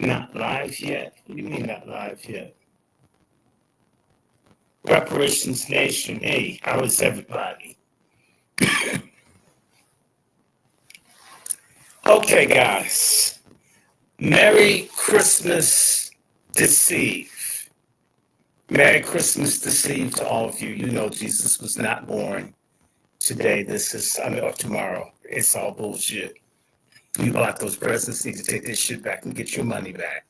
Not live yet? What do you mean not live yet? Reparations Nation, hey, how is everybody? Okay, guys. Merry Christmas Deceive. Merry Christmas Deceive to all of you. You know Jesus was not born today. Or tomorrow. It's all bullshit. You bought those presents, need to take this shit back and get your money back.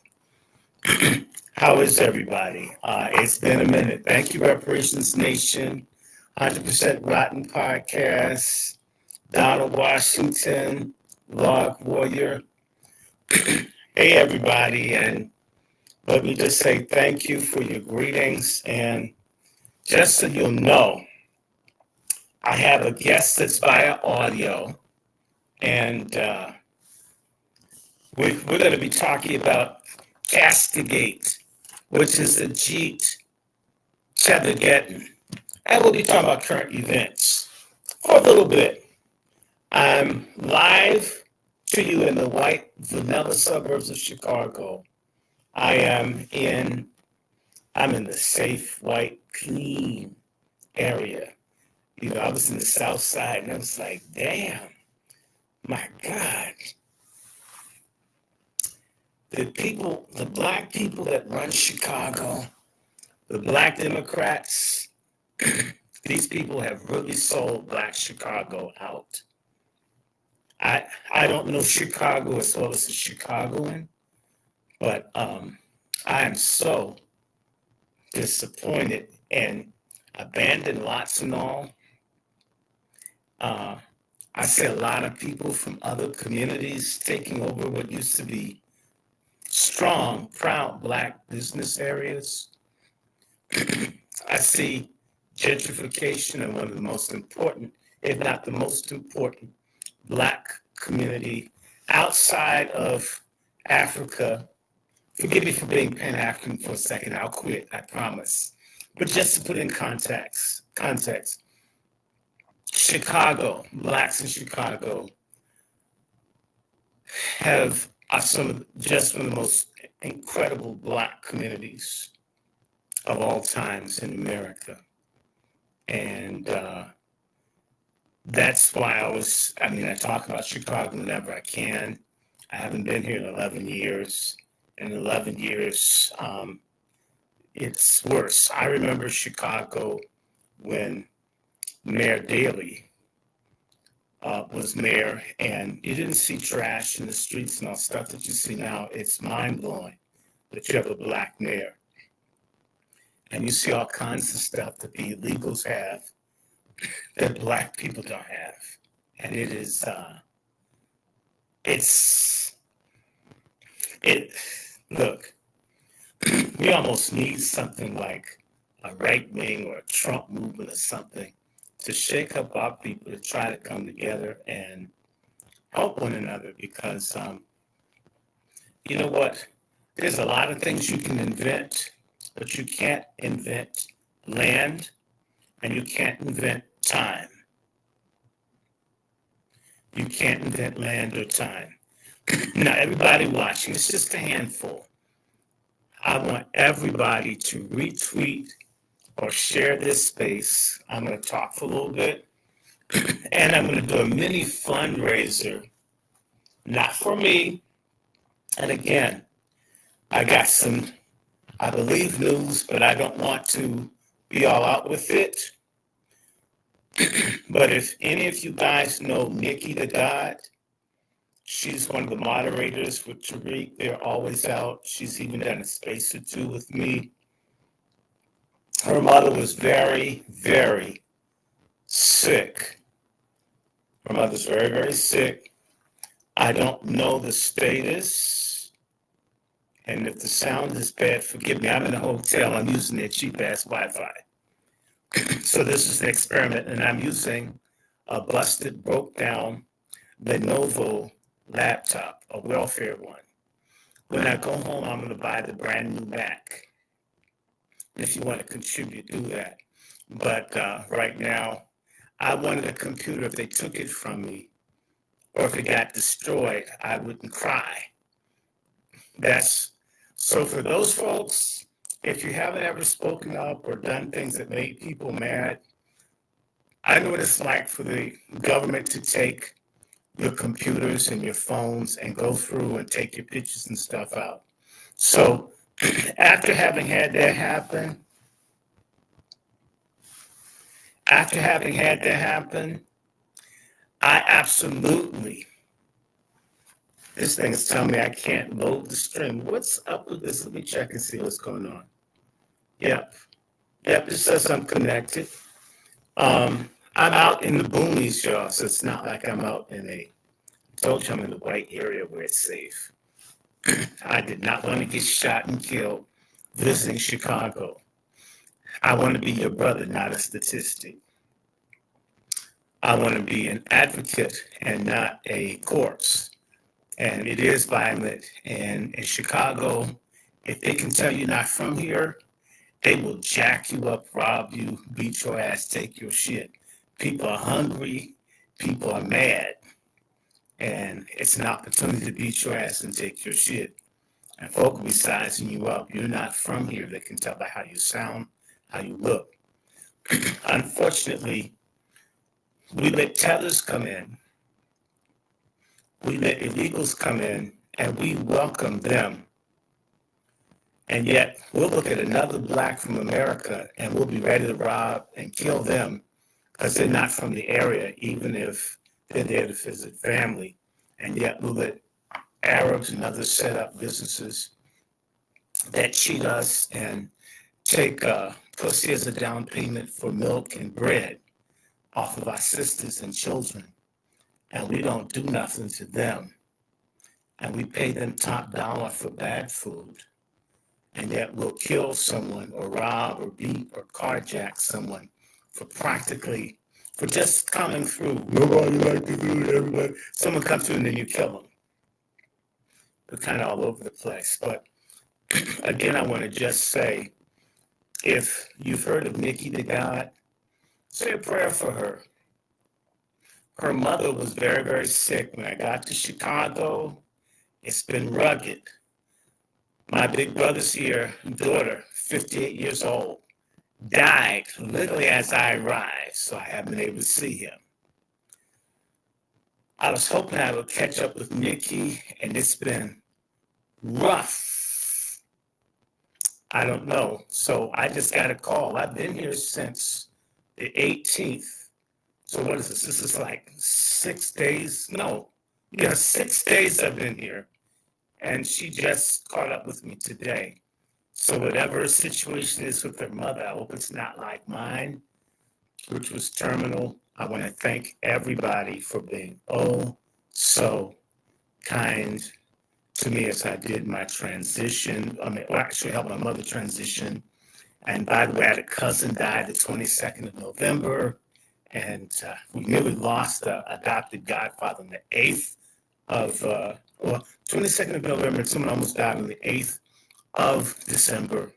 How is everybody? It's been a minute. Thank you, Reparations Nation, 100% Rotten Podcast, Donald Washington, Log Warrior. Hey, everybody, and let me just say thank you for your greetings. And just so you'll know, I have a guest that's via audio, and we're going to be talking about CasteGate, which is a Jeet Tethergeddon. And we'll be talking about current events for a little bit. I'm live to you in the white vanilla suburbs of Chicago. I'm in the safe, white, clean area. You know, I was in the South Side and I was like, damn, my God. The black people that run Chicago, the black Democrats, these people have really sold black Chicago out. I don't know Chicago as well as a Chicagoan, but I am so disappointed and abandoned lots and all. I see a lot of people from other communities taking over what used to be strong, proud black business areas. I see gentrification in one of the most important, if not the most important, black community outside of Africa. Forgive me for being Pan-African for a second. I'll quit, I promise. But just to put in context, Chicago, blacks in Chicago are one of the most incredible black communities of all times in America. And that's why I talk about Chicago whenever I can. I haven't been here in 11 years. In 11 years, it's worse. I remember Chicago when Mayor Daley was mayor, and you didn't see trash in the streets and all stuff that you see now. It's mind-blowing that you have a black mayor. And you see all kinds of stuff that the illegals have that black people don't have. And it is, look, we almost need something like a right wing or a Trump movement or something to shake up our people, to try to come together and help one another, because you know what? There's a lot of things you can invent, but you can't invent land and you can't invent time. You can't invent land or time. Now, everybody watching, it's just a handful. I want everybody to retweet or share this space. I'm going to talk for a little bit, and I'm going to do a mini fundraiser, not for me. And again, I got some, I believe, news, but I don't want to be all out with it. But if any of you guys know Nikki the God, she's one of the moderators with Tariq. They're always out. She's even done a space or two with me. Her mother was very, very sick. Her mother's very, very sick. I don't know the status. And if the sound is bad, forgive me. I'm in a hotel. I'm using their cheap-ass Wi-Fi. So this is an experiment, and I'm using a busted, broke-down Lenovo laptop, a welfare one. When I go home, I'm going to buy the brand new Mac. If you want to contribute, do that. But right now, I wanted a computer. If they took it from me, or if it got destroyed, I wouldn't cry. That's so for those folks, if you haven't ever spoken up or done things that made people mad, I know what it's like for the government to take your computers and your phones and go through and take your pictures and stuff out. So after having had that happen, after having had that happen, I absolutely, this thing is telling me I can't load the stream. What's up with this? Let me check and see what's going on. Yep. Yep, it says I'm connected. I'm out in the boonies, y'all, so it's not like I'm out in I told you I'm in the white area where it's safe. I did not want to get shot and killed visiting Chicago. I want to be your brother, not a statistic. I want to be an advocate and not a corpse. And it is violent. And in Chicago, if they can tell you're not from here, they will jack you up, rob you, beat your ass, take your shit. People are hungry. People are mad. And it's an opportunity to beat your ass and take your shit. And folk will be sizing you up. You're not from here. They can tell by how you sound, how you look. Unfortunately, we let tethers come in. We let illegals come in, and we welcome them. And yet, we'll look at another black from America, and we'll be ready to rob and kill them because they're not from the area, even if they're there to visit family. And yet, we'll let Arabs and others set up businesses that cheat us and take pussy as a down payment for milk and bread off of our sisters and children. And we don't do nothing to them. And we pay them top dollar for bad food. And yet we'll kill someone or rob or beat or carjack someone for just coming through. Nobody like to do it, everybody. Someone comes through and then you kill them. We're kind of all over the place. But again, I want to just say, if you've heard of Nikki the God, say a prayer for her. Her mother was very, very sick. When I got to Chicago, it's been rugged. My big brother's here, daughter, 58 years old, died literally as I arrived, so I haven't been able to see him. I was hoping I would catch up with Nikki, and it's been rough. I don't know. So I just got a call. I've been here since the 18th. So what is this? This is like 6 days. No, 6 days I've been here. And she just caught up with me today. So whatever her situation is with her mother, I hope it's not like mine, which was terminal. I want to thank everybody for being so kind to me as I did my transition. Actually helped my mother transition. And by the way, I had a cousin died the 22nd of November. And we nearly lost the adopted godfather on the 8th of 22nd of November, and someone almost died on the 8th of December.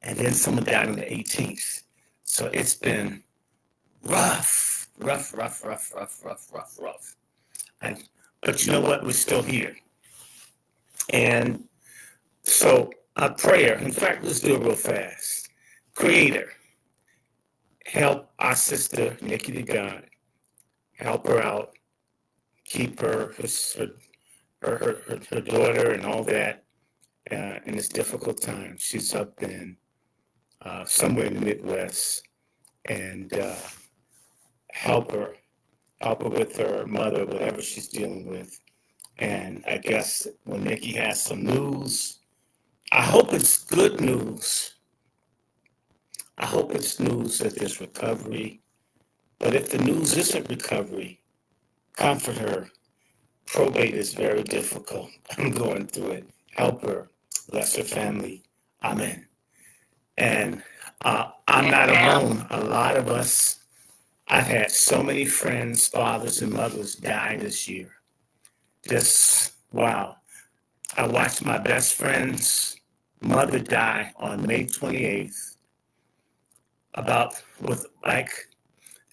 And then someone died on the 18th. So it's been rough. But you know what? We're still here. And so a prayer. In fact, let's do it real fast. Creator, help our sister, Nikki the God. Help her out. Keep her daughter and all that in this difficult time. She's up in somewhere in the Midwest, and help her with her mother, whatever she's dealing with. And I guess when Nikki has some news, I hope it's good news. I hope it's news that there's recovery. But if the news isn't recovery, comfort her. Probate is very difficult. I'm going through it. Help her. Bless her family. Amen. And I'm not alone. A lot of us, I've had so many friends, fathers and mothers die this year. Just, wow. I watched my best friend's mother die on May 28th.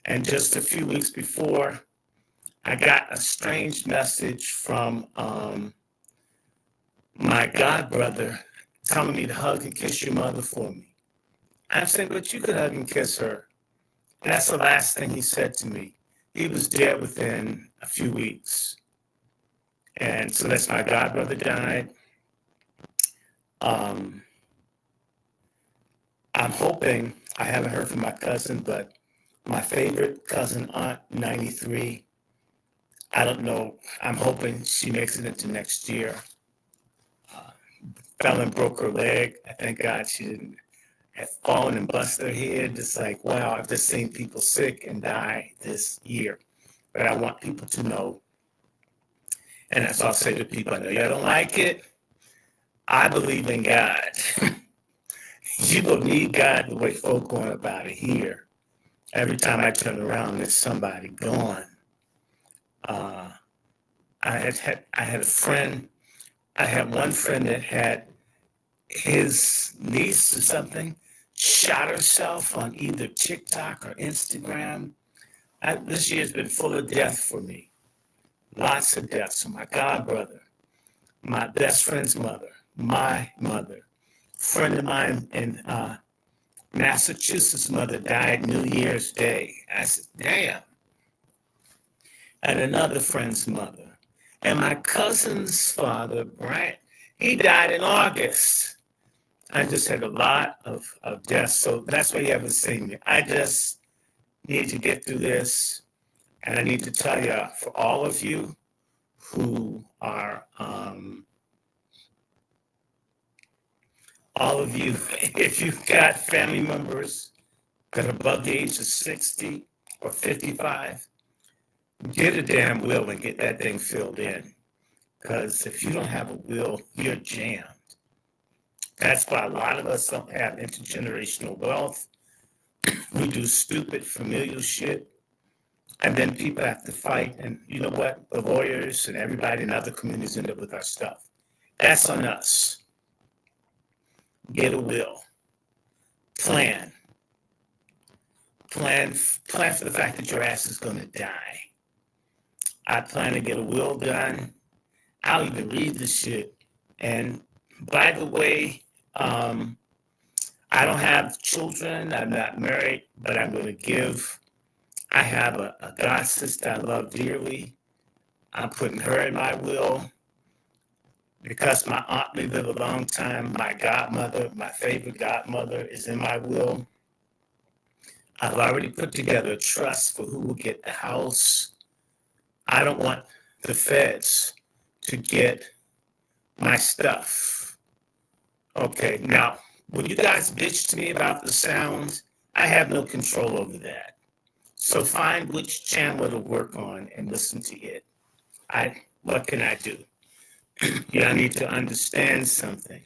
And just a few weeks before, I got a strange message from my god brother telling me to hug and kiss your mother for me. I'm saying, but you could hug and kiss her. And that's the last thing he said to me. He was dead within a few weeks. And so that's my god brother died. Um, I'm hoping, I haven't heard from my cousin, but my favorite cousin, Aunt 93, I don't know, I'm hoping she makes it into next year. Fell and broke her leg. I thank God she didn't have fallen and bust her head. It's like, wow, I've just seen people sick and die this year. But I want people to know, and that's all I'll say to people, I know y'all don't like it. I believe in God. You don't need God the way folk going about it here. Every time I turn around, there's somebody gone. I had a friend. I had one friend that had his niece or something shot herself on either TikTok or Instagram. This year's been full of death for me. Lots of deaths. So my god brother, my best friend's mother, my mother, friend of mine in Massachusetts' mother died New Year's Day. I said, damn. And another friend's mother. And my cousin's father, Brent, he died in August. I just had a lot of deaths. So that's why you haven't seen me. I just need to get through this. And I need to tell you, for all of you who are, all of you, if you've got family members that are above the age of 60 or 55, get a damn will and get that thing filled in. Because if you don't have a will, you're jammed. That's why a lot of us don't have intergenerational wealth. We do stupid familial shit. And then people have to fight. And you know what? The lawyers and everybody in other communities end up with our stuff. That's on us. Get a will. Plan. Plan for the fact that your ass is going to die. I plan to get a will done. I'll even read the shit. And by the way, I don't have children. I'm not married, but I'm going to give. I have a god sister I love dearly. I'm putting her in my will because my aunt lived a long time. My godmother, my favorite godmother, is in my will. I've already put together a trust for who will get the house. I don't want the feds to get my stuff. Okay, now, when you guys bitch to me about the sounds, I have no control over that. So find which channel it'll work on and listen to it. What can I do? I need to understand something.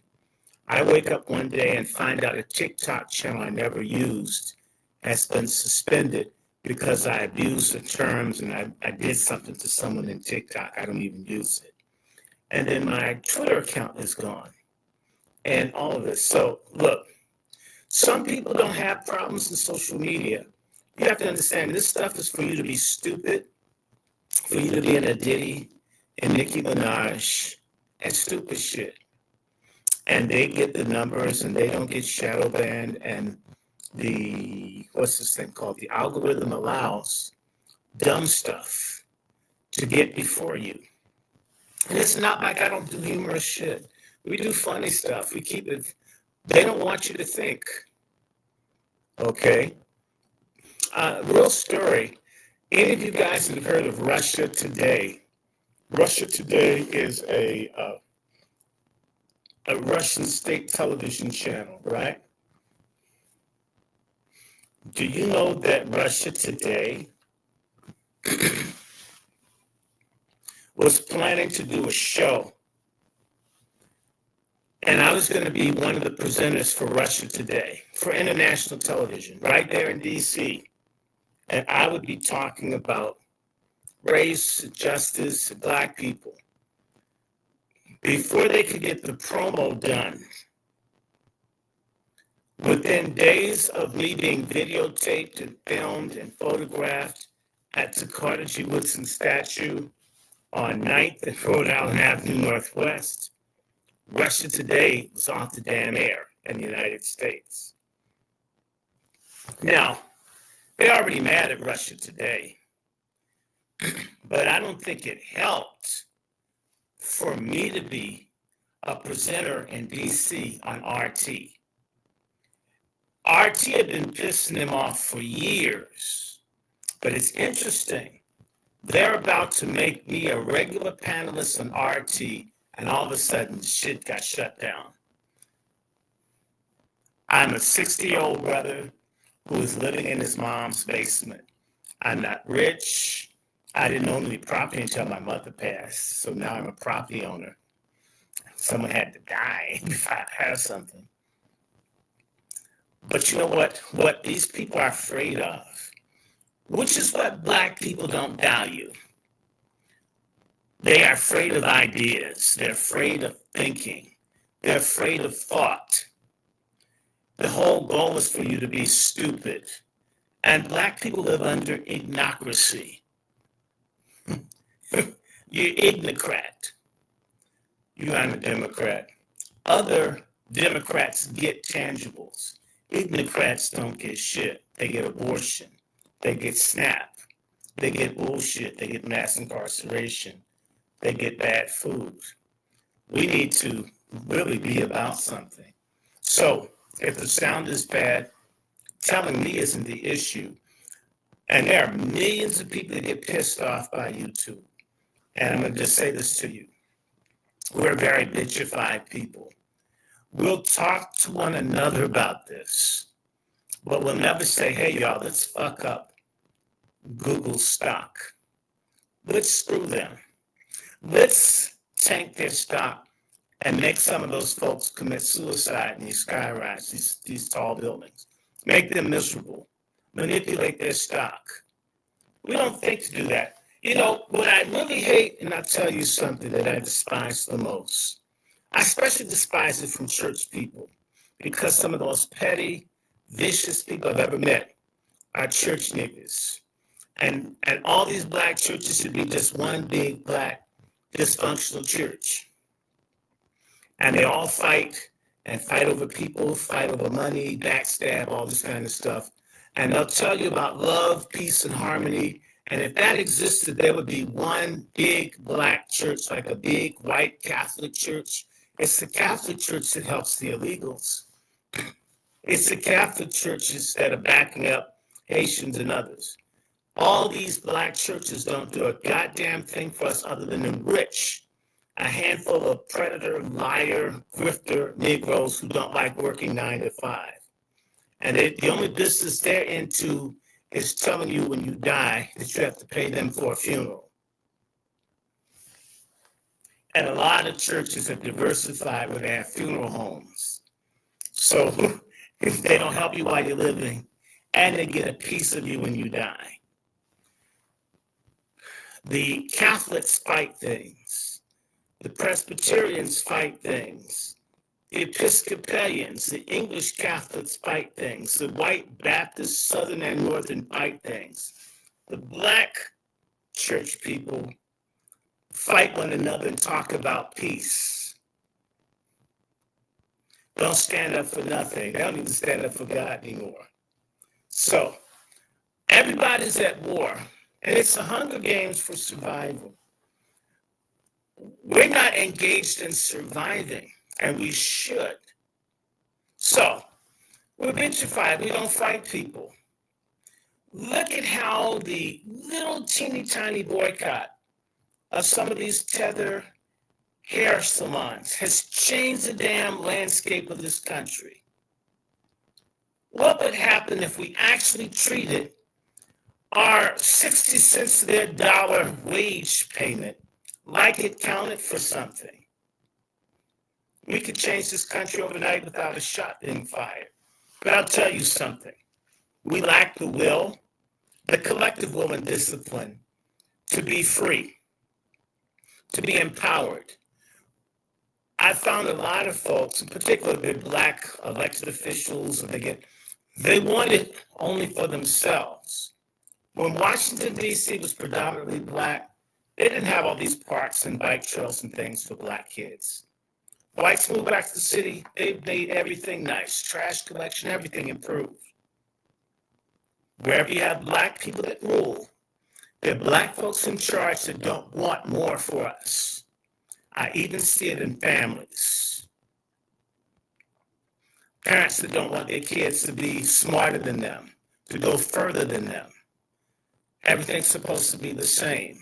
I wake up one day and find out a TikTok channel I never used has been suspended because I abused the terms and I did something to someone in TikTok. I don't even use it. And then my Twitter account is gone. And all of this. So look, some people don't have problems in social media. You have to understand this stuff is for you to be stupid, for you to be in a Diddy and Nicki Minaj and stupid shit. And they get the numbers and they don't get shadow banned and what's this thing called? The algorithm allows dumb stuff to get before you. And it's not like I don't do humorous shit. We do funny stuff. We keep it. They don't want you to think. Okay? Real story. Any of you guys have heard of Russia Today? Russia Today is a Russian state television channel, right? Do you know that Russia Today was planning to do a show? And I was going to be one of the presenters for Russia Today, for international television, right there in D.C. And I would be talking about race, justice, Black people. Before they could get the promo done, within days of me being videotaped and filmed and photographed at the Carter G. Woodson statue on 9th and Rhode Island Avenue Northwest, Russia Today was off the damn air in the United States. Now, they're already mad at Russia Today, but I don't think it helped for me to be a presenter in DC on RT. RT had been pissing them off for years, but it's interesting. They're about to make me a regular panelist on RT, and all of a sudden, shit got shut down. I'm a 60-year-old brother who is living in his mom's basement. I'm not rich. I didn't own any property until my mother passed, so now I'm a property owner. Someone had to die if I have something. But you know what? What these people are afraid of, which is what Black people don't value. They are afraid of ideas. They're afraid of thinking. They're afraid of thought. The whole goal is for you to be stupid. And Black people live under ignocracy. You're ignocrat. You are a Democrat. Other Democrats get tangibles. Ignocrats don't get shit. They get abortion. They get SNAP. They get bullshit. They get mass incarceration. They get bad food. We need to really be about something. So if the sound is bad, telling me isn't the issue. And there are millions of people that get pissed off by YouTube. And I'm going to just say this to you. We're very bitchified people. We'll talk to one another about this, but we'll never say, hey, y'all, let's fuck up Google stock. Let's screw them. Let's tank their stock and make some of those folks commit suicide in these skyrises, these tall buildings. Make them miserable. Manipulate their stock. We don't think to do that. You know, what I really hate, and I'll tell you something that I despise the most. I especially despise it from church people because some of those petty, vicious people I've ever met are church niggas. And all these Black churches should be just one big Black dysfunctional church. And they all fight and fight over people, fight over money, backstab, all this kind of stuff. And they'll tell you about love, peace, and harmony. And if that existed, there would be one big Black church, like a big white Catholic church. It's the Catholic church that helps the illegals. It's the Catholic churches that are backing up Haitians and others. All these Black churches don't do a goddamn thing for us other than enrich a handful of predator, liar, grifter Negroes who don't like working 9 to 5. And the only business they're into is telling you when you die that you have to pay them for a funeral. And a lot of churches have diversified where they have funeral homes. So if they don't help you while you're living, and they get a piece of you when you die. The Catholics fight things. The Presbyterians fight things. The Episcopalians, the English Catholics fight things. The white Baptists, Southern and Northern fight things. The Black church people fight one another and talk about peace. Don't stand up for nothing. They don't even stand up for God anymore. So everybody's at war, and it's the Hunger Games for survival. We're not engaged in surviving, and we should. So we're bitchified. We don't fight people. Look at how the little teeny tiny boycott of some of these tether hair salons has changed the damn landscape of this country. What would happen if we actually treated our 60 cents to their dollar wage payment like it counted for something? We could change this country overnight without a shot being fired. But I'll tell you something. We lack the will, the collective will and discipline to be free, to be empowered. I found a lot of folks, in particular the Black elected officials, they want it only for themselves. When Washington, D.C. was predominantly Black, they didn't have all these parks and bike trails and things for Black kids. Whites moved back to the city. They've made everything nice. Trash collection, everything improved. Wherever you have black people that rule, there are black folks in charge that don't want more for us. I even see it in families. Parents that don't want their kids to be smarter than them, to go further than them. Everything's supposed to be the same.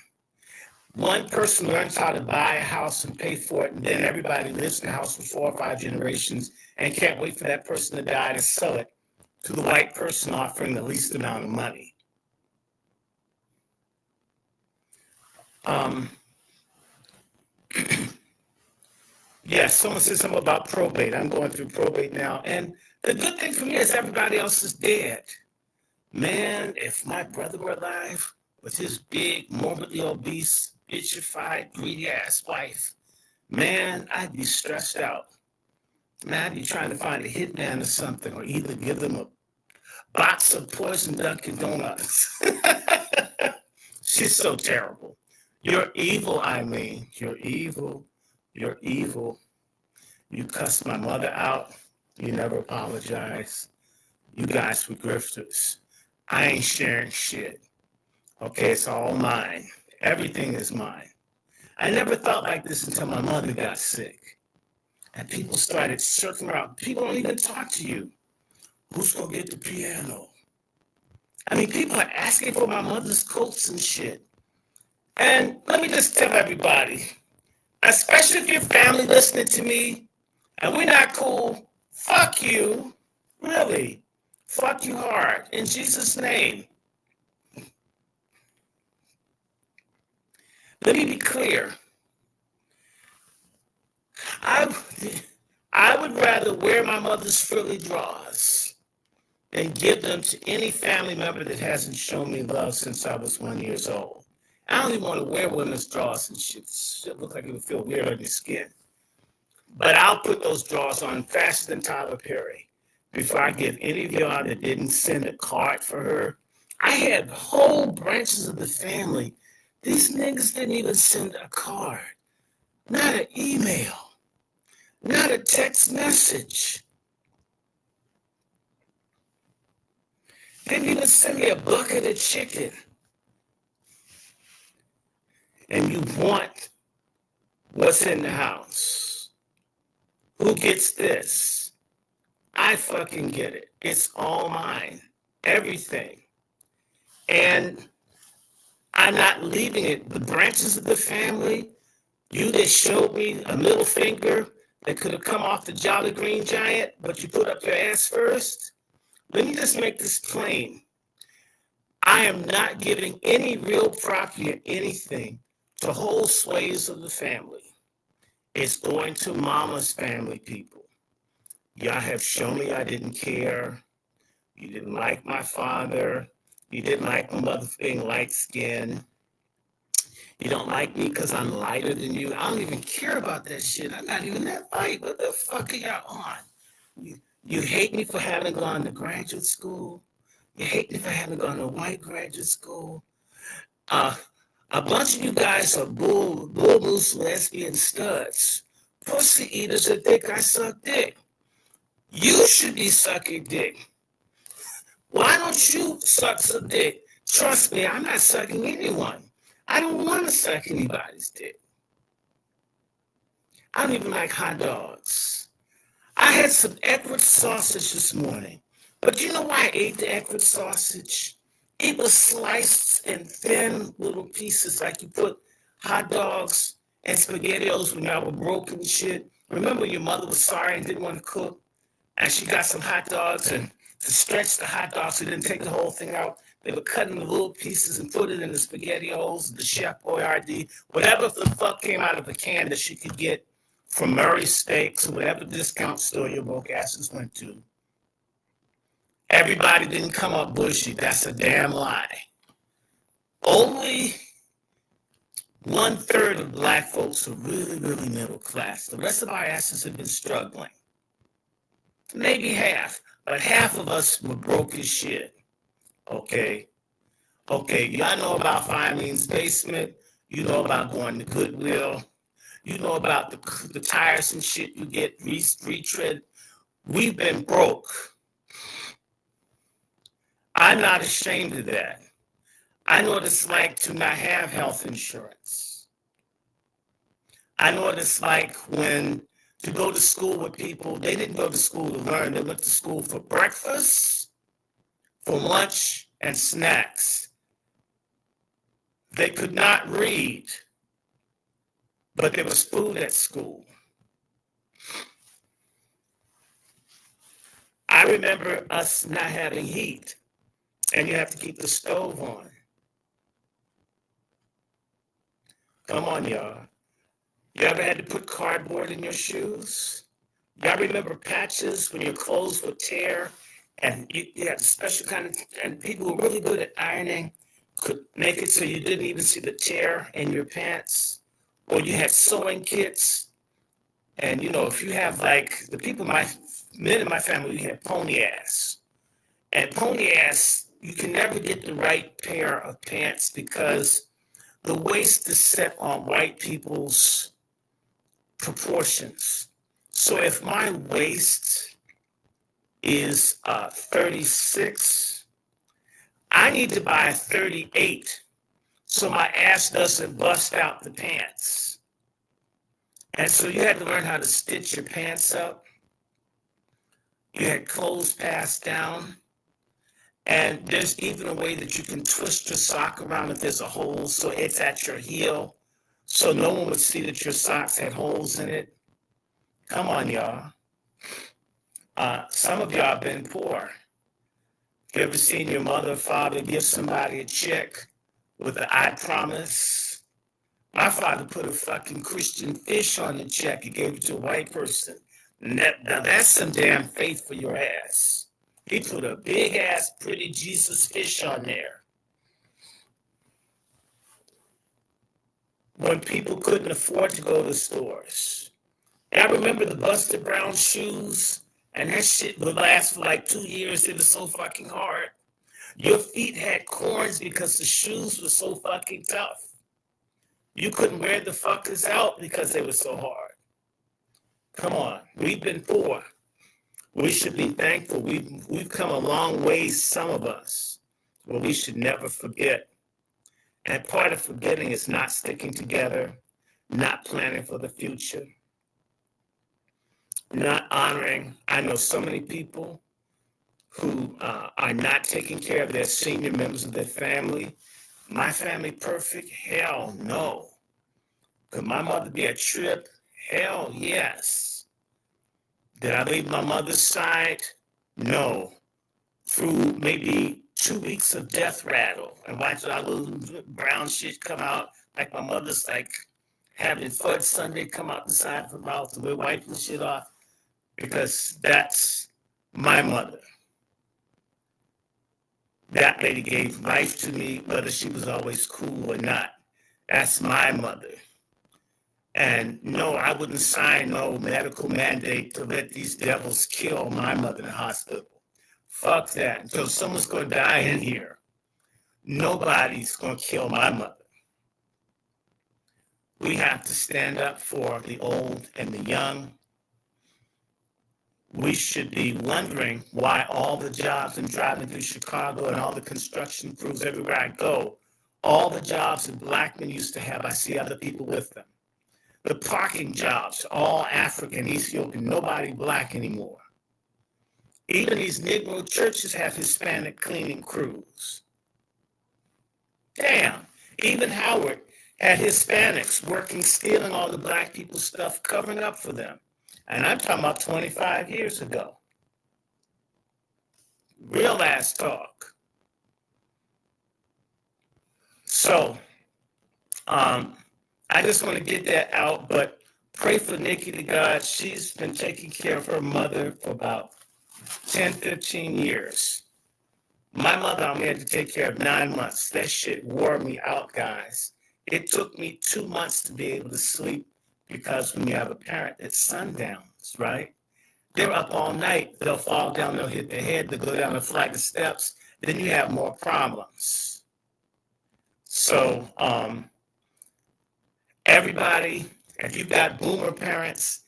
One person learns how to buy a house and pay for it, and then everybody lives in the house for 4 or 5 generations and can't wait for that person to die to sell it to the white person offering the least amount of money. Yes, someone said something about probate. I'm going through probate now. And the good thing for me is everybody else is dead. Man, if my brother were alive with his big, morbidly obese, bitchified, greedy-ass wife, man, I'd be stressed out. Man, I'd be trying to find a hitman or something, or either give them a box of poison Dunkin' Donuts. She's so terrible. You're evil, I mean. You're evil. You're evil. You cussed my mother out. You never apologize. You guys were grifters. I ain't sharing shit. Okay, it's all mine. Everything is mine. I never thought like this until my mother got sick. And people started circling around. People don't even talk to you. Who's going to get the piano? I mean, people are asking for my mother's coats and shit. And let me just tell everybody, especially if your family listening to me and we're not cool, fuck you. Really. Fuck you hard. In Jesus' name. Let me be clear. I would rather wear my mother's frilly drawers than give them to any family member that hasn't shown me love since I was 1 year old. I don't even want to wear women's drawers and shit. Shit look like it would feel weird on your skin. But I'll put those drawers on faster than Tyler Perry before I give any of y'all that didn't send a card for her. I had whole branches of the family. These niggas didn't even send a card. Not an email. Not a text message. Didn't even send me a bucket of chicken. And you want what's in the house. Who gets this? I fucking get it. It's all mine. Everything. And I'm not leaving it. The branches of the family, you that showed me a middle finger that could have come off the Jolly Green Giant, but you put up your ass first. Let me just make this plain. I am not giving any real property or anything to whole swathes of the family. It's going to mama's family people. Y'all have shown me I didn't care. You didn't like my father. You didn't like my mother being light-skinned. You don't like me because I'm lighter than you. I don't even care about that shit. I'm not even that light. What the fuck are y'all on? You hate me for having gone to graduate school. You hate me for having gone to white graduate school. A bunch of you guys are bull loose lesbian studs. Pussy eaters that think I suck dick. You should be sucking dick. Why don't you suck some dick? Trust me, I'm not sucking anyone. I don't want to suck anybody's dick. I don't even like hot dogs. I had some Edward sausage this morning. But you know why I ate the Edward sausage? It was sliced in thin little pieces like you put hot dogs and SpaghettiOs when y'all were broke and shit. Remember your mother was sorry and didn't want to cook? And she got some hot dogs, and to stretch the hot dogs so they didn't take the whole thing out, they were cutting the little pieces and put it in the SpaghettiOs, the Chef Boyardee, whatever the fuck came out of the can that she could get from Murray's Steaks or whatever discount store your broke asses went to. Everybody didn't come up bushy. That's a damn lie. Only 1/3 of black folks are really, really middle class. The rest of our asses have been struggling. Maybe half, but half of us were broke as shit. Okay, y'all know about Filene's Basement. You know about going to Goodwill. You know about the tires and shit you get retread. We've been broke. I'm not ashamed of that. I know what it's like to not have health insurance. I know what it's like when to go to school with people. They didn't go to school to learn. They went to school for breakfast, for lunch, and snacks. They could not read, but there was food at school. I remember us not having heat, and you have to keep the stove on. Come on, y'all. You ever had to put cardboard in your shoes? Y'all remember patches when your clothes would tear, and you had a special kind of, and people were really good at ironing could make it so you didn't even see the tear in your pants, or you had sewing kits. And you know, if you have like the people, men in my family, we had pony ass. And pony ass, you can never get the right pair of pants because the waist is set on white people's proportions. So if my waist is 36, I need to buy a 38 so my ass doesn't bust out the pants. And so you had to learn how to stitch your pants up. You had clothes passed down. And there's even a way that you can twist your sock around if there's a hole so it's at your heel so no one would see that your socks had holes in it. Come on, y'all. Some of y'all have been poor. You ever seen your mother or father give somebody a check with an I promise? My father put a fucking Christian fish on the check. He gave it to a white person. Now that's some damn faith for your ass. He put a big ass pretty Jesus fish on there. When people couldn't afford to go to stores. And I remember the Buster Brown shoes, and that shit would last for like 2 years. It was so fucking hard. Your feet had corns because the shoes were so fucking tough. You couldn't wear the fuckers out because they were so hard. Come on, we've been poor. We should be thankful. We've come a long way, some of us, but we should never forget. And part of forgetting is not sticking together, not planning for the future, not honoring. I know so many people who are not taking care of their senior members of their family. My family perfect? Hell no. Could my mother be a trip? Hell yes. Did I leave my mother's side? No. Through maybe 2 weeks of death rattle and watch all little brown shit come out, like my mother's like having fudge sundae come out the side of her mouth and we're wiping shit off because that's my mother. That lady gave life to me, whether she was always cool or not. That's my mother. And no, I wouldn't sign no medical mandate to let these devils kill my mother in the hospital. Fuck that. Until someone's going to die in here, nobody's going to kill my mother. We have to stand up for the old and the young. We should be wondering why all the jobs in driving through Chicago and all the construction crews everywhere I go, all the jobs that black men used to have, I see other people with them. The parking jobs, all African, Ethiopian, nobody black anymore. Even these Negro churches have Hispanic cleaning crews. Damn, even Howard had Hispanics working, stealing all the black people's stuff, covering up for them. And I'm talking about 25 years ago. Real ass talk. So, I just want to get that out, but pray for Nikki to God. She's been taking care of her mother for about 10, 15 years. My mother I only had to take care of 9 months. That shit wore me out, guys. It took me 2 months to be able to sleep because when you have a parent that sundowns, right? They're up all night. They'll fall down, they'll hit their head, they'll go down a flight of steps. Then you have more problems. So, everybody, If you've got boomer parents,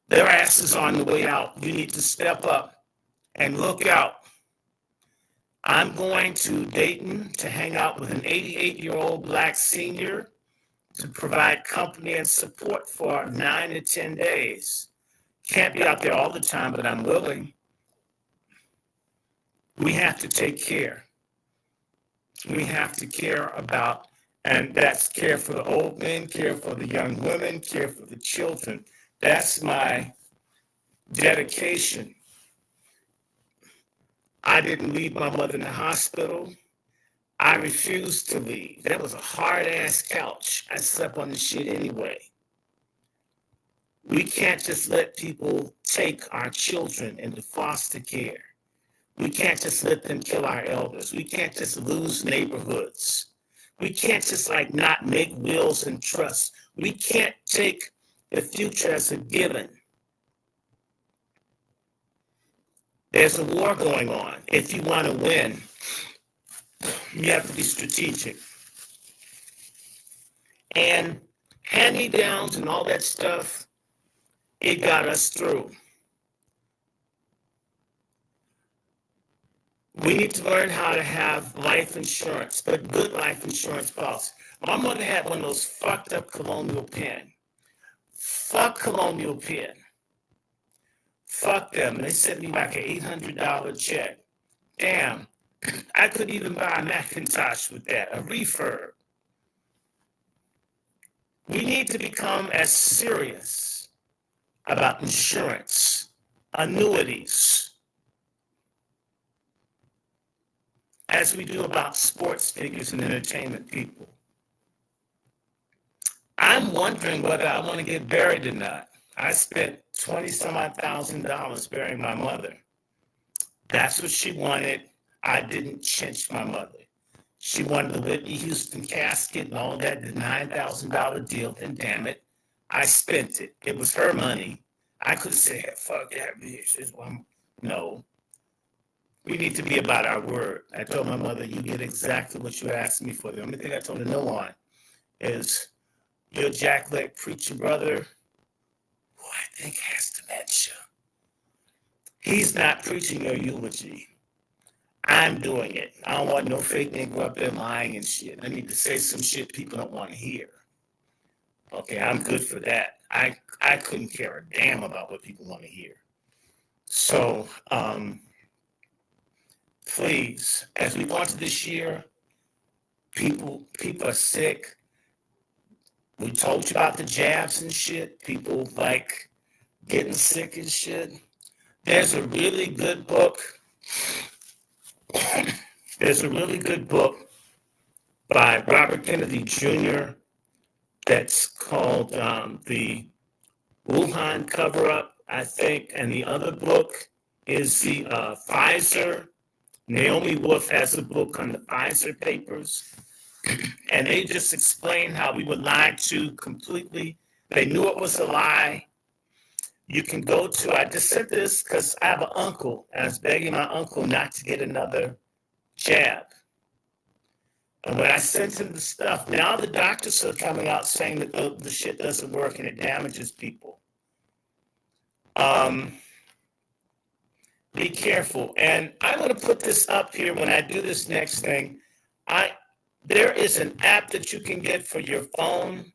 their ass is on the way out. You need to step up and look out. I'm going to Dayton to hang out with an 88-year-old Black senior to provide company and support for 9 to 10 days. Can't be out there all the time, but I'm willing. We have to take care. We have to care about, and that's care for the old men, care for the young women, care for the children. That's my dedication. I didn't leave my mother in the hospital. I refused to leave. That was a hard-ass couch. I slept on the shit anyway. We can't just let people take our children into foster care. We can't just let them kill our elders. We can't just lose neighborhoods. We can't just not make wills and trusts. We can't take the future as a given. There's a war going on. If you want to win, you have to be strategic. And hand-me-downs and all that stuff, it got us through. We need to learn how to have life insurance, but good life insurance policy. My mother had one of those fucked up Colonial Penn. Fuck Colonial Penn. Fuck them. And they sent me like an $800 check. Damn, I couldn't even buy a Macintosh with that, a refurb. We need to become as serious about insurance, annuities, as we do about sports figures and entertainment people. I'm wondering whether I want to get buried or not. I spent $20,000 burying my mother. That's what she wanted. I didn't cinch my mother. She wanted the Whitney Houston casket and all that, the $9,000 deal, and damn it, I spent it. It was her money. I could say, fuck that bitch. No. We need to be about our word. I told my mother, you get exactly what you asked me for. The only thing I told her no on is your jackleg preacher brother, who I think has dementia. He's not preaching your eulogy. I'm doing it. I don't want no fake nigga up there lying and shit. I need to say some shit people don't want to hear. Okay, I'm good for that. I couldn't care a damn about what people want to hear. So, please, as we go into this year, people are sick. We told you about the jabs and shit. People getting sick and shit. There's a really good book. There's a really good book by Robert Kennedy Jr. that's called The Wuhan Cover-Up, I think. And the other book is the Pfizer. Naomi Wolf has a book on the Pfizer papers. And they just explain how we were lied to completely. They knew it was a lie. You can go to, I just said this because I have an uncle, and I was begging my uncle not to get another jab. And when I sent him the stuff, now the doctors are coming out saying that the shit doesn't work and it damages people. Be careful. And I'm going to put this up here when I do this next thing. There is an app that you can get for your phone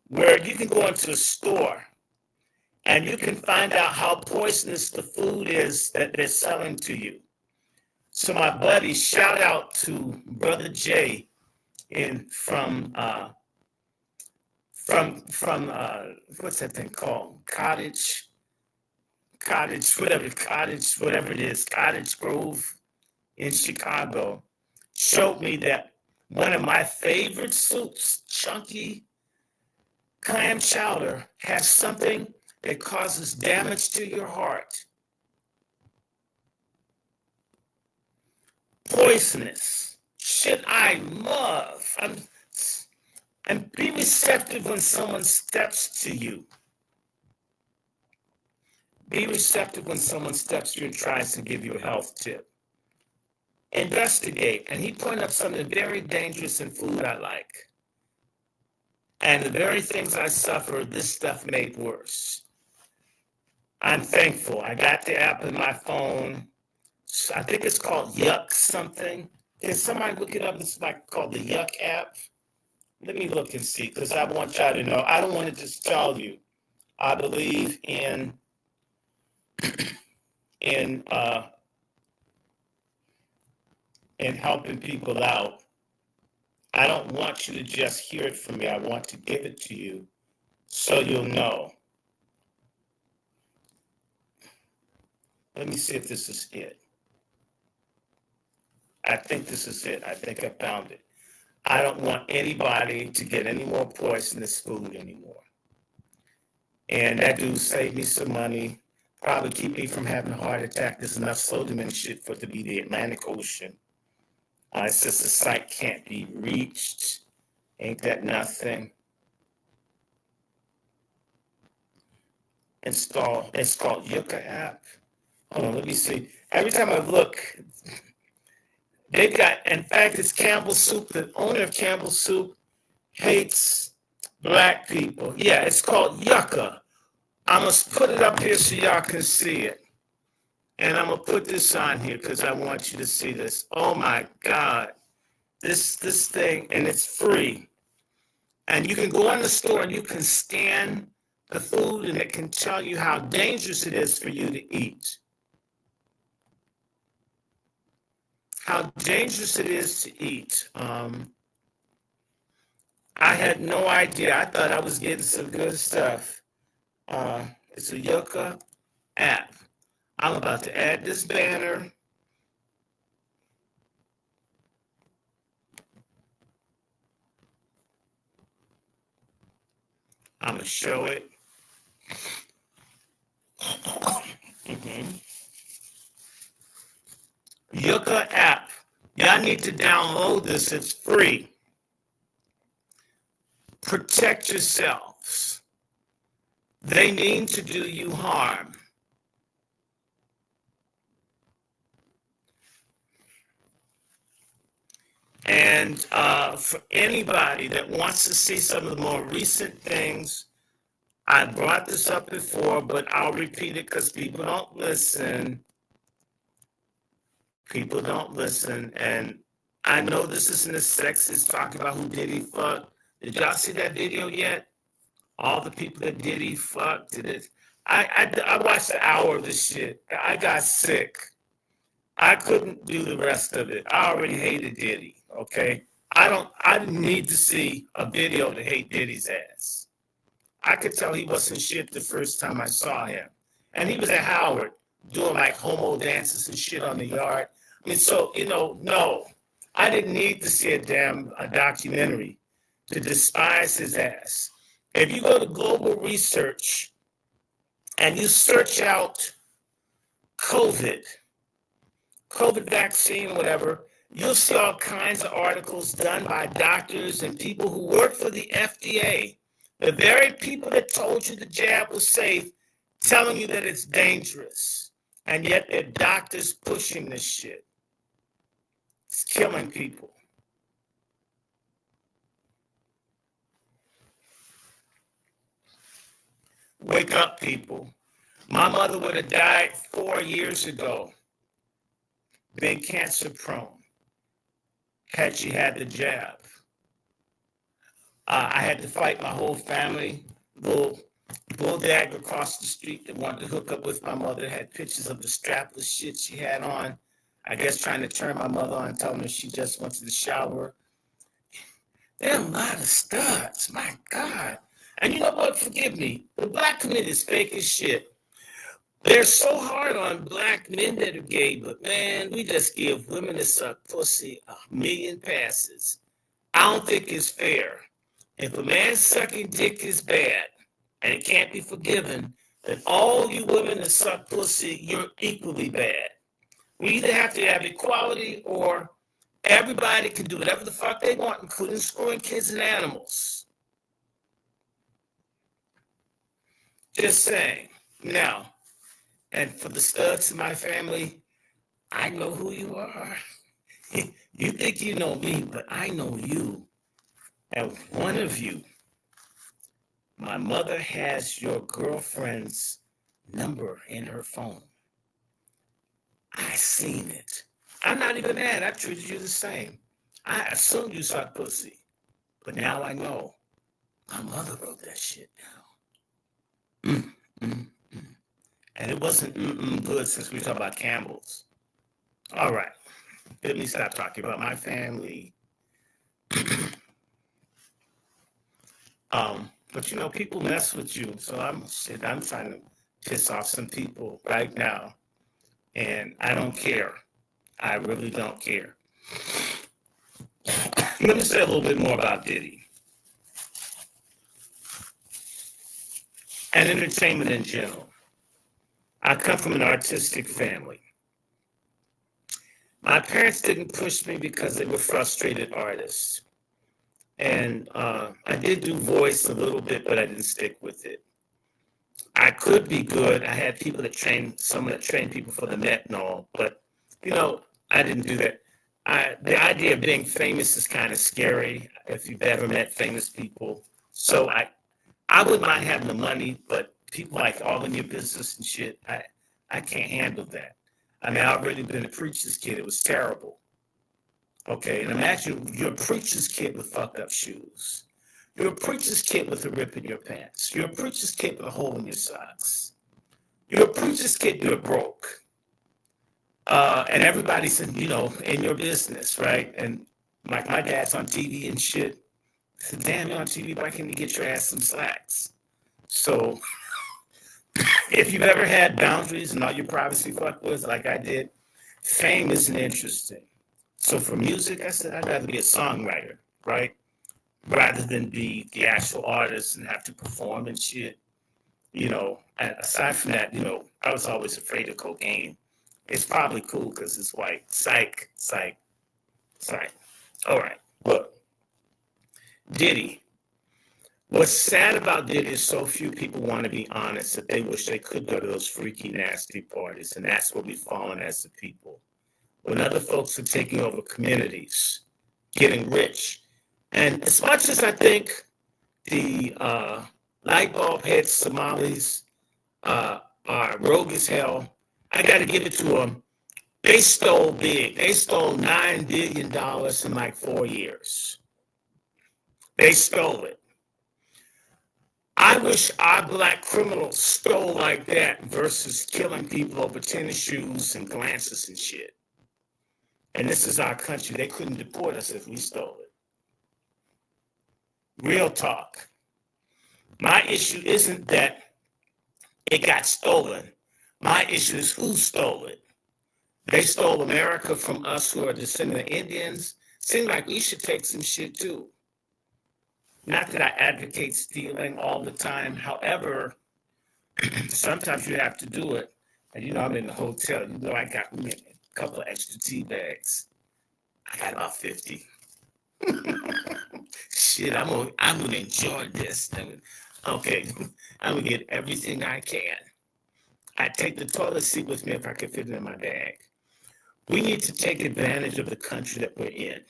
where you can go into a store and you can find out how poisonous the food is that they're selling to you. So my buddy, shout out to Brother Jay from what's that thing called? Cottage, whatever it is, Cottage Grove in Chicago, showed me that one of my favorite soups, chunky clam chowder, has something that causes damage to your heart. Poisonous. Shit I love. And be receptive when someone steps to you. Be receptive when someone steps to you and tries to give you a health tip. Investigate. And he pointed up something very dangerous in food I like. And the very things I suffered, this stuff made worse. I'm thankful. I got the app in my phone. I think it's called Yuck something. Can somebody look it up? It's like called the Yuck app. Let me look and see, because I want y'all to know. I don't want to just tell you. I believe in uh, in helping people out. I don't want you to just hear it from me. I want to give it to you so you'll know. Let me see if this is it. I think this is it. I think I found it. I don't want anybody to get any more poisonous food anymore. And that dude saved me some money, probably keep me from having a heart attack. There's enough sodium and shit for it to be the Atlantic Ocean. It says the site can't be reached. Ain't that nothing? It's called Yucca app. Hold on, let me see. Every time I look, they've got, in fact, it's Campbell Soup. The owner of Campbell Soup hates black people. Yeah, it's called Yucca. I'm going to put it up here so y'all can see it. And I'm going to put this on here because I want you to see this. Oh, my God. This thing, and it's free. And you can go in the store and you can scan the food, and it can tell you how dangerous it is for you to eat. How dangerous it is to eat. I had no idea. I thought I was getting some good stuff. It's a Yucca app. I'm about to add this banner. I'm going to show it. Yucca app. Y'all need to download this. It's free. Protect yourselves. They mean to do you harm. And for anybody that wants to see some of the more recent things, I brought this up before, but I'll repeat it because people don't listen. People don't listen. And I know this isn't a sexist talking about who Diddy fucked. Did y'all see that video yet? All the people that Diddy fucked did it. I watched an hour of this shit. I got sick. I couldn't do the rest of it. I already hated Diddy, okay? I didn't need to see a video to hate Diddy's ass. I could tell he wasn't shit the first time I saw him. And he was at Howard doing like homo dances and shit on the yard. I mean, so, no. I didn't need to see a documentary to despise his ass. If you go to Global Research and you search out COVID vaccine, whatever, you'll see all kinds of articles done by doctors and people who work for the FDA, the very people that told you the jab was safe, telling you that it's dangerous. And yet they're doctors pushing this shit. It's killing people. Wake up, people. My mother would have died 4 years ago, been cancer prone, had she had the jab. I had to fight my whole family. Little dad across the street that wanted to hook up with my mother had pictures of the strapless shit she had on. I guess trying to turn my mother on, telling her she just went to the shower. There are a lot of studs, my God. And you know what? Forgive me. The black community is fake as shit. They're so hard on black men that are gay, but man, we just give women that suck pussy 1,000,000 passes. I don't think it's fair. If a man sucking dick is bad and it can't be forgiven, then all you women that suck pussy, you're equally bad. We either have to have equality or everybody can do whatever the fuck they want, including screwing kids and animals. Just saying. Now, and for the studs in my family, I know who you are. You think you know me, but I know you. And one of you My mother has your girlfriend's number in her phone. I seen it. I'm not even mad. I treated you the same. I assumed you sucked pussy. But now I know. My mother wrote that shit down. And it wasn't good since we talk about Campbell's. All right. Let me stop talking about my family. But you know, people mess with you. So I'm trying to piss off some people right now. And I don't care. I really don't care. Let me say a little bit more about Diddy. And entertainment in general. I come from an artistic family. My parents didn't push me because they were frustrated artists. And I did do voice a little bit, but I didn't stick with it. I could be good. I had people that trained, someone that trained people for the Met and all, but, you know, I didn't do that. The idea of being famous is kind of scary if you've ever met famous people. So I wouldn't mind having the money, but people like all in your business and shit, I can't handle that. I mean, I've already been a preacher's kid. It was terrible. Okay, and imagine you're a preacher's kid with fucked up shoes. You're a preacher's kid with a rip in your pants. You're a preacher's kid with a hole in your socks. You're a preacher's kid, you're broke. And everybody's, you know, in your business, right? And like my dad's on TV and shit. I said, damn, you're on TV, why can't you get your ass some slacks? So if you've ever had boundaries and all your privacy fucked with, like I did, fame isn't interesting. So for music, I said I'd rather be a songwriter, right? Rather than be the actual artist and have to perform and shit. You know, and aside from that, you know, I was always afraid of cocaine. It's probably cool because it's white. Psych, psych, psych. All right, look. Diddy. What's sad about Diddy is so few people want to be honest that they wish they could go to those freaky, nasty parties. And that's where we've fallen as a people. When other folks are taking over communities, getting rich. And as much as I think the light bulb head Somalis are rogue as hell, I got to give it to them. They stole big. They stole $9 billion in like 4 years. They stole it. I wish our black criminals stole like that versus killing people over tennis shoes and glances and shit. And this is our country. They couldn't deport us if we stole it. Real talk. My issue isn't that it got stolen. My issue is who stole it. They stole America from us who are descendant of Indians. Seems like we should take some shit too. Not that I advocate stealing all the time. However, sometimes you have to do it. And you know, I'm in the hotel. You know, I got me a couple of extra tea bags. I got about 50. Shit, I'm gonna enjoy this. Okay, I'm gonna get everything I can. I take the toilet seat with me if I can fit it in my bag. We need to take advantage of the country that we're in.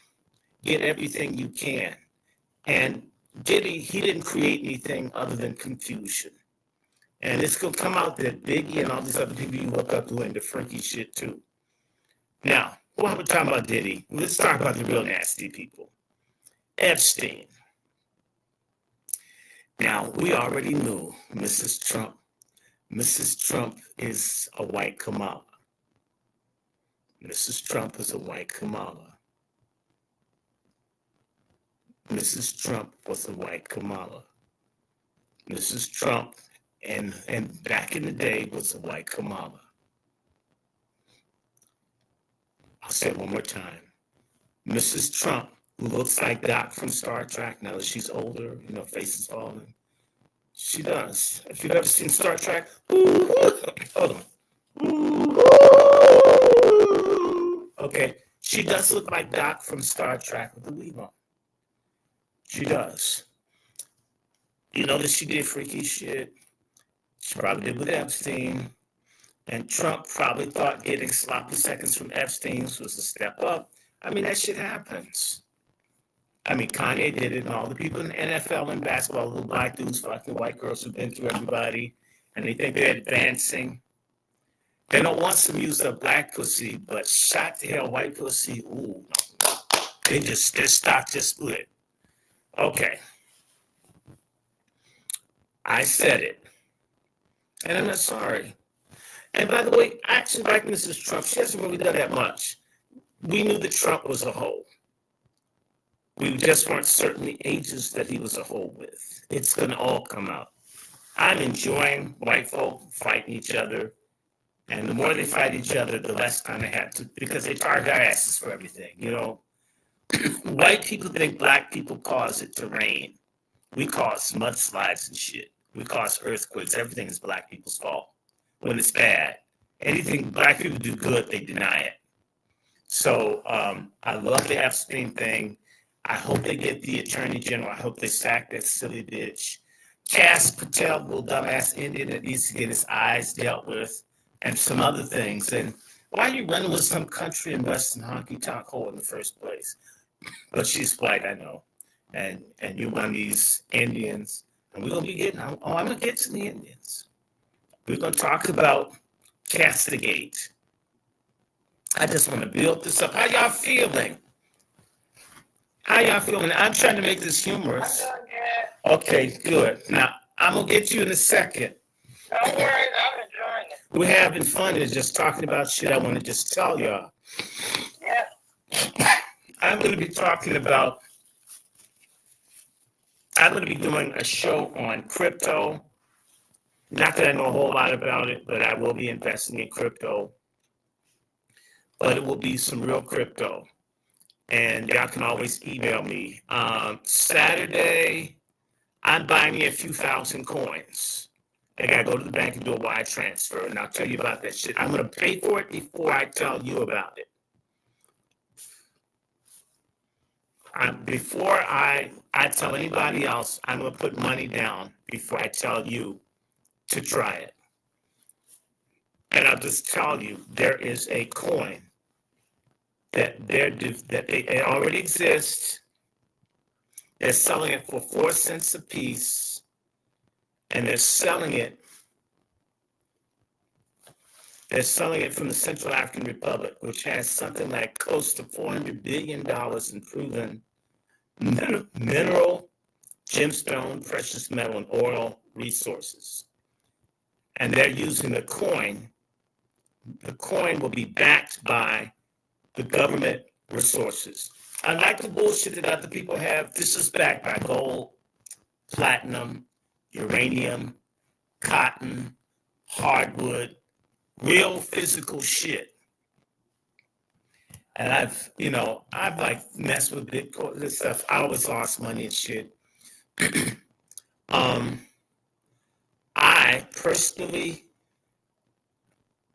Get everything you can. And Diddy, he didn't create anything other than confusion. And it's gonna come out that Biggie and all these other people you look up doing the freaky shit too. Now, while we're talking about Diddy, let's talk about the real nasty people. Epstein. Now, we already knew Mrs. Trump. Mrs. Trump is a white Kamala. Mrs. Trump is a white Kamala. Mrs. Trump was a white Kamala. Mrs. Trump, and back in the day, was a white Kamala. I'll say it one more time. Mrs. Trump, who looks like Doc from Star Trek, now that she's older, you know, face is falling. She does. If you've ever seen Star Trek, hold on. Okay, she does look like Doc from Star Trek with the weave on. She does. You know that she did freaky shit. She probably did with Epstein. And Trump probably thought getting sloppy seconds from Epstein was a step up. I mean, that shit happens. I mean, Kanye did it, and all the people in the NFL and basketball, little black dudes, fucking white girls who've been through everybody, and they think they're advancing. They don't want some use of black pussy, but shot to hell white pussy, ooh, their stock just split. Okay. I said it. And I'm not sorry. And by the way, I actually like Mrs. Trump. She hasn't really done that much. We knew that Trump was a hoe. We just weren't certain the ages that he was a hoe with. It's going to all come out. I'm enjoying white folk fighting each other. And the more they fight each other, the less time they have to, because they target our asses for everything. You know, white people think black people cause it to rain. We cause mudslides and shit. We cause earthquakes. Everything is black people's fault when it's bad. Anything black people do good, they deny it. So I love the Epstein thing. I hope they get the attorney general. I hope they sack that silly bitch. Cass Patel, little dumbass Indian that needs to get his eyes dealt with, and some other things. And why are you running with some country and western honky tonk hole in the first place? But she's white, I know. And you're one of these Indians. And we're going to be getting, I'm going to get to the Indians. We're going to talk about CasteGate. I just want to build this up. How y'all feeling? I'm trying to make this humorous. Okay, good. Now, I'm going to get you in a second. Don't worry, I'm enjoying it. We're having fun and just talking about shit I want to just tell y'all. Yeah. I'm going to be doing a show on crypto. Not that I know a whole lot about it, but I will be investing in crypto. But it will be some real crypto. And y'all can always email me. Saturday, I'm buying me a few thousand coins. I gotta go to the bank and do a wire transfer, and I'll tell you about that shit. I'm gonna pay for it before I tell you about it. Before I tell anybody else, I'm gonna put money down before I tell you to try it. And I'll just tell you, there is a coin that it already exists. They're selling it for 4 cents a piece, and they're selling it from the Central African Republic, which has something like close to $400 billion in proven mineral, gemstone, precious metal, and oil resources. And they're using the coin. The coin will be backed by the government resources. Unlike the bullshit that other people have, this is backed by gold, platinum, uranium, cotton, hardwood, real physical shit. And I've messed with Bitcoin and stuff. I always lost money and shit. I personally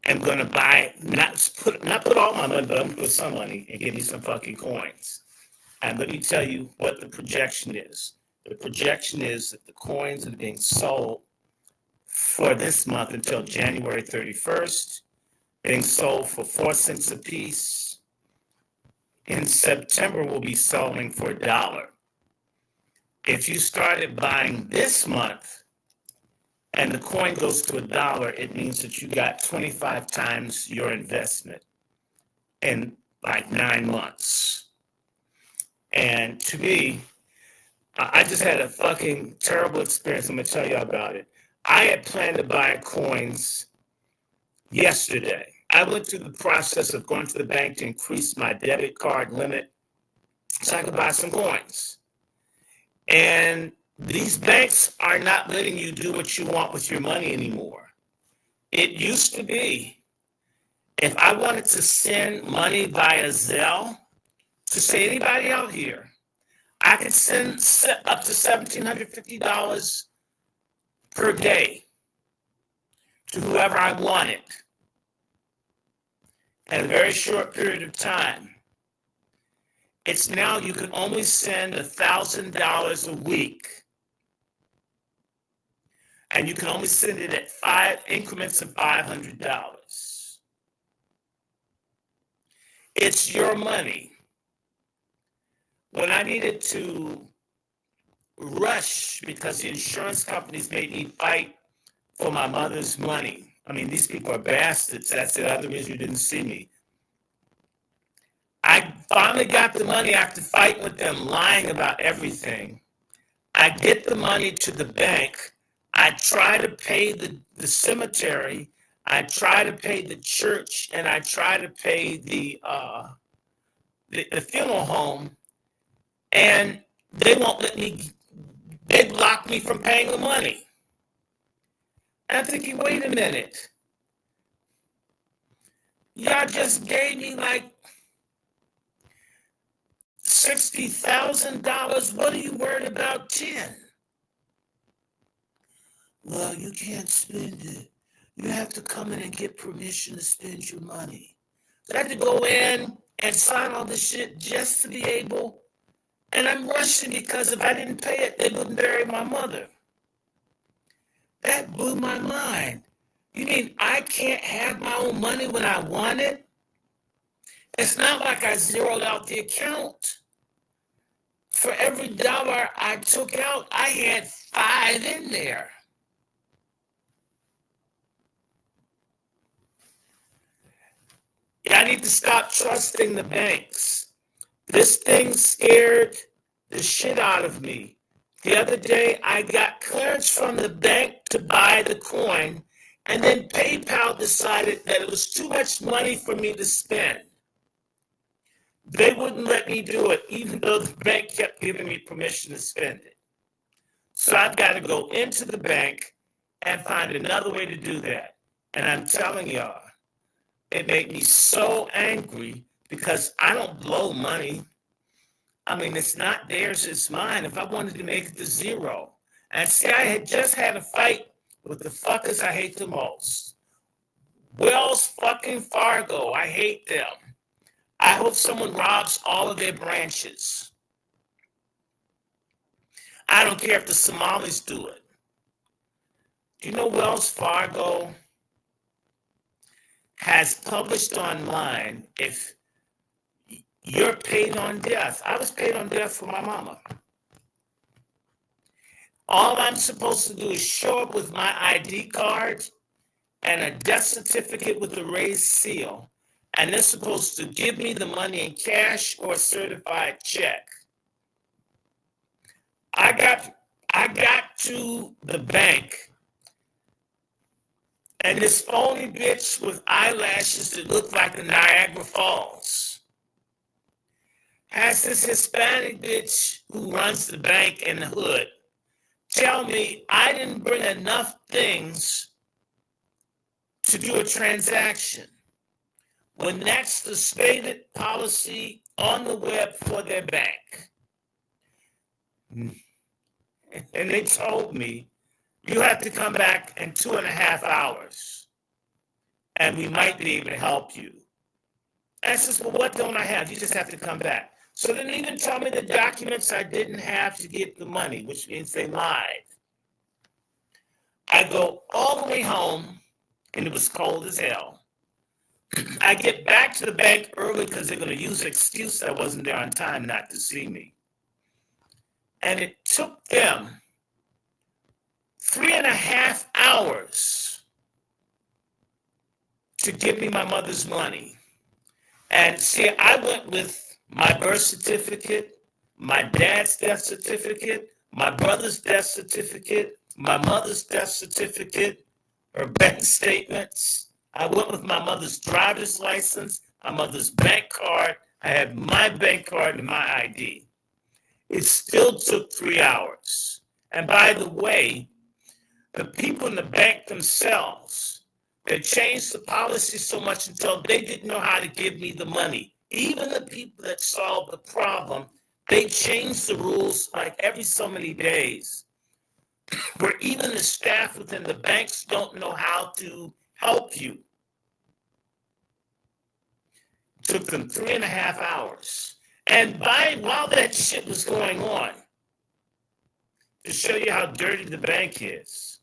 am gonna buy, not put all my money, but I'm gonna put some money and give you some fucking coins. And let me tell you what the projection is. The projection is that the coins are being sold for this month until January 31st, being sold for 4 cents a piece. In September, we'll be selling for $1. If you started buying this month and the coin goes to $1, it means that you got 25 times your investment in like 9 months. And to me, I just had a fucking terrible experience. I'm going to tell you about it. I had planned to buy coins yesterday. I went through the process of going to the bank to increase my debit card limit so I could buy some coins. And these banks are not letting you do what you want with your money anymore. It used to be, if I wanted to send money via Zelle, to say anybody out here, I could send up to $1,750 per day to whoever I wanted in a very short period of time. It's now you can only send $1,000 a week. And you can only send it at 5 increments of $500. It's your money. when I needed to rush because the insurance companies made me fight for my mother's money. I mean, these people are bastards. That's the other reason you didn't see me. I finally got the money after fighting with them, lying about everything. I get the money to the bank. I try to pay the cemetery. I try to pay the church, and I try to pay the funeral home, and they won't let me. They block me from paying the money. And I'm thinking, wait a minute. Y'all just gave me like $60,000. What are you worried about 10? Well, you can't spend it. You have to come in and get permission to spend your money. So I had to go in and sign all this shit just to be able. And I'm rushing because if I didn't pay it, they wouldn't bury my mother. That blew my mind. You mean I can't have my own money when I want it? It's not like I zeroed out the account. For every dollar I took out, I had 5 in there. I need to stop trusting the banks. This thing scared the shit out of me. The other day, I got clearance from the bank to buy the coin, and then PayPal decided that it was too much money for me to spend. They wouldn't let me do it, even though the bank kept giving me permission to spend it. So I've got to go into the bank and find another way to do that. And I'm telling y'all, it made me so angry because I don't blow money. I mean, it's not theirs, it's mine. If I wanted to make it to 0. And see, I had just had a fight with the fuckers I hate the most. Wells fucking Fargo, I hate them. I hope someone robs all of their branches. I don't care if the Somalis do it. Do you know Wells Fargo has published online if you're paid on death? I was paid on death for my mama. All I'm supposed to do is show up with my ID card and a death certificate with a raised seal. And they're supposed to give me the money in cash or a certified check. I got to the bank, and this phony bitch with eyelashes that look like the Niagara Falls has this Hispanic bitch who runs the bank in the hood tell me I didn't bring enough things to do a transaction, when that's the stated policy on the web for their bank. And they told me, you have to come back in 2.5 hours, and we might be able to help you. And I says, well, what don't I have? You just have to come back. So they didn't even tell me the documents I didn't have to get the money, which means they lied. I go all the way home, and it was cold as hell. I get back to the bank early because they're going to use the excuse I wasn't there on time not to see me. And it took them 3.5 hours to give me my mother's money. And see, I went with my birth certificate, my dad's death certificate, my brother's death certificate, my mother's death certificate, her bank statements. I went with my mother's driver's license, my mother's bank card. I had my bank card and my ID. It still took 3 hours. And by the way, the people in the bank themselves, they changed the policy so much until they didn't know how to give me the money. Even the people that solved the problem, they changed the rules like every so many days, where even the staff within the banks don't know how to help you. It took them 3.5 hours. And while that shit was going on, to show you how dirty the bank is,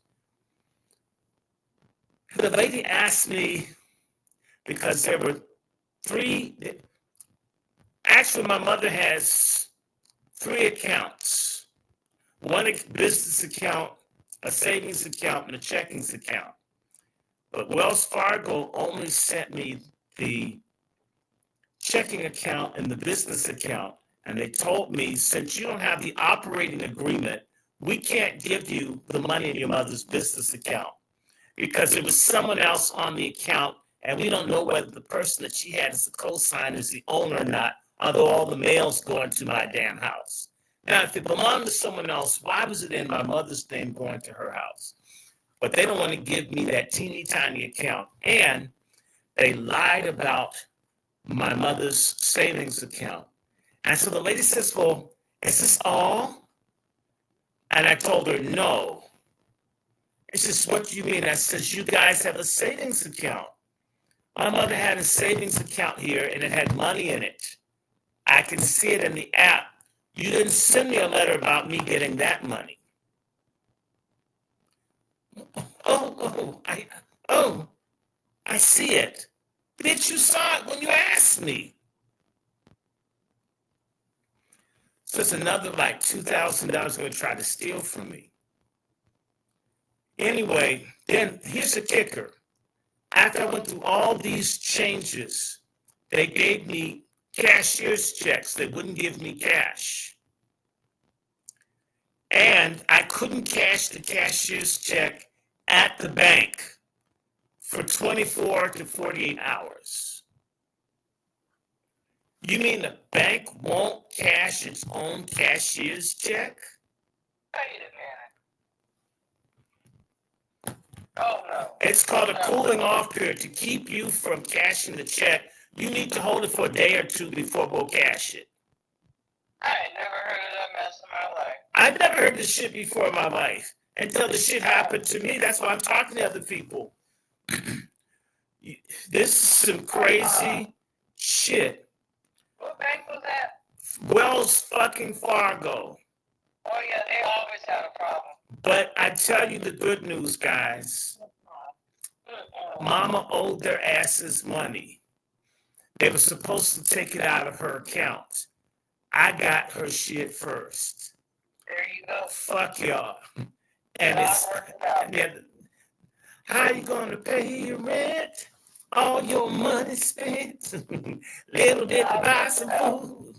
the lady asked me, because there were 3, actually my mother has 3 accounts. One business account, a savings account, and a checking account. But Wells Fargo only sent me the checking account and the business account. And they told me, since you don't have the operating agreement, we can't give you the money in your mother's business account because there was someone else on the account, and we don't know whether the person that she had as a co-signer is the owner or not, although all the mail's going to my damn house. Now, if it belonged to someone else, why was it in my mother's name going to her house? But they don't want to give me that teeny tiny account. And they lied about my mother's savings account. And so the lady says, well, is this all? And I told her, no. It's just, what do you mean? I said, you guys have a savings account. My mother had a savings account here, and it had money in it. I can see it in the app. You didn't send me a letter about me getting that money. I see it. Bitch, you saw it when you asked me. So it's another like $2,000 going to try to steal from me. Anyway, then here's the kicker. After I went through all these changes, they gave me cashier's checks. They wouldn't give me cash. And I couldn't cash the cashier's check at the bank for 24 to 48 hours. You mean the bank won't cash its own cashier's check? Wait a minute. Oh, no. It's called a cooling off period. To keep you from cashing the check, you need to hold it for a day or two before we'll cash it. I ain't never heard of that mess in my life. I've never heard this shit before in my life until the shit happened to me. That's why I'm talking to other people. This is some crazy shit. What bank was that? Wells fucking Fargo. Oh, yeah, they always had a problem. But I tell you the good news, guys. Mama owed their asses money. They were supposed to take it out of her account. I got her shit first. There you go. Fuck y'all. And it's, how you gonna pay your rent? All your money spent. Little bit to buy some food.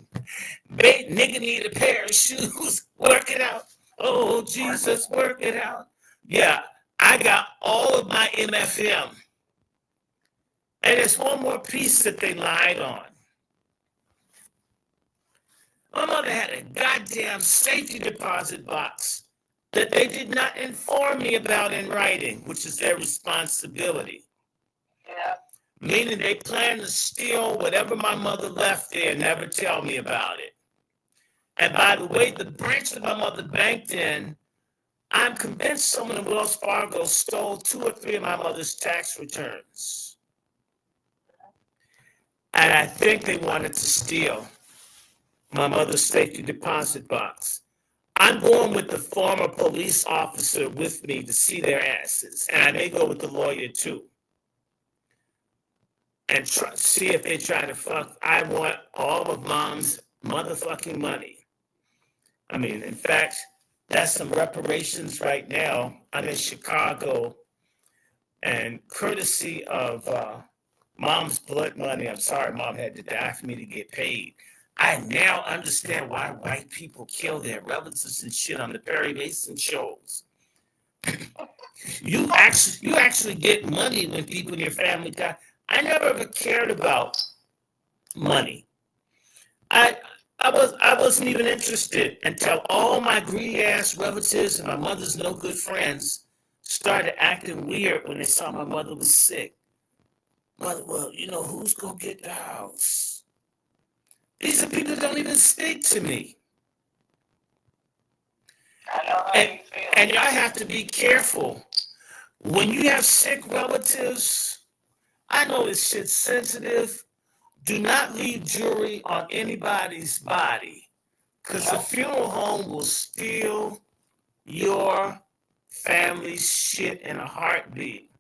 Bait nigga need a pair of shoes. Work it out. Oh, Jesus, work it out. Yeah, I got all of my MFM. And there's one more piece that they lied on. My mother had a goddamn safety deposit box that they did not inform me about in writing, which is their responsibility. Yeah. Meaning they plan to steal whatever my mother left there and never tell me about it. And by the way, the branch that my mother banked in, I'm convinced someone in Wells Fargo stole 2 or 3 of my mother's tax returns. And I think they wanted to steal my mother's safety deposit box. I'm going with the former police officer with me to see their asses. And I may go with the lawyer too. And see if they try to fuck. I want all of mom's motherfucking money. I mean, in fact, that's some reparations right now. I'm in Chicago. And courtesy of mom's blood money, I'm sorry mom had to die for me to get paid. I now understand why white people kill their relatives and shit on the Perry Mason shows. You actually get money when people in your family die. I never ever cared about money. I wasn't even interested until all my greedy ass relatives and my mother's no good friends started acting weird when they saw my mother was sick. Mother, well, who's gonna get the house? These are people that don't even speak to me. I know how you feel. And y'all have to be careful. When you have sick relatives, I know this shit's sensitive. Do not leave jewelry on anybody's body, because the funeral home will steal your family's shit in a heartbeat.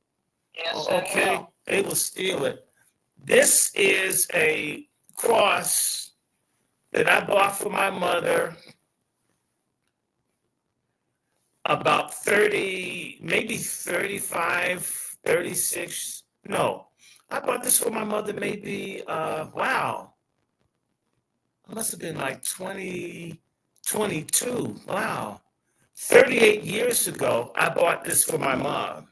Yes, Okay? They will steal it. This is a cross that I bought for my mother about 30, maybe 35, 36. No, I bought this for my mother maybe, wow, it must have been like 2022. Wow. 38 years ago, I bought this for my mom.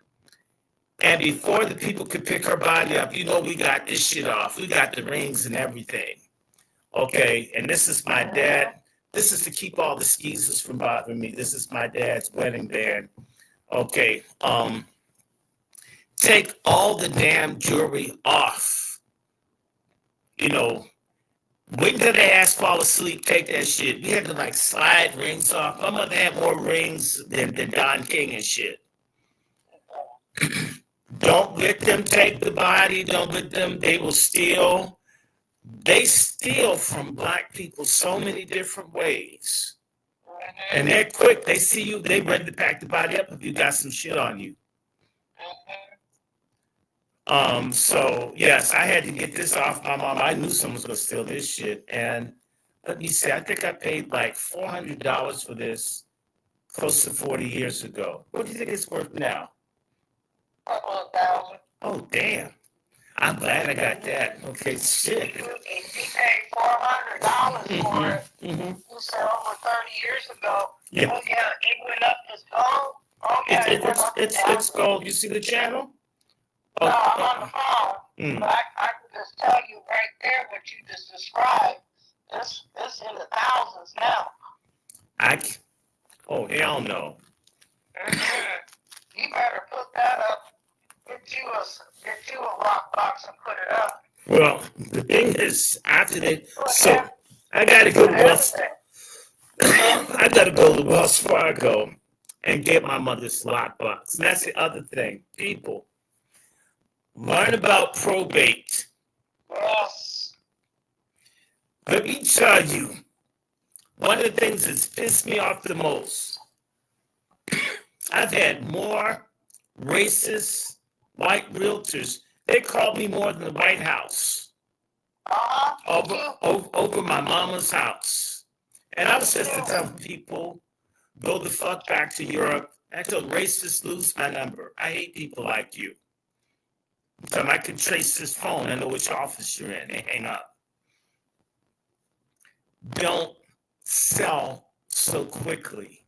And before the people could pick her body up, we got this shit off. We got the rings and everything. Okay, and this is my dad. This is to keep all the skeezers from bothering me. This is my dad's wedding band. Okay, take all the damn jewelry off. Wait until the ass fall asleep, take that shit. We had to like slide rings off. My mother had more rings than Don King and shit. Don't let them take the body. Don't let them, they will steal. They steal from black people so many different ways. And they're quick. They see you, they ready to pack the body up if you got some shit on you. So yes, I had to get this off my mom. I knew someone was gonna steal this shit. And let me see, I think I paid like $400 for this close to 40 years ago. What do you think it's worth now? $1,000. Oh damn. I'm glad I got that. Okay, shit. If you paid $400 for it, you said over 30 years ago. Yeah. Oh yeah, it went up as gold. Oh yeah, it went up it's gold. You see the channel? No, I'm on the phone. But I can just tell you right there what you just described. This in the thousands now. Oh hell no. You better put that up. Get you a rock box and put it up. Well, the thing is, after they, so I gotta go to Wells Fargo and get my mother's lockbox. And that's the other thing. People, learn about probate. Yes. Let me tell you, one of the things that's pissed me off the most, I've had more racist white realtors. They called me more than the White House over my mama's house. And I was just telling people, go the fuck back to Europe. I told racists, lose my number. I hate people like you. So I can trace this phone. I know which office you're in. They hang up. Don't sell so quickly.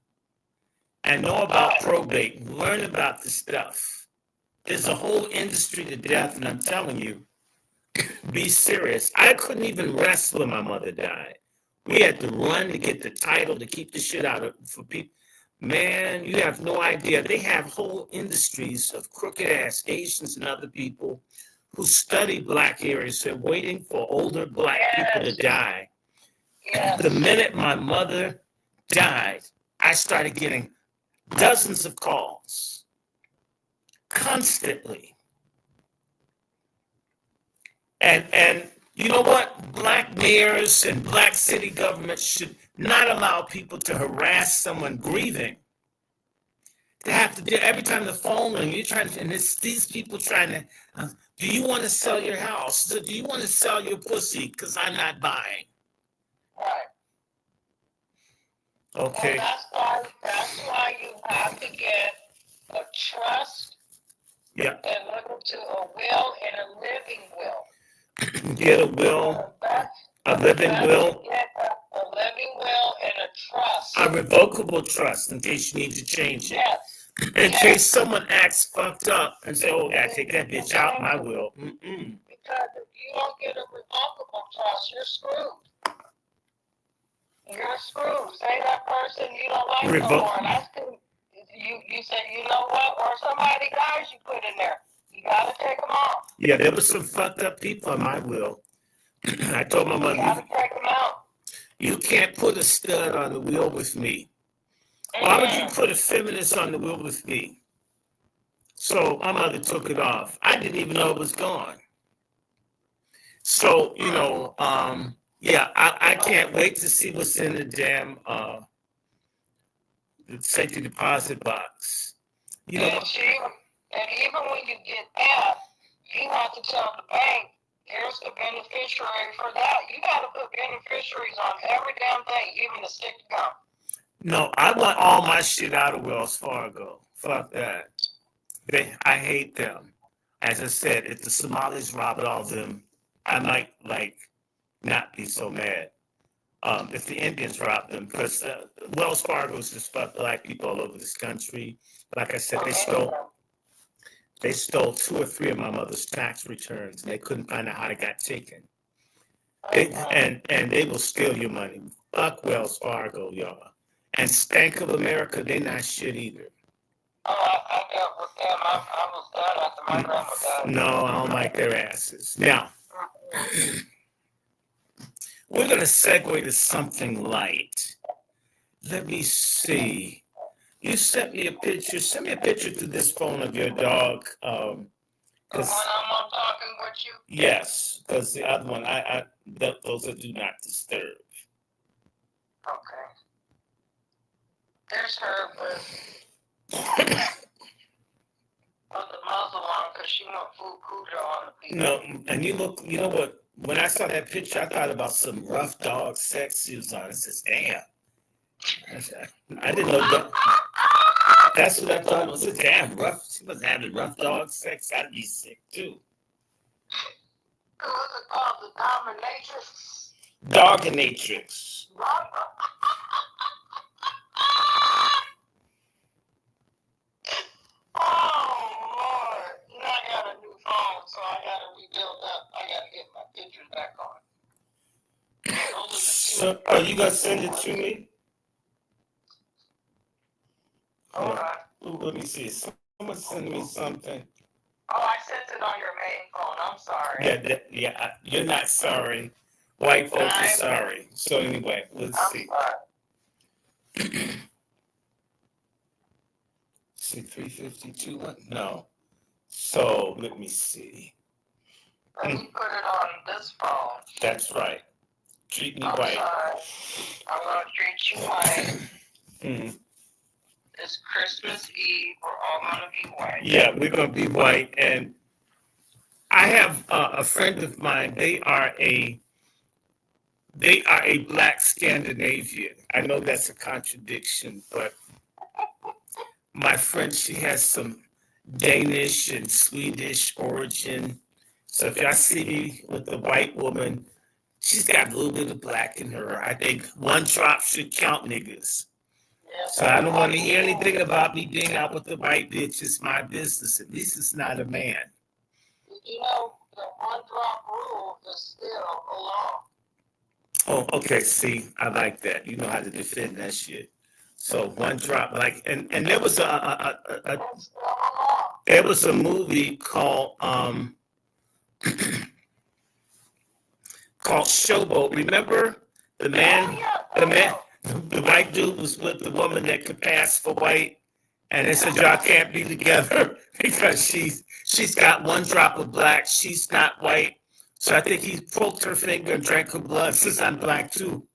And know about probate. Learn about the stuff. There's a whole industry to death, and I'm telling you, be serious. I couldn't even rest when my mother died. We had to run to get the title to keep the shit out of for people. Man, you have no idea. They have whole industries of crooked ass Asians and other people who study black areas and waiting for older black people to die. Yes. The minute my mother died, I started getting dozens of calls. Constantly. And you know what? Black mayors and black city governments should not allow people to harass someone grieving. They have to do every time the phone rings, you're trying to, and it's these people trying to, do you want to sell your house? Do you want to sell your pussy? Because I'm not buying. Right. Okay. And that's why you have to get a trust. Yeah. And look to a will and a living will. Get a will, a living will. Get a living will and a trust. A revocable trust in case you need to change it. Yes. In case someone acts fucked up and say, oh, I take that bitch out my will. Because if you don't get a revocable trust, you're screwed. You're screwed. Say that person you don't like no more. That's good. You say, you know what? Or somebody dies you put in there. You got to take them off. Yeah, there was some fucked up people in my will. I told my mother, you got to take them out. You can't put a stud on the wheel with me. Why would you put a feminist on the wheel with me? So my mother took it off. I didn't even know it was gone. So, yeah, I can't wait to see what's in the damn the safety deposit box. And even when you get that, you have to tell the bank Here's the beneficiary for that. You got to put beneficiaries on every damn thing, even the stick to gum. No, I want all my shit out of Wells Fargo. Fuck that. I hate them. As I said, if the Somalis robbed all of them, I might not be so mad. If the Indians robbed them, because Wells Fargo's just fucked black people all over this country. Like I said, they stole 2 or 3 of my mother's tax returns, and they couldn't find out how they got taken. And they will steal your money. Fuck Wells Fargo, y'all. And Bank of America, they not shit either. Oh, I dealt with them. I was done after my grandma died. No, I don't like their asses. Now, we're going to segue to something light. Let me see. You sent me a picture. Send me a picture to this phone of your dog. The one I'm on talking with you? Yes, because the other one, those are do not disturb. Okay. There's her with the muzzle on because she went full Cujo on the people. No, and you know what? When I saw that picture, I thought about some rough dog sex she was on. I said, damn. I didn't know that. That's what I thought. It was a damn rough. She was having rough dog sex. I'd be sick too. What was it called? The Dominatrix? Dominatrix. Oh, Lord. Now I got a new phone, so I got to rebuild that. I got to get my pictures back on. So, are you going to send it to me? Hold on. Ooh, let me see. Someone send me something. Oh, I sent it on your main phone. I'm sorry. Yeah, you're not sorry. White folks are sorry. So anyway, let's see. See, 352. No. So let me see. Let me put it on this phone. That's right. Treat me I'm white. sorry. I'm going to treat you white. Mm-hmm. It's Christmas Eve. We're all going to be white. Yeah, we're going to be white. And I have a friend of mine. They are a black Scandinavian. I know that's a contradiction, but my friend, she has some Danish and Swedish origin. So if y'all see me with the white woman, she's got a little bit of black in her. I think one drop should count, niggas. So I don't want to hear anything about me being out with the white bitch. It's my business. At least it's not a man. You know, the one drop rule is still a law. Oh, okay. See, I like that. You know how to defend that shit. So one drop, and there was there was a movie called called Showboat. Remember the white dude was with the woman that could pass for white, and they said y'all can't be together because she's got one drop of black. She's not white. So I think he poked her finger and drank her blood. Says I'm black too.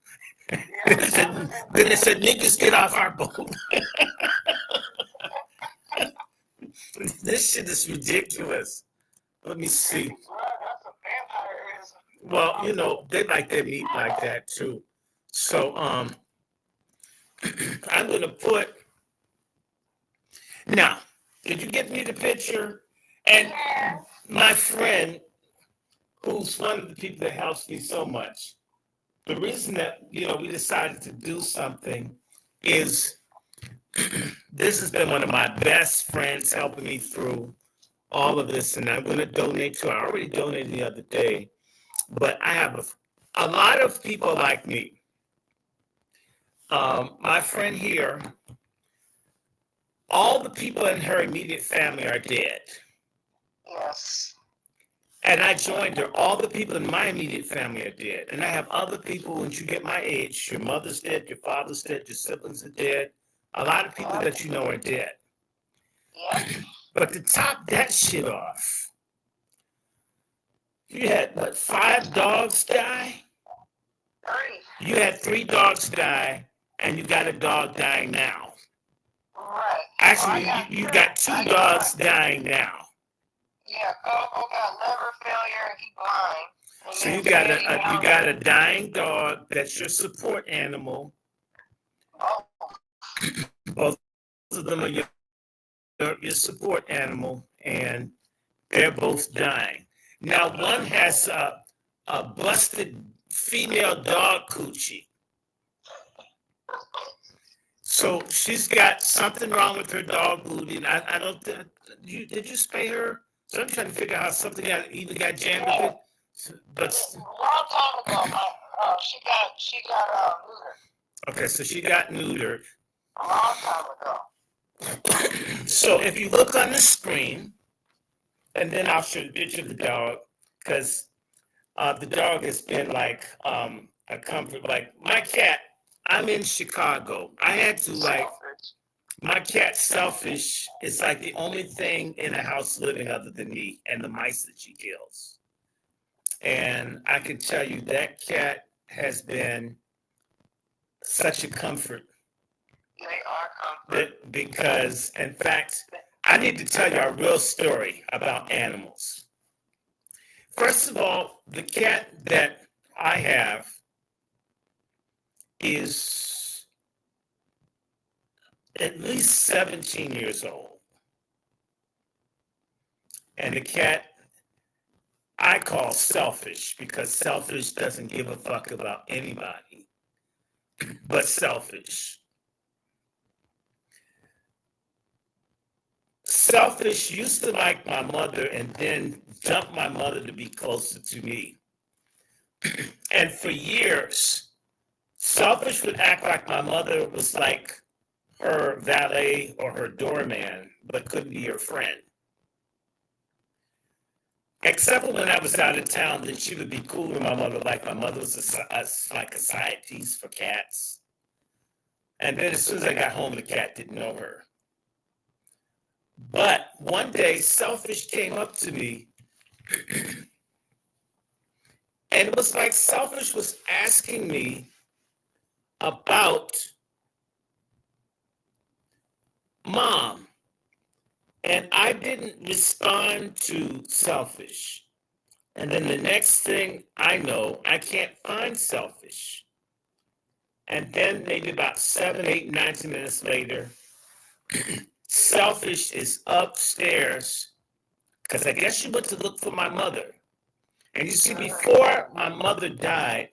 Then they said, niggas get off our boat. This shit is ridiculous. Let me see. Well, you know, they like their meat like that too. So I'm gonna put now, did you get me the picture? And my friend, who's one of the people that helps me so much, the reason that, you know, we decided to do something is this has been one of my best friends helping me through all of this, and I'm going to donate to her. I already donated the other day, but I have a lot of people like me. My friend here, all the people in her immediate family are dead. Yes. And I joined her. All the people in my immediate family are dead. And I have other people, once you get my age, your mother's dead, your father's dead, your siblings are dead. A lot of people that you know are dead. Yeah. But to top that shit off, you had, 5 dogs die? 3. You had 3 dogs die, and you got a dog dying now. Right. Actually, you got 2 dogs dying now. Yeah, Coco got liver failure and he blind. And So you got a dying dog that's your support animal. Oh. Both of them are your support animal, and they're both dying. Now one has a busted female dog coochie. So she's got something wrong with her dog booty. And I don't. Did you spay her? So I'm trying to figure out how something even got jammed with it. But a long time ago, she got neutered. Okay, so she got neutered. A long time ago. So if you look on the screen, and then I'll show you a picture of the dog, because the dog has been like a comfort. Like my cat, I'm in Chicago. I had to my cat Selfish is like the only thing in the house living other than me and the mice that she kills. And I can tell you that cat has been such a comfort. They are comfort. Because, in fact, I need to tell you a real story about animals. First of all, the cat that I have is at least 17 years old. And the cat I call Selfish, because Selfish doesn't give a fuck about anybody but Selfish. Selfish used to like my mother and then dumped my mother to be closer to me. And for years, Selfish would act like my mother was like her valet or her doorman, but couldn't be her friend. Except for when I was out of town, then she would be cool with my mother, like my mother was like a side piece for cats. And then as soon as I got home, the cat didn't know her. But one day, Selfish came up to me, and it was like Selfish was asking me about Mom. And I didn't respond to Selfish. And then the next thing I know, I can't find Selfish. And then maybe about 7, 8, 19 minutes later, Selfish is upstairs, because I guess she went to look for my mother. And you see, before my mother died,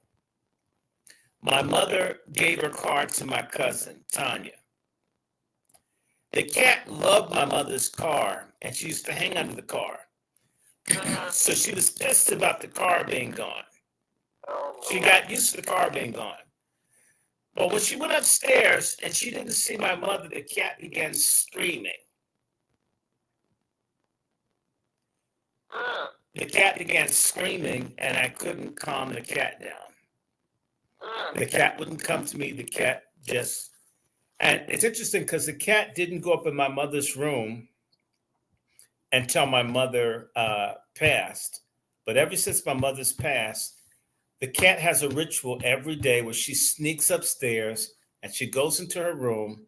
my mother gave her car to my cousin, Tanya. The cat loved my mother's car, and she used to hang under the car. So she was pissed about the car being gone. She got used to the car being gone. But when she went upstairs and she didn't see my mother, the cat began screaming. The cat began screaming, and I couldn't calm the cat down. The cat wouldn't come to me. The cat just... And it's interesting because the cat didn't go up in my mother's room until my mother passed. But ever since my mother's passed, the cat has a ritual every day where she sneaks upstairs and she goes into her room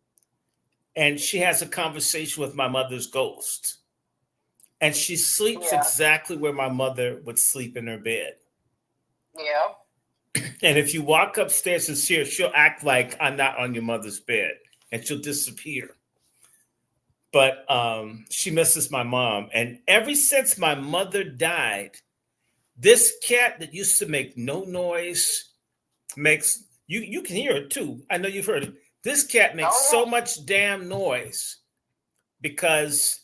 and she has a conversation with my mother's ghost. And she sleeps exactly where my mother would sleep in her bed. Yeah. And if you walk upstairs and see her, she'll act like I'm not on your mother's bed and she'll disappear. But she misses my mom. And ever since my mother died, this cat that used to make no noise makes, you can hear it too. I know you've heard it. This cat makes so much damn noise because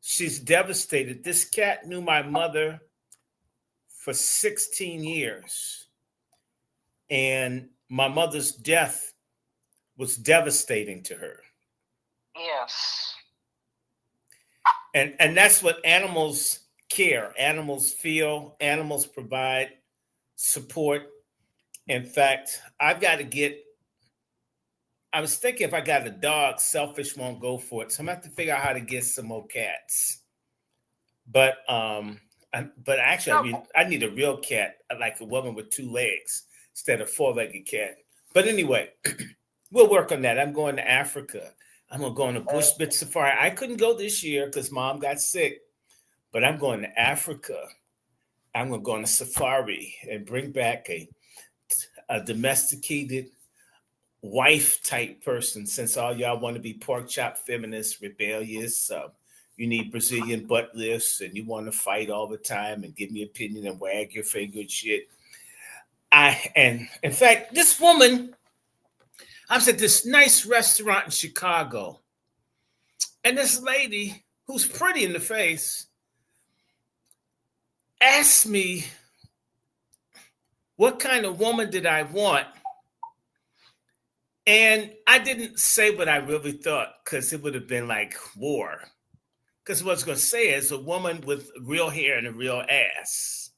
she's devastated. This cat knew my mother for 16 years. And my mother's death was devastating to her. Yes. And that's what animals care. Animals feel. Animals provide support. In fact, I was thinking if I got a dog, Selfish won't go for it. So I'm going to have to figure out how to get some more cats. But actually, I need a real cat, like a woman with 2 legs instead of 4-legged cat. But anyway, we'll work on that. I'm going to Africa. I'm going to go on a bush bit safari. I couldn't go this year because Mom got sick. but I'm going to Africa. I'm going to go on a safari and bring back a domesticated wife type person, since all y'all want to be pork chop feminists, rebellious. You need Brazilian butt lifts and you want to fight all the time and give me opinion and wag your finger and shit. And in fact, this woman, I was at this nice restaurant in Chicago, and this lady who's pretty in the face asked me what kind of woman did I want. And I didn't say what I really thought, because it would have been like war. Because what I was going to say is a woman with real hair and a real ass.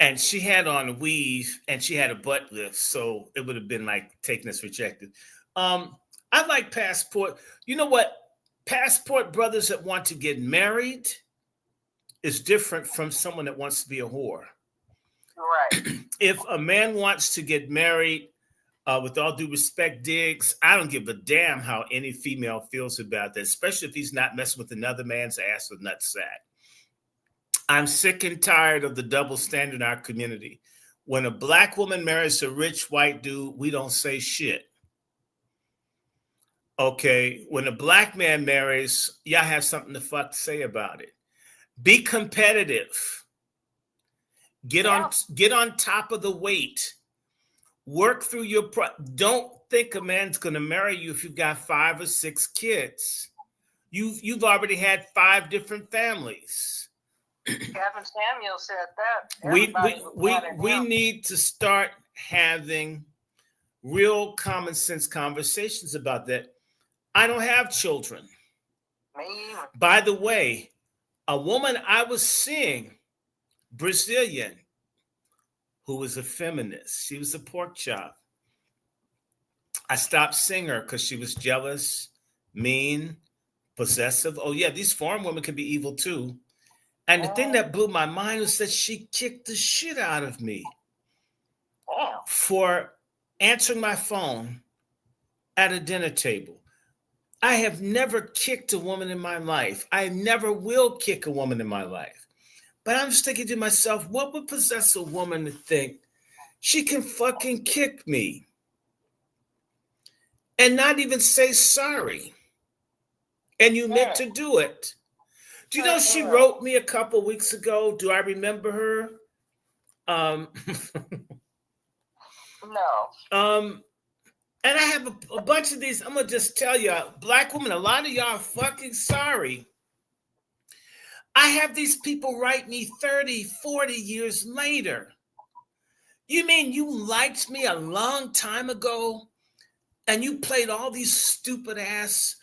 And she had on a weave and she had a butt lift. So it would have been like taking this rejected. I like passport. You know what? Passport brothers that want to get married is different from someone that wants to be a whore. Right. If a man wants to get married, with all due respect, Diggs, I don't give a damn how any female feels about that, especially if he's not messing with another man's ass or nutsack. I'm sick and tired of the double standard in our community. When a black woman marries a rich white dude, we don't say shit. Okay, when a black man marries, y'all have something to fuck say about it. Be competitive. Get on top of the weight. Work through your don't think a man's going to marry you if you've got 5 or 6 kids. You've already had 5 different families. Kevin Samuel said that. We need to start having real common sense conversations about that. I don't have children. Me either. By the way, a woman I was seeing, Brazilian, who was a feminist. She was a pork chop. I stopped seeing her because she was jealous, mean, possessive. Oh yeah, these foreign women can be evil too. And the thing that blew my mind was that she kicked the shit out of me for answering my phone at a dinner table. I have never kicked a woman in my life. I never will kick a woman in my life. But I'm just thinking to myself, what would possess a woman to think she can fucking kick me and not even say sorry? And you meant to do it. Do you know she wrote me a couple of weeks ago? Do I remember her? No. And I have a bunch of these. I'm going to just tell you, black women, a lot of y'all are fucking sorry. I have these people write me 30, 40 years later. You mean you liked me a long time ago and you played all these stupid ass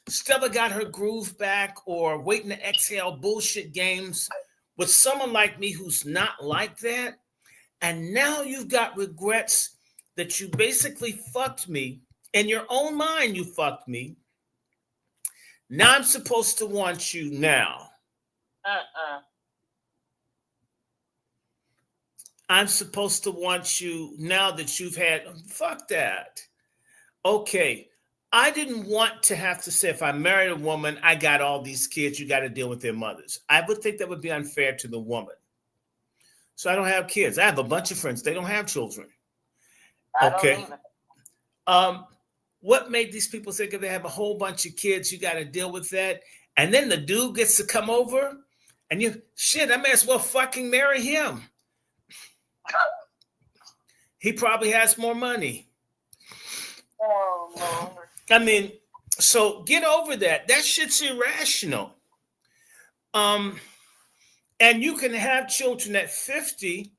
Stella got her groove back or waiting to exhale bullshit games with someone like me who's not like that? And now you've got regrets that you basically fucked me. In your own mind, you fucked me. Now I'm supposed to want you now. I'm supposed to want you now that you've had, fuck that. Okay, I didn't want to have to say if I married a woman, I got all these kids, you got to deal with their mothers. I would think that would be unfair to the woman. So I don't have kids. I have a bunch of friends. They don't have children. Okay. What made these people think if they have a whole bunch of kids, you got to deal with that? And then the dude gets to come over and I may as well fucking marry him. He probably has more money. Oh, Lord. I mean, so get over that. That shit's irrational. And you can have children at 50.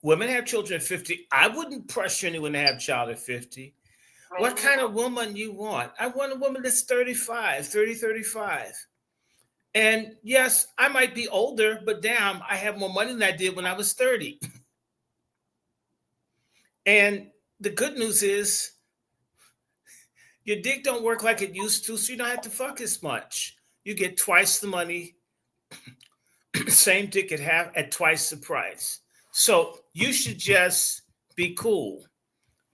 Women have children at 50. I wouldn't pressure anyone to have a child at 50. What kind of woman you want? I want a woman that's 35. And yes, I might be older, but damn, I have more money than I did when I was 30. And the good news is your dick don't work like it used to, so you don't have to fuck as much. You get twice the money, same dick at twice the price. So you should just be cool.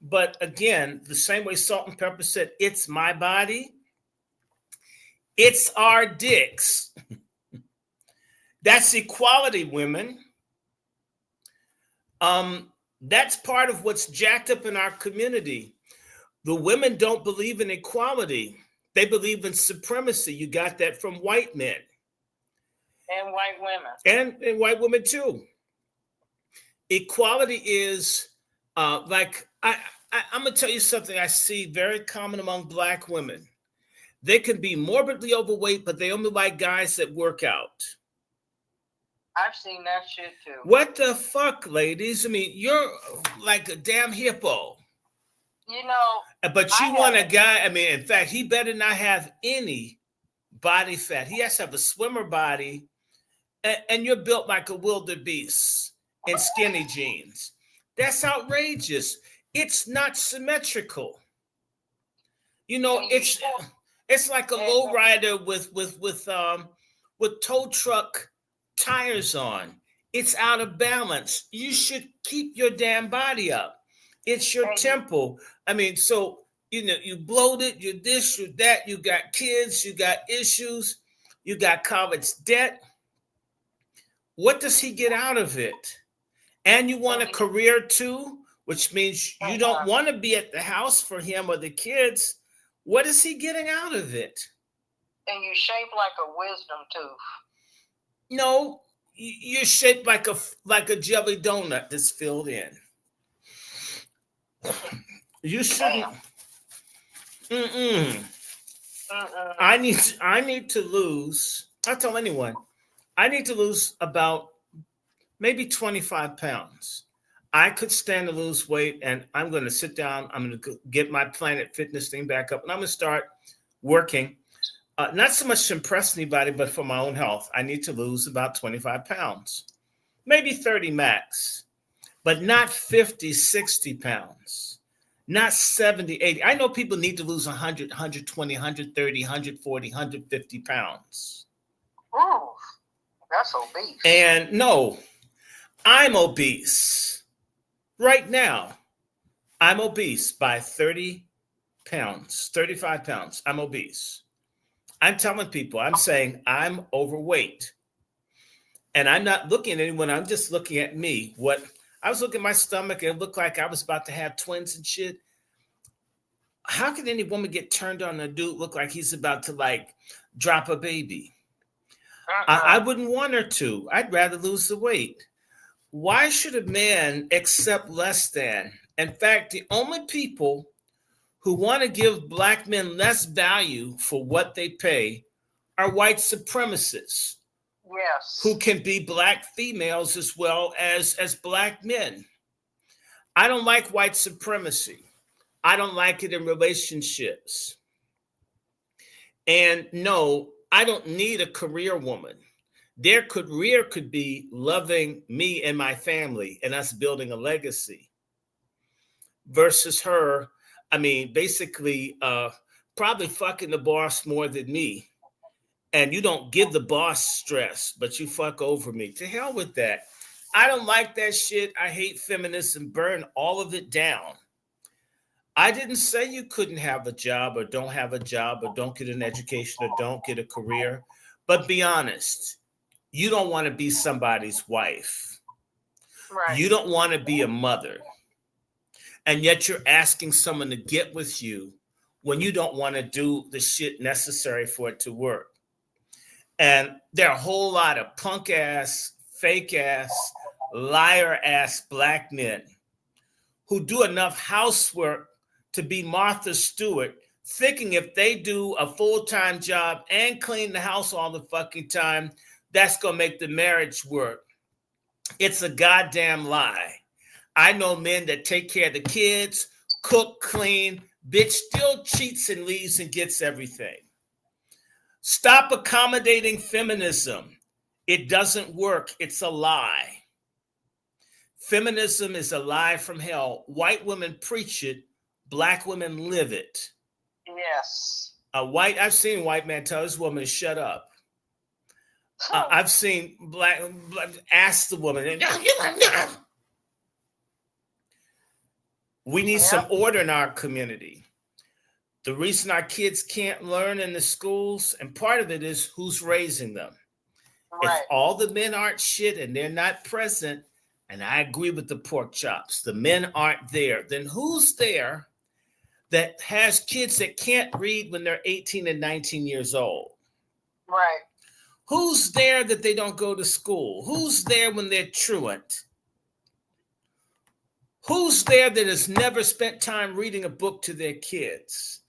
But again, the same way Salt and Pepper said, it's my body. It's our dicks. That's equality, women. That's part of what's jacked up in our community. The women don't believe in equality. They believe in supremacy. You got that from white men. And white women. And white women too. Equality is I'm going to tell you something I see very common among Black women. They can be morbidly overweight, but they only like guys that work out. I've seen that shit too. What the fuck, ladies? I mean, you're like a damn hippo. You know. But you want a guy, I mean, in fact, he better not have any body fat. He has to have a swimmer body, and you're built like a wildebeest in skinny jeans. That's outrageous. It's not symmetrical. You know, it's like a lowrider with tow truck tires on. It's out of balance. You should keep your damn body up. It's your temple. I mean, so, you know, you bloated, you this, you that, you got kids, you got issues, you got college debt. What does he get out of it? And you want a career too, which means you don't want to be at the house for him or the kids. What is he getting out of it? And you shape like a wisdom tooth. No, you're shaped like a jelly donut that's filled in. You shouldn't. I need to lose. I'll tell anyone. I need to lose about maybe 25 pounds. I could stand to lose weight, and I'm going to sit down. I'm going to get my Planet Fitness thing back up, and I'm going to start working. Not so much to impress anybody, but for my own health. I need to lose about 25 pounds, maybe 30 max, but not 50, 60 pounds, not 70, 80. I know people need to lose 100, 120, 130, 140, 150 pounds. Ooh, that's obese. And no, I'm obese. Right now, I'm obese by 30 pounds, 35 pounds. I'm obese. I'm telling people, I'm saying I'm overweight. And I'm not looking at anyone. I'm just looking at me. I was looking at my stomach and it looked like I was about to have twins and shit. How can any woman get turned on a dude look like he's about to like drop a baby? I wouldn't want her to. I'd rather lose the weight. Why should a man accept less than? In fact, the only people who want to give Black men less value for what they pay are white supremacists. Yes. Who can be Black females as well as Black men. I don't like white supremacy. I don't like it in relationships. And no, I don't need a career woman. Their career could be loving me and my family and us building a legacy versus her, I mean, basically probably fucking the boss more than me. And you don't give the boss stress, but you fuck over me. To hell with that. I don't like that shit. I hate feminism. Burn all of it down. I didn't say you couldn't have a job or don't have a job or don't get an education or don't get a career. But be honest. You don't want to be somebody's wife. Right. You don't want to be a mother. And yet you're asking someone to get with you when you don't want to do the shit necessary for it to work. And there are a whole lot of punk ass, fake ass, liar ass Black men who do enough housework to be Martha Stewart, thinking if they do a full-time job and clean the house all the fucking time, that's going to make the marriage work. It's a goddamn lie. I know men that take care of the kids, cook, clean, bitch still cheats and leaves and gets everything. Stop accommodating feminism. It doesn't work. It's a lie. Feminism is a lie from hell. White women preach it. Black women live it. Yes. I've seen white man tell this woman to shut up. I've seen black ask the woman. We need some order in our community. The reason our kids can't learn in the schools, and part of it is who's raising them. Right. If all the men aren't shit and they're not present, and I agree with the pork chops, the men aren't there, then who's there that has kids that can't read when they're 18 and 19 years old? Right. Who's there that they don't go to school? Who's there when they're truant? Who's there that has never spent time reading a book to their kids?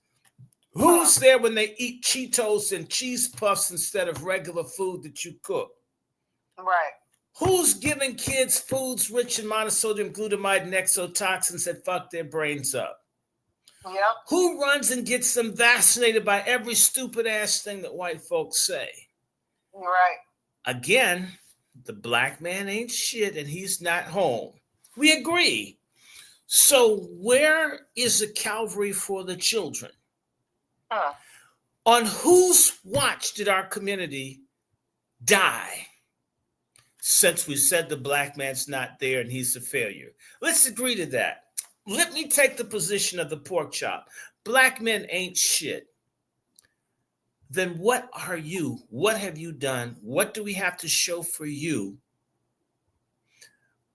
Who's there when they eat Cheetos and cheese puffs instead of regular food that you cook? Right. Who's giving kids foods rich in monosodium glutamate and exotoxins that fuck their brains up? Yep. Who runs and gets them vaccinated by every stupid ass thing that white folks say? Right. Again, the black man ain't shit and he's not home. We agree. So where is the Calvary for the children? On whose watch did our community die since we said the black man's not there and he's a failure? Let's agree to that. Let me take the position of the pork chop. Black men ain't shit. Then what are you? What have you done? What do we have to show for you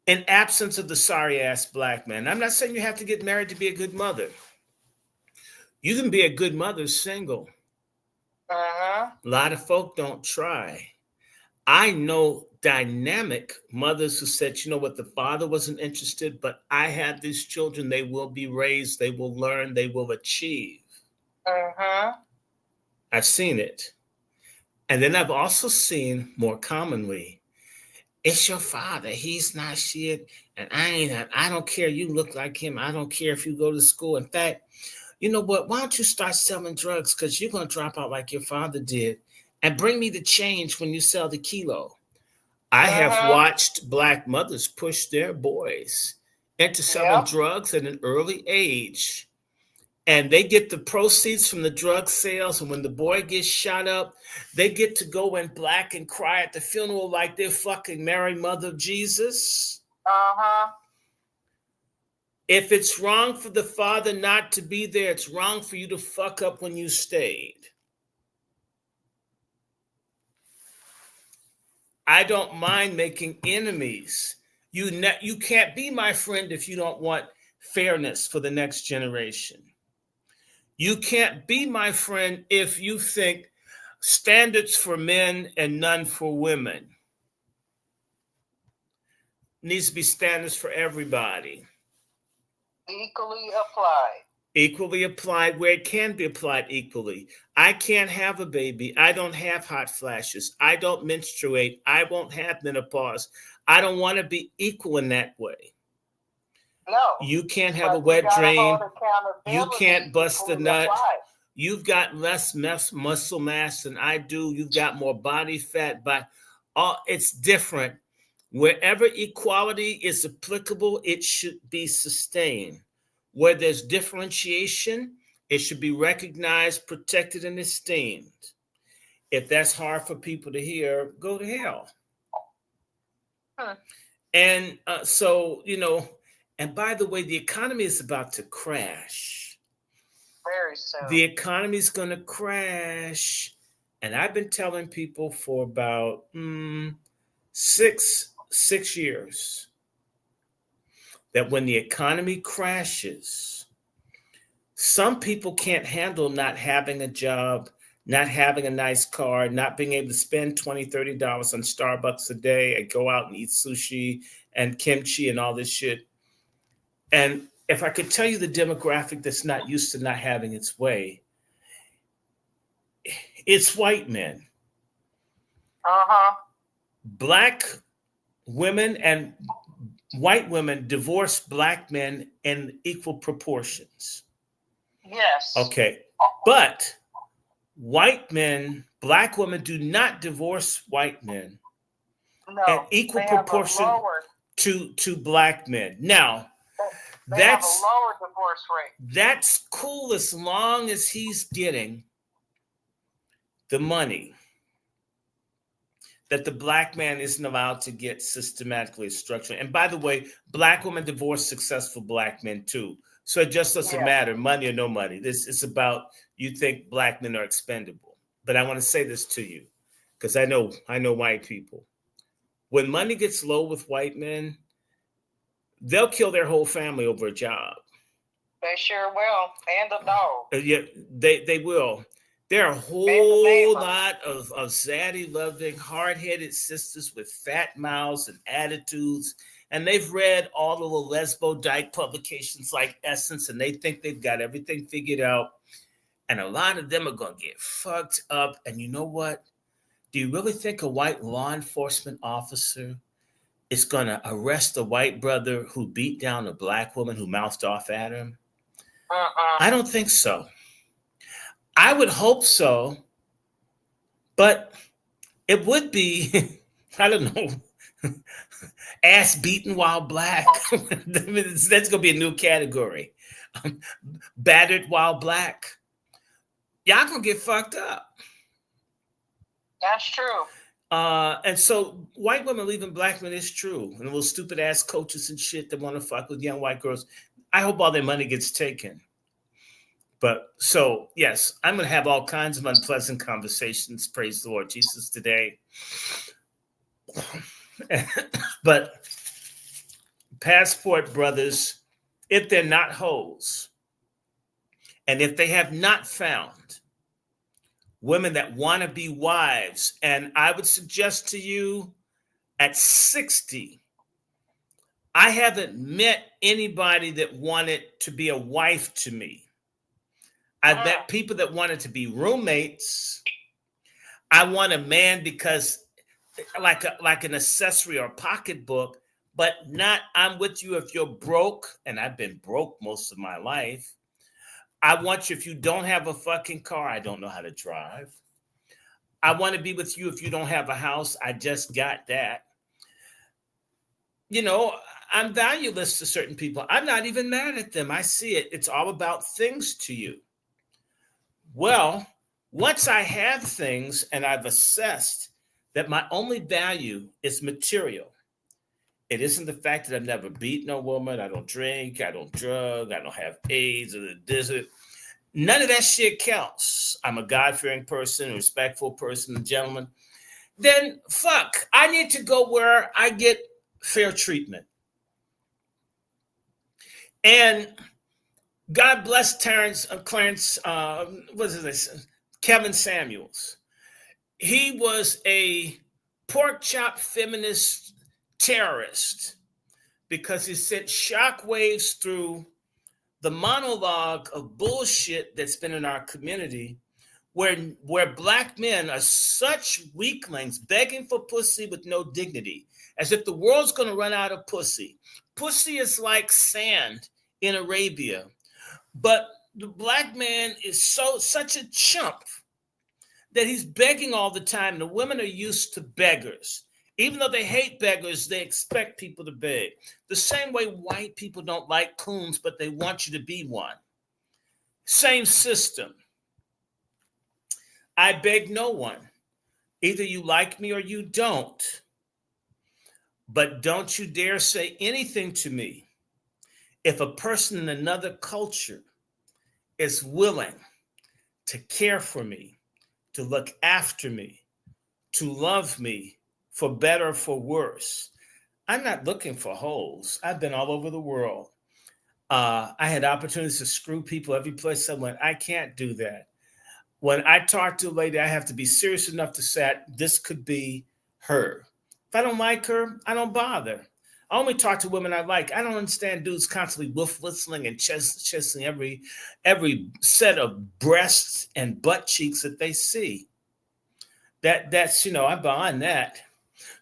in absence of the sorry ass black man? I'm not saying you have to get married to be a good mother. You can be a good mother single. A lot of folk don't try. I know dynamic mothers who said, you know what, the father wasn't interested, but I had these children. They will be raised. They will learn. They will achieve. I've seen it. And then I've also seen more commonly, it's your father. He's not shit. And I don't care. You look like him. I don't care if you go to school. In fact, you know what? Why don't you start selling drugs? Because you're going to drop out like your father did. And bring me the change when you sell the kilo. I have watched black mothers push their boys into selling drugs at an early age. And they get the proceeds from the drug sales. And when the boy gets shot up, they get to go in black and cry at the funeral like they're fucking Mary, Mother of Jesus. If it's wrong for the father not to be there, it's wrong for you to fuck up when you stayed. I don't mind making enemies. You can't be my friend if you don't want fairness for the next generation. You can't be my friend if you think standards for men and none for women. Needs to be standards for everybody. Equally applied. Equally applied where it can be applied equally. I can't have a baby. I don't have hot flashes. I don't menstruate. I won't have menopause. I don't want to be equal in that way. No. You can't have a wet dream. You can't bust a nut. You've got less muscle mass than I do. You've got more body fat, but it's different. Wherever equality is applicable, it should be sustained. Where there's differentiation, it should be recognized, protected, and esteemed. If that's hard for people to hear, go to hell. And so, and by the way, the economy is about to crash. Very soon. The economy is going to crash. And I've been telling people for about 6 years that when the economy crashes, some people can't handle not having a job, not having a nice car, not being able to spend $20, $30 on Starbucks a day and go out and eat sushi and kimchi and all this shit. And if I could tell you the demographic that's not used to not having its way, it's white men. Black women and white women divorce black men in equal proportions. Yes. Okay. But white men, black women do not divorce white men in equal proportion to black men. Now, that's have a lower divorce rate. That's cool as long as he's getting the money that the black man isn't allowed to get systematically structured. And by the way, black women divorce successful black men too. So it just doesn't matter, money or no money. This is about you think black men are expendable. But I want to say this to you, because I know white people. When money gets low with white men, they'll kill their whole family over a job. They sure will. And the dog. Yeah, they will. There are a whole lot of zaddy-loving, hard-headed sisters with fat mouths and attitudes, and they've read all of the lesbo dyke publications like Essence, and they think they've got everything figured out. And a lot of them are going to get fucked up. And you know what? Do you really think a white law enforcement officer is going to arrest a white brother who beat down a black woman who mouthed off at him? I don't think so. I would hope so, but it would be, I don't know, ass beaten while black. That's going to be a new category. Battered while black. Y'all going to get fucked up. That's true. And so white women leaving black men is true. And those stupid ass coaches and shit that want to fuck with young white girls. I hope all their money gets taken. But so, yes, I'm going to have all kinds of unpleasant conversations, praise the Lord Jesus, today. But passport brothers, if they're not hoes, and if they have not found women that want to be wives, and I would suggest to you at 60, I haven't met anybody that wanted to be a wife to me. I've met people that wanted to be roommates. I want a man because like an accessory or pocketbook, but not I'm with you if you're broke, and I've been broke most of my life. I want you if you don't have a fucking car, I don't know how to drive. I want to be with you if you don't have a house, I just got that. You know, I'm valueless to certain people. I'm not even mad at them. I see it. It's all about things to you. Well, once I have things and I've assessed that my only value is material, it isn't the fact that I've never beat no woman, I don't drink, I don't drug, I don't have AIDS or the desert. None of that shit counts. I'm a God-fearing person, a respectful person, a gentleman. Then fuck, I need to go where I get fair treatment. And God bless Kevin Samuels. He was a pork chop feminist terrorist because he sent shockwaves through the monologue of bullshit that's been in our community where black men are such weaklings begging for pussy with no dignity, as if the world's going to run out of pussy. Pussy is like sand in Arabia. But the black man is such a chump that he's begging all the time. The women are used to beggars. Even though they hate beggars, they expect people to beg. The same way white people don't like coons, but they want you to be one. Same system. I beg no one. Either you like me or you don't. But don't you dare say anything to me if a person in another culture is willing to care for me, to look after me, to love me, for better or for worse. I'm not looking for holes. I've been all over the world. I had opportunities to screw people every place I went. I can't do that. When I talk to a lady, I have to be serious enough to say, this could be her. If I don't like her, I don't bother. I only talk to women I like. I don't understand dudes constantly whistling and chesting every set of breasts and butt cheeks that they see. That's, I'm behind that.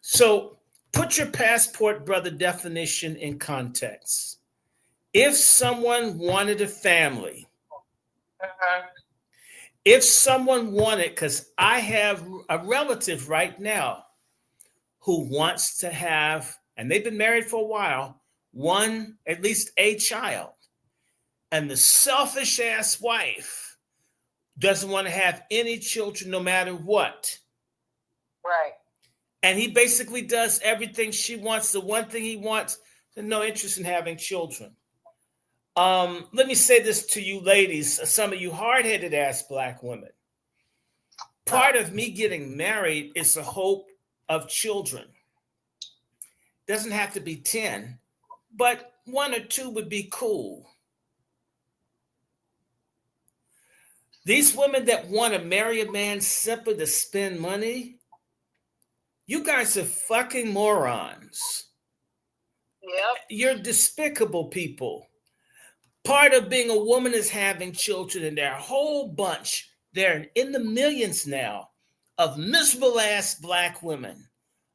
So put your passport brother definition in context. If someone wanted a family, if someone wanted, because I have a relative right now who wants to have, and they've been married for a while, at least a child. And the selfish ass wife doesn't want to have any children no matter what. Right. And he basically does everything she wants. The one thing he wants, no interest in having children. Let me say this to you ladies, some of you hard-headed ass black women. Part of me getting married is the hope of children. Doesn't have to be 10, but 1 or 2 would be cool. These women that want to marry a man simply to spend money, you guys are fucking morons. Yep. You're despicable people. Part of being a woman is having children, and there are a whole bunch, they're in the millions now, of miserable ass black women,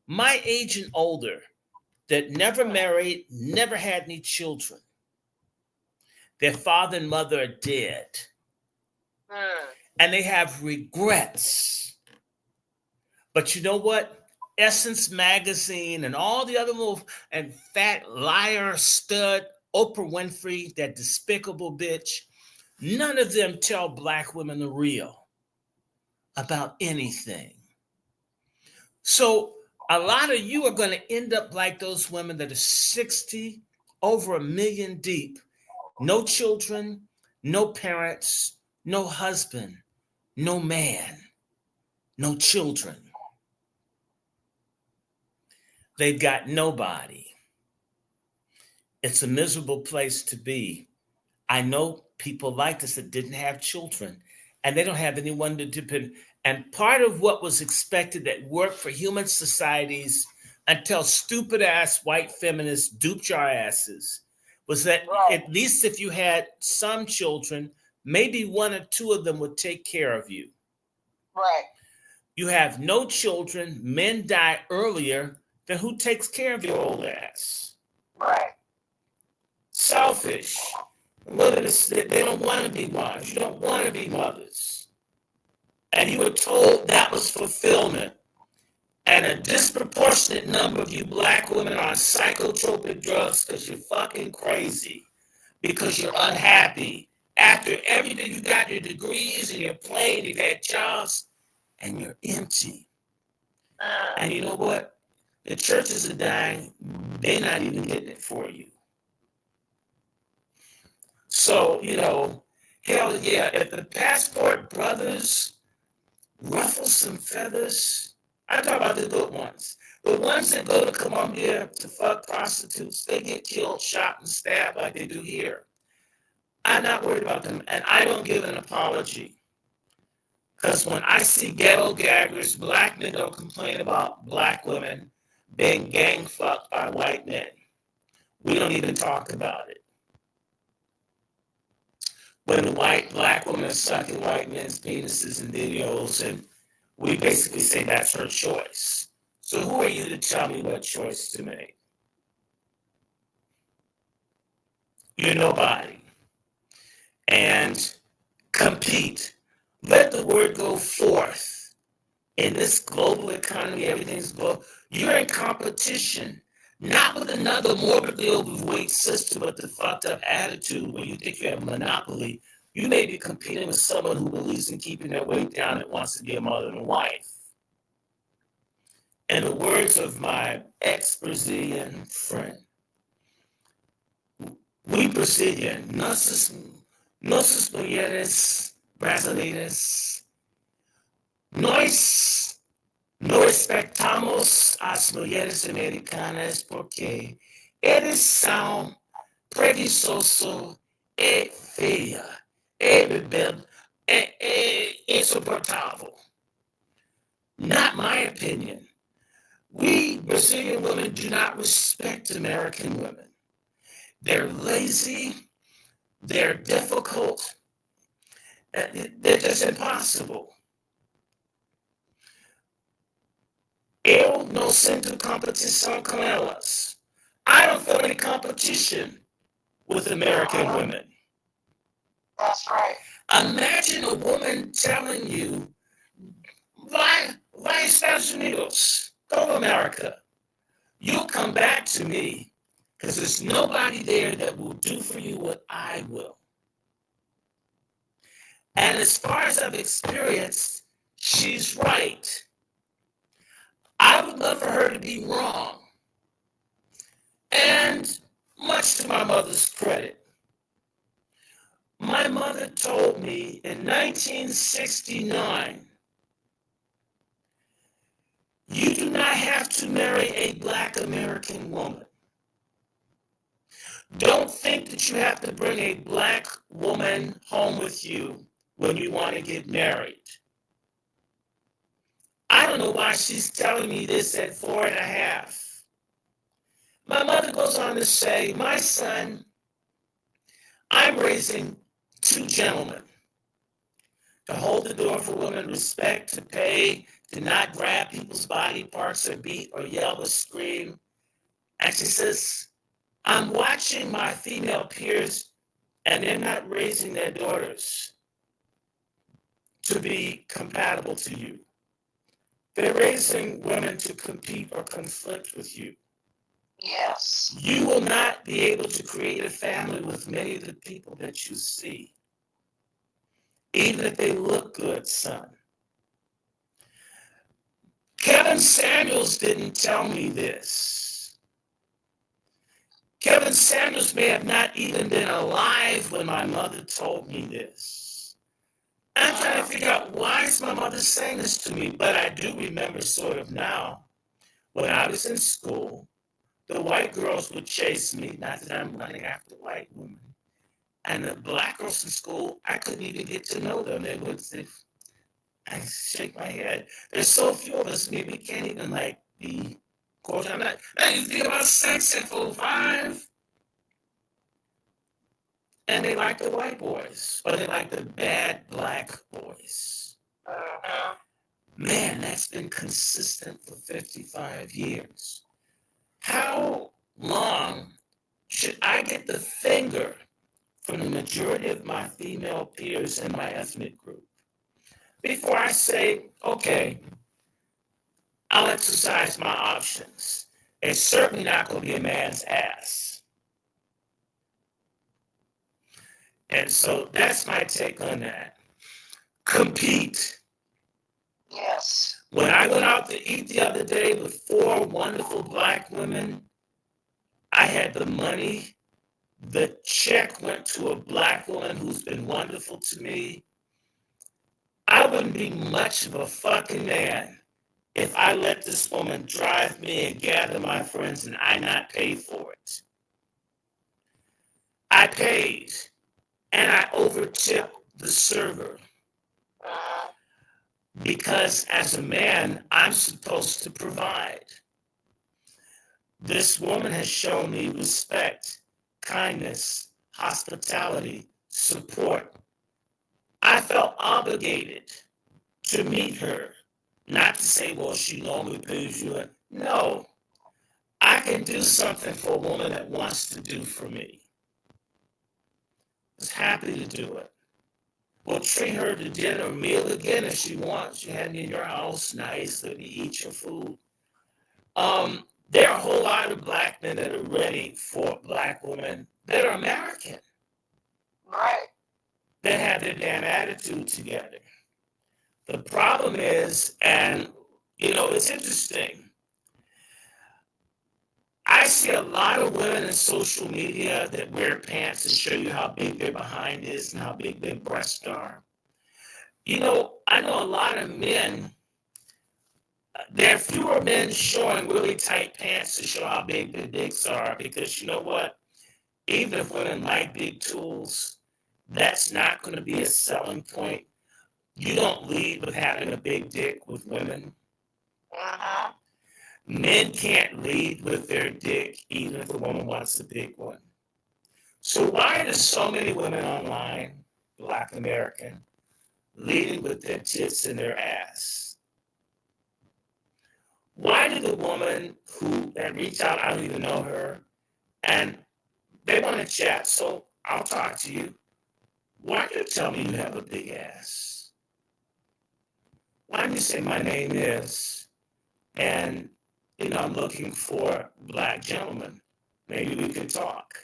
my age and older, that never married, never had any children. Their father and mother are dead. And they have regrets. But you know what? Essence Magazine and all the other little and fat liar stud, Oprah Winfrey, that despicable bitch, none of them tell black women the real about anything. So a lot of you are going to end up like those women that are 60, over 1 million deep, no children, no parents, no husband, no man, no children. They've got nobody. It's a miserable place to be. I know people like this that didn't have children, and they don't have anyone to depend. And part of what was expected that worked for human societies until stupid ass white feminists duped your asses was that at least if you had some children, maybe 1 or 2 of them would take care of you. Right. You have no children, men die earlier, then who takes care of your old ass? Right. Selfish. They don't want to be wives. You don't want to be mothers. And you were told that was fulfillment. And a disproportionate number of you black women are on psychotropic drugs because you're fucking crazy. Because you're unhappy. After everything, you got your degrees and you're playing, you've had jobs, and you're empty. And you know what? The churches are dying. They're not even getting it for you. So, hell yeah, if the Passport Brothers ruffle some feathers, I talk about the good ones. The ones that go to Colombia to fuck prostitutes, they get killed, shot, and stabbed like they do here. I'm not worried about them, and I don't give an apology. Because when I see ghetto gaggers, black men don't complain about black women being gang fucked by white men. We don't even talk about it. When the black woman is sucking white men's penises in videos, and we basically say that's her choice. So who are you to tell me what choice to make? You're nobody. And compete. Let the word go forth. In this global economy, everything's global. You're in competition, not with another morbidly overweight sister, but the fucked up attitude where you think you have a monopoly. You may be competing with someone who believes in keeping their weight down and wants to be a mother and wife. In the words of my ex-Brazilian friend, we Brazilian, nossas mulheres brasileiras, nós não respeitamos as mulheres americanas porque eles são preguiçosos e feia, e bebendo, e insuportável. Not my opinion. We Brazilian women do not respect American women. They're lazy, they're difficult, they're just impossible. Eu não sinto competição com elas. I don't feel any competition with American women. That's right. Imagine a woman telling you, vai Estados Unidos, go to America. You'll come back to me because there's nobody there that will do for you what I will. And as far as I've experienced, she's right. I would love for her to be wrong. And much to my mother's credit, My mother told me in 1969, you do not have to marry a Black American woman. Don't think that you have to bring a Black woman home with you when you want to get married. I don't know why she's telling me this at 4.5. My mother goes on to say, my son, I'm raising 2 gentlemen to hold the door for women, respect, to pay, to not grab people's body parts or beat or yell or scream. And she says, I'm watching my female peers and they're not raising their daughters to be compatible to you. They're raising women to compete or conflict with you. Yes. You will not be able to create a family with many of the people that you see, even if they look good, son. Kevin Samuels didn't tell me this. Kevin Samuels may have not even been alive when my mother told me this. I'm trying to figure out, why is my mother saying this to me? But I do remember sort of now, when I was in school, the white girls would chase me, not that I'm running after white women. And the Black girls in school, I couldn't even get to know them. They would say, I shake my head. There's so few of us, maybe we can't even be, of course, I'm not, you think about sex at 5. And they like the white boys, or they like the bad Black boys. Man, that's been consistent for 55 years. How long should I get the finger from the majority of my female peers in my ethnic group before I say, okay, I'll exercise my options? It's certainly not going to be a man's ass. And so that's my take on that. Compete. Yes. When I went out to eat the other day with 4 wonderful Black women, I had the money. The check went to a Black woman who's been wonderful to me. I wouldn't be much of a fucking man if I let this woman drive me and gather my friends and I not pay for it. I paid, and I overtipped the server because as a man, I'm supposed to provide. This woman has shown me respect, kindness, hospitality, support. I felt obligated to meet her, not to say, well, she normally pays you. No, I can do something for a woman that wants to do for me. I was happy to do it. We'll treat her to dinner or meal again if she wants. You had me in your house, nice, let me eat your food. There are a whole lot of Black men that are ready for Black women that are American. Right. That have their damn attitude together. The problem is, and it's interesting, I see a lot of women in social media that wear pants to show you how big their behind is and how big their breasts are. I know a lot of men, there are fewer men showing really tight pants to show how big their dicks are, because you know what? Even if women like big tools, that's not going to be a selling point. You don't lead with having a big dick with women. Men can't lead with their dick, even if a woman wants a big one. So why are there so many women online, Black American, leading with their tits and their ass? Why did the woman that reached out, I don't even know her, and they want to chat, so I'll talk to you. Why do you tell me you have a big ass? Why don't you say my name is, and I'm looking for a Black gentleman. Maybe we could talk.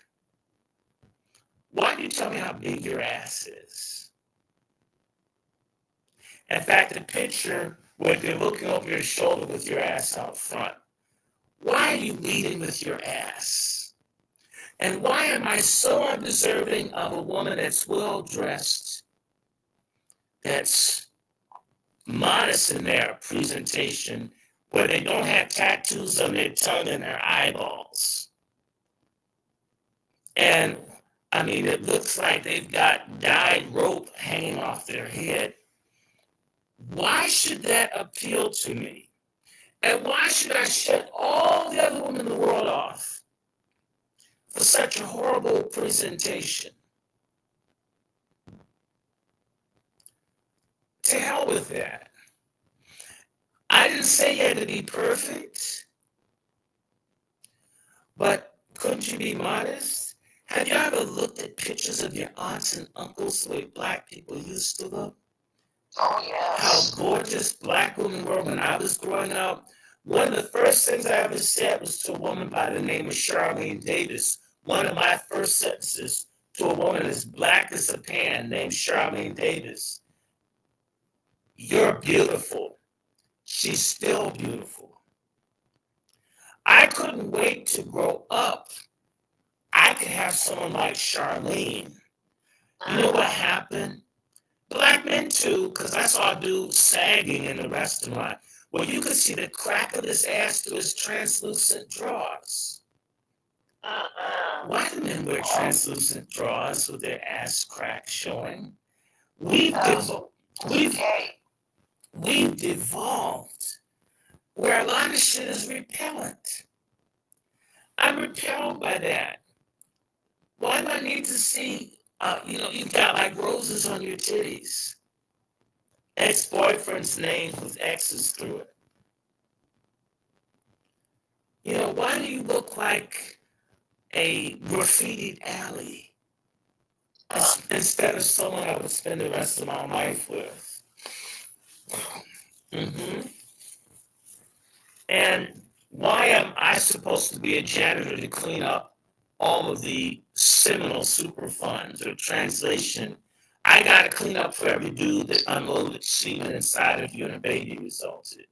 Why do you tell me how big your ass is? In fact, the picture where you're looking over your shoulder with your ass out front, why are you leading with your ass? And why am I so undeserving of a woman that's well-dressed, that's modest in their presentation, where they don't have tattoos on their tongue and their eyeballs? And I mean, it looks like they've got dyed rope hanging off their head. Why should that appeal to me? And why should I shut all the other women in the world off for such a horrible presentation? To hell with that. I didn't say you had to be perfect, but couldn't you be modest? Have you ever looked at pictures of your aunts and uncles the way Black people used to look? Oh, yes. How gorgeous Black women were when I was growing up. One of the first things I ever said was to a woman by the name of Charlene Davis. One of my first sentences to a woman as Black as a pan named Charlene Davis. You're beautiful. She's still beautiful. I couldn't wait to grow up. I could have someone like Charlene. You know what happened? Black men too, because I saw a dude sagging in the restaurant. Well, you could see the crack of his ass through his translucent drawers. Why do men wear translucent drawers with their ass crack showing? We've devolved where a lot of shit is repellent. I'm repelled by that. Why do I need to see, you've got like roses on your titties? Ex-boyfriend's name with X's through it. Why do you look like a graffitied alley instead of someone I would spend the rest of my life with? Mm-hmm. And why am I supposed to be a janitor to clean up all of the seminal super funds? Or translation, I got to clean up for every dude that unloaded semen inside of you and a baby resulted.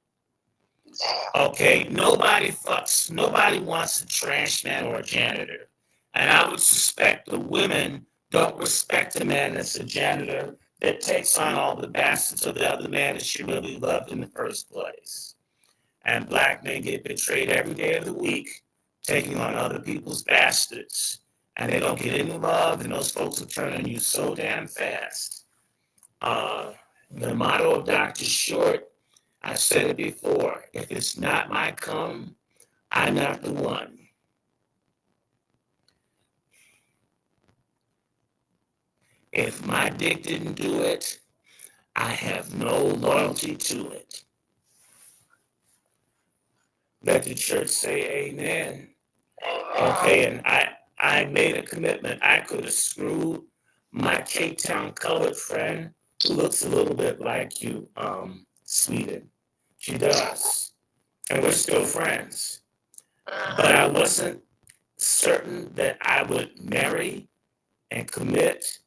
Okay, nobody wants a trash man or a janitor. And I would suspect the women don't respect a man that's a janitor that takes on all the bastards of the other man that she really loved in the first place. And Black men get betrayed every day of the week, taking on other people's bastards. And they don't get any love, and those folks will turn on you so damn fast. The motto of Dr. Short, I've said it before, if it's not my cum, I'm not the one. If my dick didn't do it, I have no loyalty to it. Let the church say amen. Okay, and I made a commitment. I could have screwed my Cape Town colored friend who looks a little bit like you, Sweden. She does. And we're still friends. But I wasn't certain that I would marry and commit,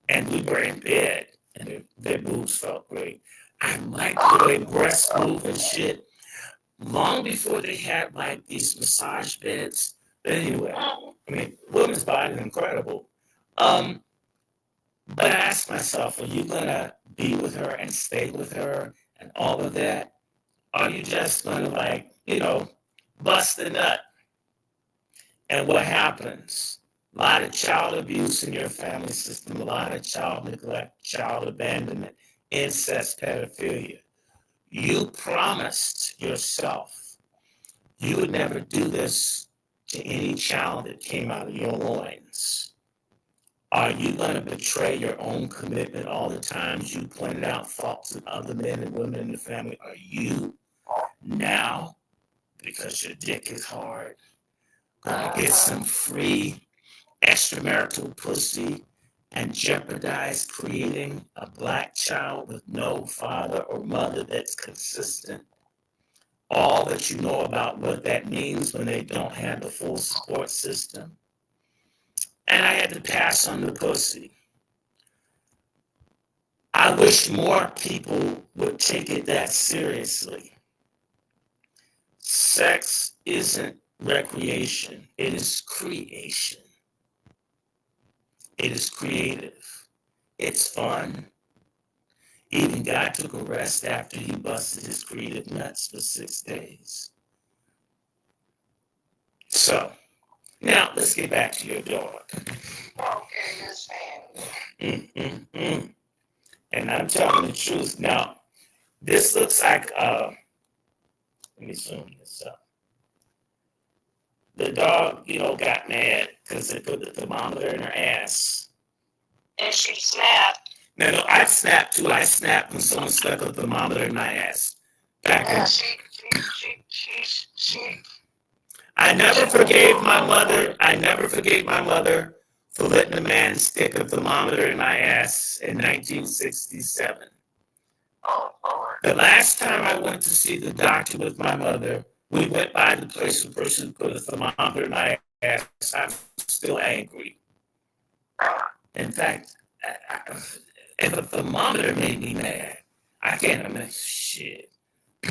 and we were in bed, and their boobs felt great. I liked the way breasts move and shit. Long before they had like these massage beds. But anyway, I mean, women's body is incredible. But I asked myself, are you gonna be with her and stay with her and all of that? Are you just gonna bust a nut? And what happens? A lot of child abuse in your family system, a lot of child neglect, child abandonment, incest, pedophilia. You promised yourself you would never do this to any child that came out of your loins. Are you going to betray your own commitment all the times you pointed out faults in other men and women in the family? Are you now, because your dick is hard, going to get some free extramarital pussy and jeopardize creating a Black child with no father or mother that's consistent? All that you know about what that means when they don't have the full support system. And I had to pass on the pussy. I wish more people would take it that seriously. Sex isn't recreation, it is creation. It is creative. It's fun. Even God took a rest after he busted his creative nuts for 6 days. So, now let's get back to your dog. Okay, yes, And I'm telling the truth. Now, this looks like, let me zoom this up. The dog, got mad because they put the thermometer in her ass. And she snapped. No, I snapped too. I snapped when someone stuck a thermometer in my ass. I never forgave my mother. I never forgave my mother for letting a man stick a thermometer in my ass in 1967. Oh, Lord. The last time I went to see the doctor with my mother, we went by the place the person put a thermometer in my ass. I'm still angry. In fact, if a thermometer made me mad, I can't imagine shit.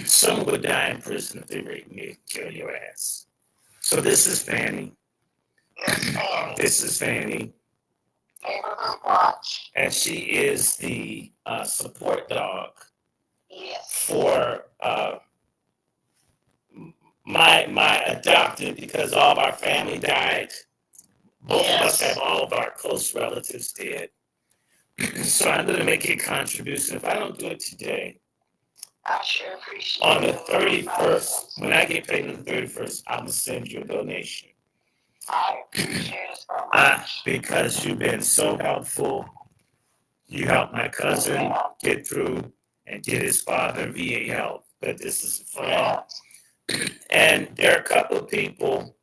Someone would die in prison if they raped me and kill your ass. So this is Fanny. This is Fanny. And she is the support dog for my adopted, because all of our family died. Both of us have all of our close relatives dead. So I'm going to make a contribution. If I don't do it today, I sure appreciate on the 31st, when I get paid on the 31st, I'm going to send you a donation. I appreciate it so much. Because you've been so helpful. You helped my cousin get through and get his father VA help. But this is a friend. And there are a couple of people.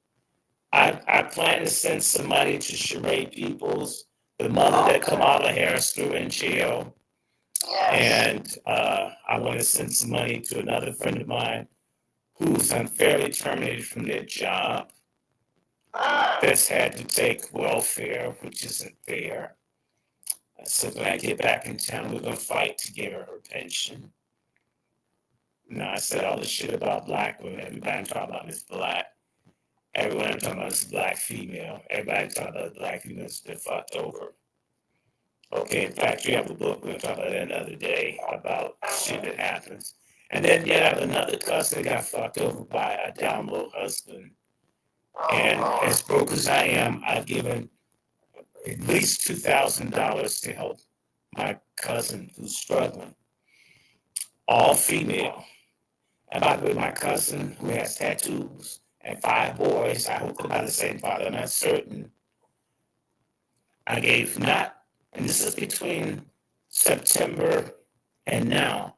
I plan to send some money to Sheree Peoples, the mother that Kamala Harris threw in jail. And I want to send some money to another friend of mine who's unfairly terminated from their job, that's had to take welfare, which isn't fair. So when I get back in town, we're going to fight to get her pension. I said all this shit about black women. Everybody I'm talking about is black. Everyone I'm talking about is black female. Everybody talking about black females that fucked over. Okay, in fact, you have a book we're going to talk about that another day about shit that happens. And then you have another cousin that got fucked over by a down low husband. And as broke as I am, I've given at least $2,000 to help my cousin who's struggling. All female. And by the way, my cousin who has tattoos and 5 boys, I hope they're not the same father, I'm not certain. I gave not, and this is between September and now,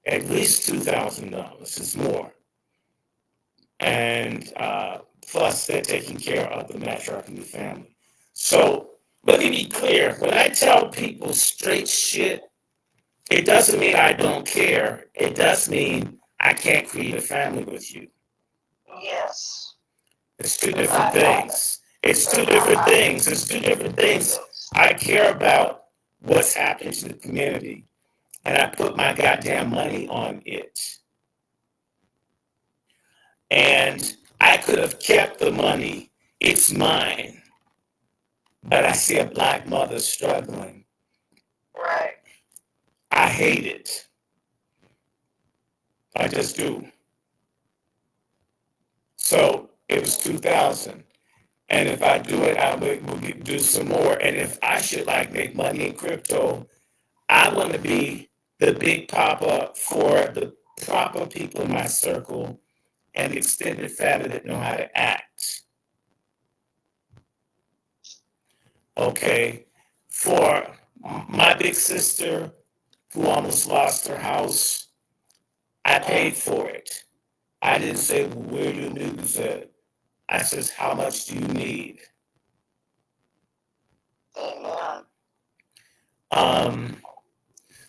at least $2,000. It's more. And plus they're taking care of the matriarch of the family. So let me be clear. When I tell people straight shit, it doesn't mean I don't care. It does mean I can't create a family with you. Yes. It's 2 different things. It's 2 different things. It's 2 different things. I care about what's happening to the community, and I put my goddamn money on it. And I could have kept the money. It's mine. But I see a black mother struggling. Right. I hate it. I just do. So it was 2,000. And if I do it, I will do some more. And if I should make money in crypto, I want to be the big papa for the proper people in my circle and extended family that know how to act. Okay, for my big sister who almost lost her house, I paid for it. I didn't say, well, where your niggas at? I says, how much do you need?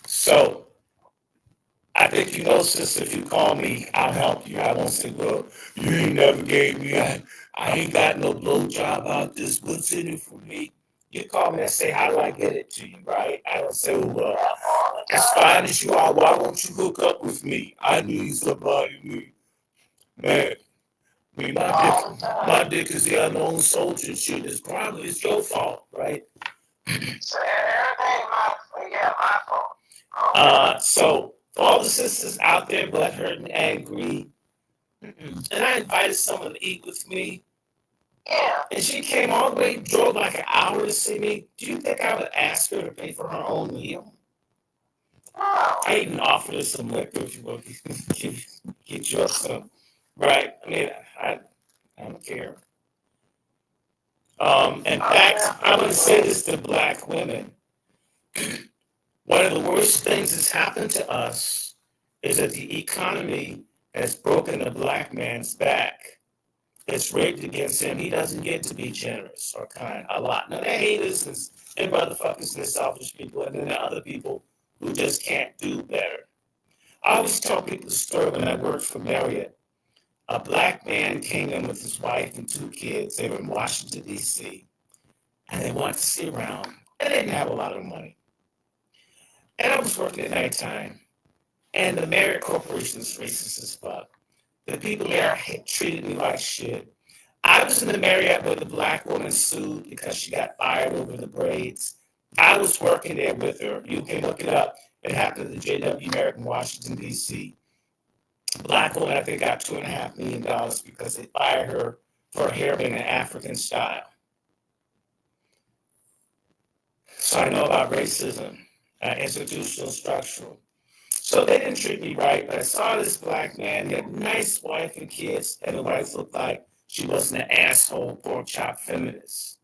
So I think sister, if you call me, I'll help you. I won't say, well, you ain't never gave me, I ain't got no blowjob out this. What's in it for me? You call me and say, how do I get it to you, right? I don't say, well, as fine as you are, why won't you hook up with me? I need somebody, man. I mean, my dick is the unknown soldier shit. It's your fault, right? So everything my fault. So for all the sisters out there butthurt and angry, and I invited someone to eat with me. Yeah. And she came all the way, drove like an hour to see me. Do you think I would ask her to pay for her own meal? No. I even offered her some liquor if you want to get you up some. Right? I mean, I don't care. In fact, I'm going to say this to black women. One of the worst things that's happened to us is that the economy has broken a black man's back. It's rigged against him. He doesn't get to be generous or kind a lot. Now, they're haters and motherfuckers and selfish people, and then there are other people who just can't do better. I always tell people the story when I worked for Marriott. A black man came in with his wife and 2 kids. They were in Washington, D.C., and they wanted to see around. And they didn't have a lot of money. And I was working at nighttime, and the Marriott Corporation is racist as fuck. The people there treated me like shit. I was in the Marriott where the black woman sued because she got fired over the braids. I was working there with her. You can look it up. It happened at the JW Marriott in Washington, D.C. Black woman, I think, got $2.5 million because they fired her for her hair being an African style. So I know about racism, institutional, structural. So they didn't treat me right, but I saw this black man. He had a nice wife and kids, and the wife looked like she wasn't an asshole, pork chop feminist.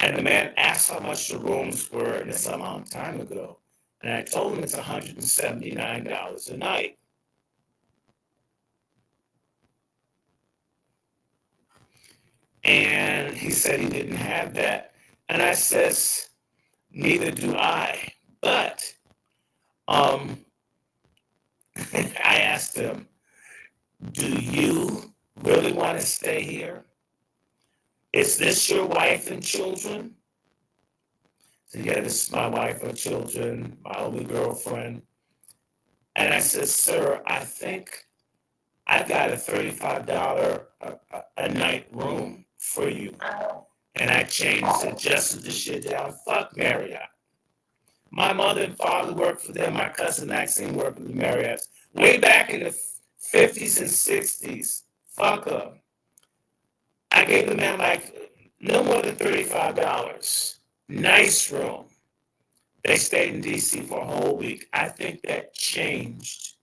And the man asked how much the rooms were, and it's a long time ago. And I told him it's $179 a night. And he said he didn't have that. And I says, neither do I. But I asked him, do you really want to stay here? Is this your wife and children? So yeah, this is my wife and children, my only girlfriend. And I said, sir, I think I got a $35 a night room for you. And I changed, adjusted the shit down. Fuck Marriott. My mother and father worked for them. My cousin Maxine worked for the Marriotts. Way back in the 50s and 60s. Fuck them. I gave them that like no more than $35. Nice room. They stayed in D.C. for a whole week. I think that changed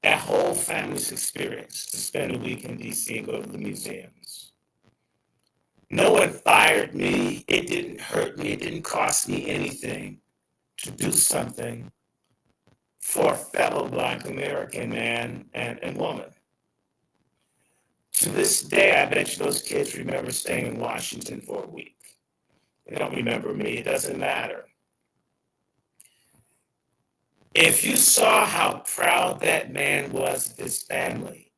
that whole family's experience to spend a week in D.C. and go to the museums. No one fired me. It didn't hurt me. It didn't cost me anything to do something for a fellow Black American man and woman. To this day, I bet you those kids remember staying in Washington for a week. They don't remember me. It doesn't matter. If you saw how proud that man was of his family,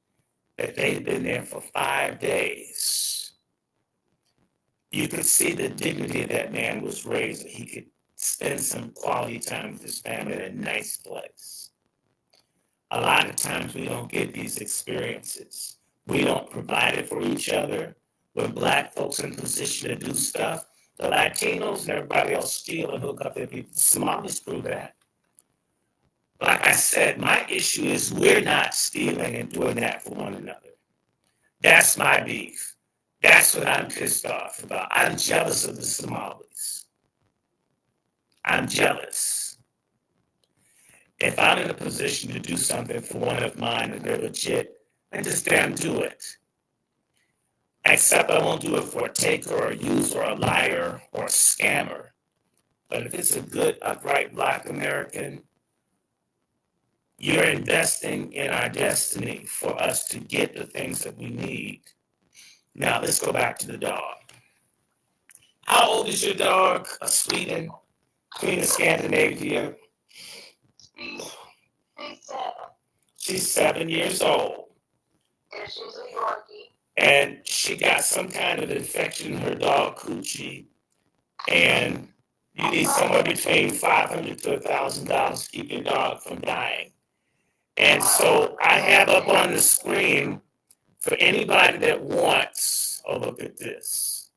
that they'd been there for 5 days, you could see the dignity of that man was raised. He could spend some quality time with his family in a nice place. A lot of times we don't get these experiences. We don't provide it for each other. When Black folks in position to do stuff, the Latinos and everybody else steal and hook up their people. Somalis prove that. Like I said, my issue is we're not stealing and doing that for one another. That's my beef. That's what I'm pissed off about. I'm jealous of the Somalis. I'm jealous. If I'm in a position to do something for one of mine and they're legit, then just damn do it. Except I won't do it for a taker or a user or a liar or a scammer. But if it's a good, upright Black American, you're investing in our destiny for us to get the things that we need. Now, let's go back to the dog. How old is your dog? A Sweden? Queen of Scandinavia? She's 7 years old. And she's a Yorkie. And she got some kind of infection in her dog coochie. And you need somewhere between $500 to $1,000 to keep your dog from dying. And so I have up on the screen For anybody that wants, oh, look at this.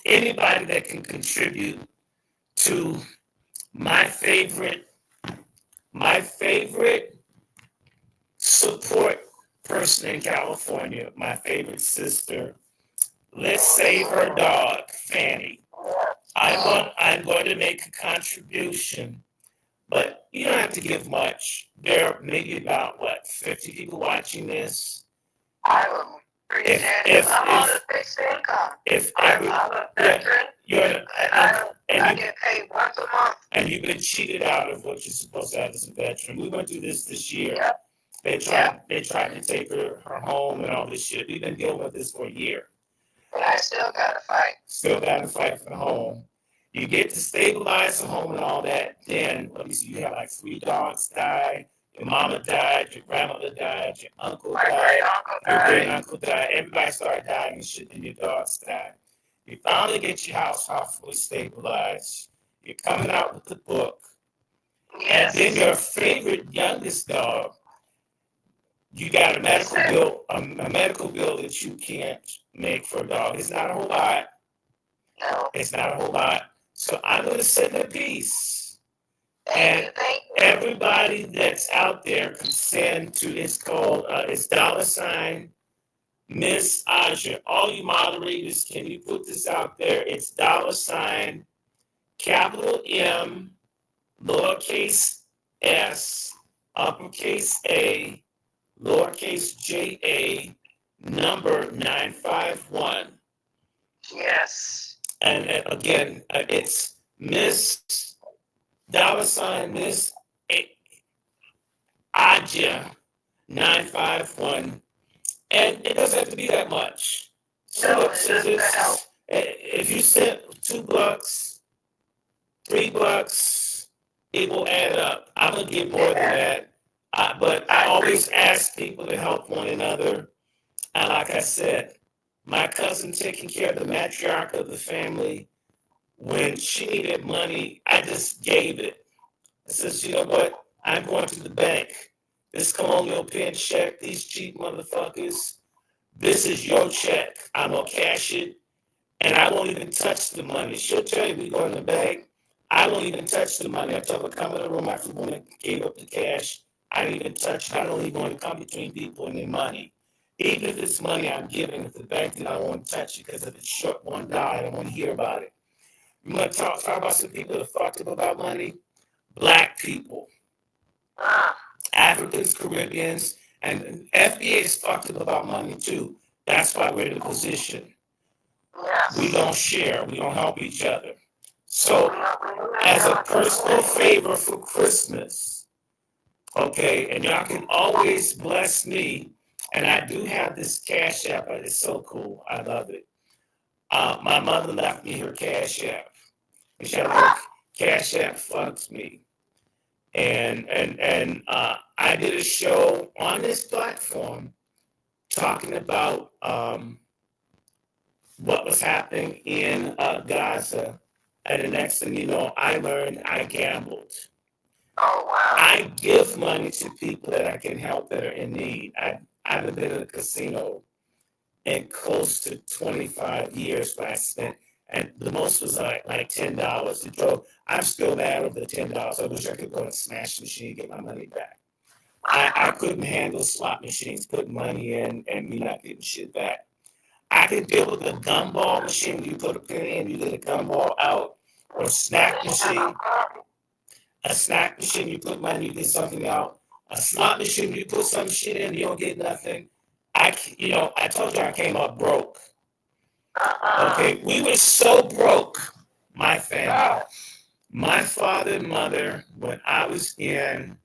Anybody that can contribute to my favorite support person in California, my favorite sister. Let's save her dog, Fanny. I'm going to make a contribution, but you don't have to give much. There are maybe about 50 people watching this. I would appreciate it. I'm on a fixed income. I'm a veteran, and I get paid once a month. And you've been cheated out of what you're supposed to have as a veteran. We went through this year. Yep. They tried to take her home and all this shit. We've been dealing with this for a year. But I still gotta fight. Still gotta fight for the home. You get to stabilize the home and all that. Then, let me see, you have like 3 dogs die. Your mama died, your grandmother died, your uncle died, your great uncle died. Everybody started dying and shit, and your dogs died. You finally get your house fully stabilized. You're coming out with the book. Yes. And then your favorite youngest dog, you got a medical bill that you can't make for a dog. It's not a whole lot. No. It's not a whole lot. So I'm going to send a piece. Thank you. Everybody that's out there can send to, it's called, it's $ Miss Aja. All you moderators, can you put this out there? It's $ capital M, lowercase s, uppercase A, lowercase j-a, number 951. Yes. And again, it's Miss $Miss Aja 951. And it doesn't have to be that much. So if you send $2, $3, it will add up. I'm gonna get more than that. But I always ask people to help one another. And like I said, my cousin taking care of the matriarch of the family, when she needed money, I just gave it. I says, you know what? I'm going to the bank. This colonial pen check, these cheap motherfuckers, this is your check. I'm going to cash it, and I won't even touch the money. She'll tell you we go in the bank. I won't even touch the money. I tell her, come in the room after when I gave up the cash. I don't even touch it. I don't even want to come between people and their money. Even if it's money I'm giving at the bank, then I don't want to touch it, because if it's short $1, I don't want to hear about it. You want to talk about some people that fucked up about money? Black people, Africans, Caribbeans, and FBA is fucked up about money too. That's why we're in a position. Yes. We don't share. We don't help each other. So, as a personal favor for Christmas, okay, and y'all can always bless me. And I do have this Cash App, but it's so cool. I love it. My mother left me her Cash App. And she had a Cash App fucks me. And I did a show on this platform talking about what was happening in Gaza. And the next thing you know, I learned I gambled. Oh, wow. I give money to people that I can help that are in need. I haven't been in a casino in close to 25 years, but I spent, and the most was like $10 to throw. I'm still mad over the $10. I wish I could go to a smash machine and get my money back. I couldn't handle slot machines, putting money in and me not getting shit back. I could deal with a gumball machine. You put a pin in, you get a gumball out, or a snack machine. A snack machine, you put money, you get something out. A slot machine, you put some shit in, you don't get nothing. I told you I came up broke. Okay, we were so broke, my family. My father and mother, when I was in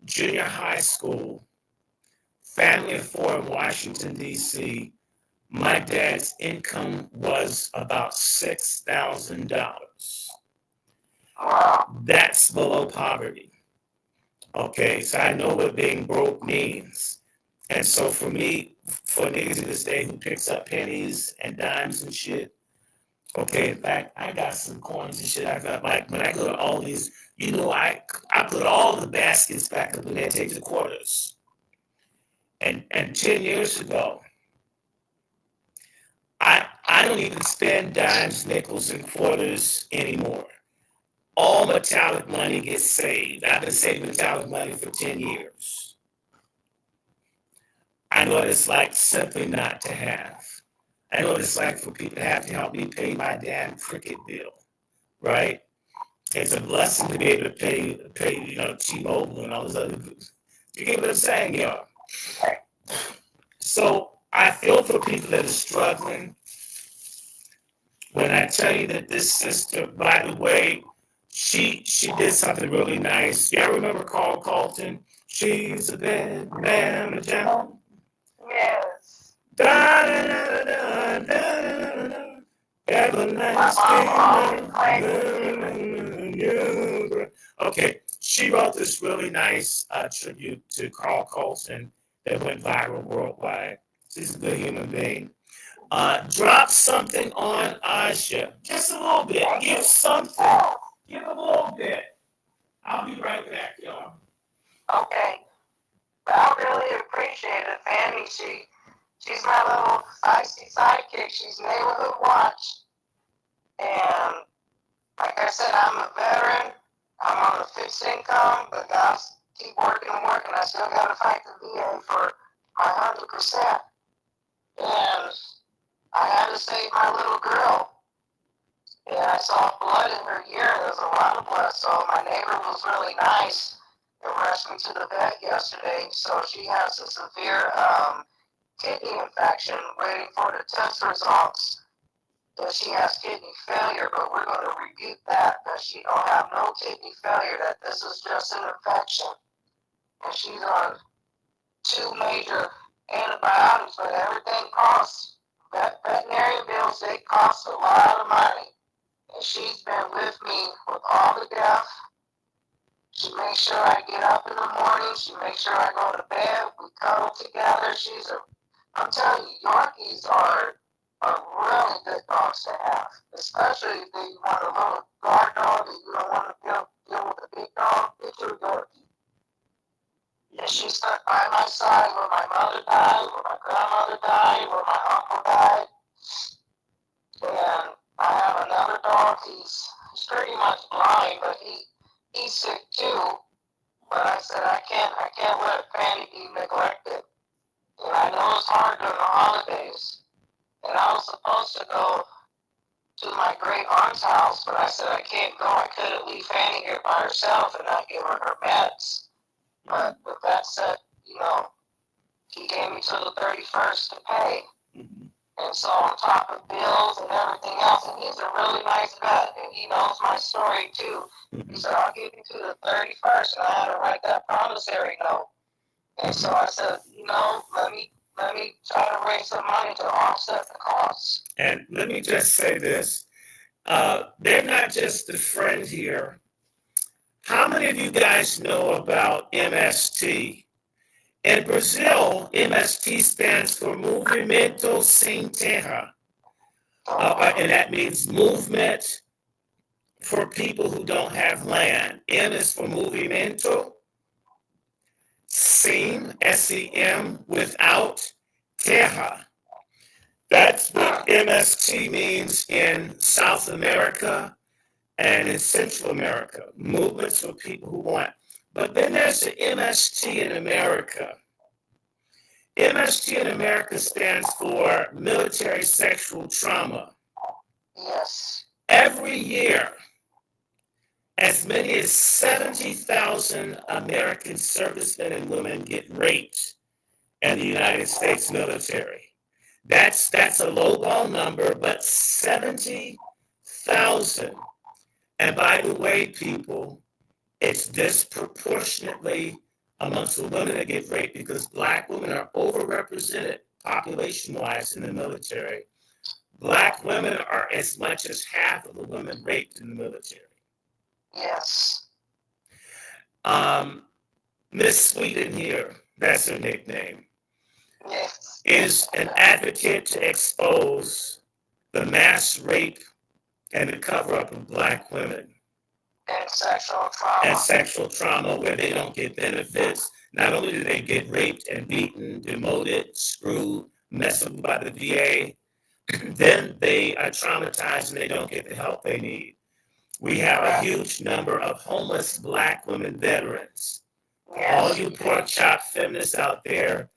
junior high school, family of 4 in Washington, D.C., my dad's income was about $6,000. That's below poverty. Okay, so I know what being broke means. And so for me, for niggas to this day who picks up pennies and dimes and shit, okay, in fact, I got some coins and shit. I got, like, when I go to all these, I put all the baskets back up in there, take the quarters. And 10 years ago, I don't even spend dimes, nickels, and quarters anymore. All metallic money gets saved. I've been saving metallic money for 10 years. I know what it's like simply not to have. I know what it's like for people to have to help me pay my damn cricket bill, right? It's a blessing to be able to pay T-Mobile and all those other. You get what I'm saying, y'all? So I feel for people that are struggling. When I tell you that this sister, by the way, she did something really nice. Y'all remember Carl Carlton? She's a bad man, a gentleman. Yes. Have a nice day. Okay, she wrote this really nice tribute to Carl Colson that went viral worldwide. She's a good human being. Drop something on Asha. Just a little bit. Give something. Give a little bit. I'll be right back, y'all. Okay. I really appreciate it, Fanny. She's my little icy sidekick. She's neighborhood watch. And like I said, I'm a veteran. I'm on a fixed income, but I keep working and working. I still got to fight the VA for my 100%. And I had to save my little girl. And I saw blood in her ear. There was a lot of blood. So my neighbor was really nice and rushed me to the vet yesterday. So she has a severe kidney infection, waiting for the test results. That she has kidney failure, but we're going to rebuke that she don't have no kidney failure, that this is just an infection. And she's on 2 major antibiotics, but everything costs. Veterinary bills, they cost a lot of money. And she's been with me with all the death. She makes sure I get up in the morning. She makes sure I go to bed. We cuddle together. I'm telling you, Yorkies are really good dogs to have, especially if you want a little guard dog and you don't want to deal with a big dog. Get your Yorkie. And she stuck by my side when my mother died, when my grandmother died, when my uncle died. And I have another dog. He's pretty much blind, but he's sick too. But I said I can't let Fanny be neglected. And I know it's hard during the holidays. And I was supposed to go to my great aunt's house, but I said I can't go. I couldn't leave Fanny here by herself and not give her her meds. But with that said, he gave me till the 31st to pay. And so on top of bills and everything else, and he's a really nice vet, and he knows my story too. He said, I'll give you to the 31st, and I had to write that promissory note. And so I said, let me try to raise some money to offset the costs. And let me just say this. They're not just a friend here. How many of you guys know about MST? In Brazil, MST stands for Movimento Sem Terra. And that means movement for people who don't have land. M is for Movimento. Sem, S-E-M, without terra. That's what MST means in South America and in Central America. Movements for people who want. But then there's the MST in America. MST in America stands for military sexual trauma. Yes. Every year, as many as 70,000 American servicemen and women get raped in the United States military. That's a lowball number, but 70,000. And by the way, people, it's disproportionately amongst the women that get raped because Black women are overrepresented population-wise in the military. Black women are as much as half of the women raped in the military. Yes. Miss Sweden here, that's her nickname, Yes. is an advocate to expose the mass rape and the cover-up of Black women. And sexual trauma. And sexual trauma where they don't get benefits. Not only do they get raped and beaten, demoted, screwed, messed up by the VA, then they are traumatized and they don't get the help they need. We have a huge number of homeless Black women veterans. All you pork chop feminists out there,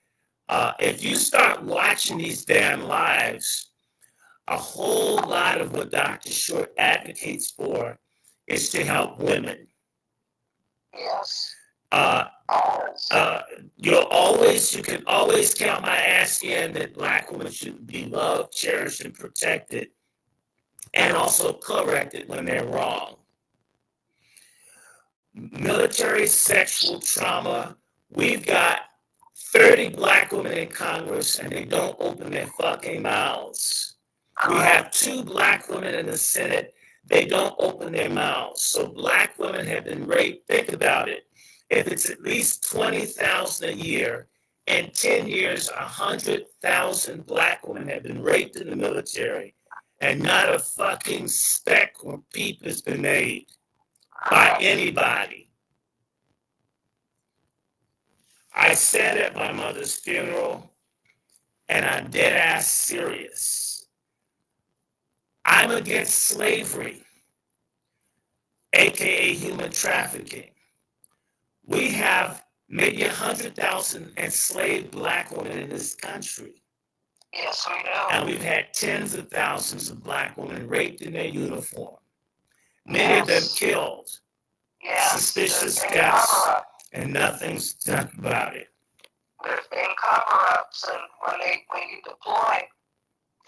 if you start watching these damn lives, a whole lot of what Dr. Short advocates for is to help women. Yes. You can always count my ass in that Black women should be loved, cherished, and protected, and also corrected when they're wrong. Military sexual trauma. We've got 30 Black women in Congress and they don't open their fucking mouths. We have 2 Black women in the Senate. They don't open their mouths. So Black women have been raped. Think about it. If it's at least 20,000 a year, in 10 years, 100,000 Black women have been raped in the military, and not a fucking speck or peep has been made by anybody. I said at my mother's funeral, and I'm dead ass serious. I'm against slavery, aka human trafficking. We have maybe 100,000 enslaved Black women in this country. Yes, we do. And we've had tens of thousands of Black women raped in their uniform. Many of them killed. Suspicious deaths. And nothing's done about it. There's been cover-ups, and when you deploy,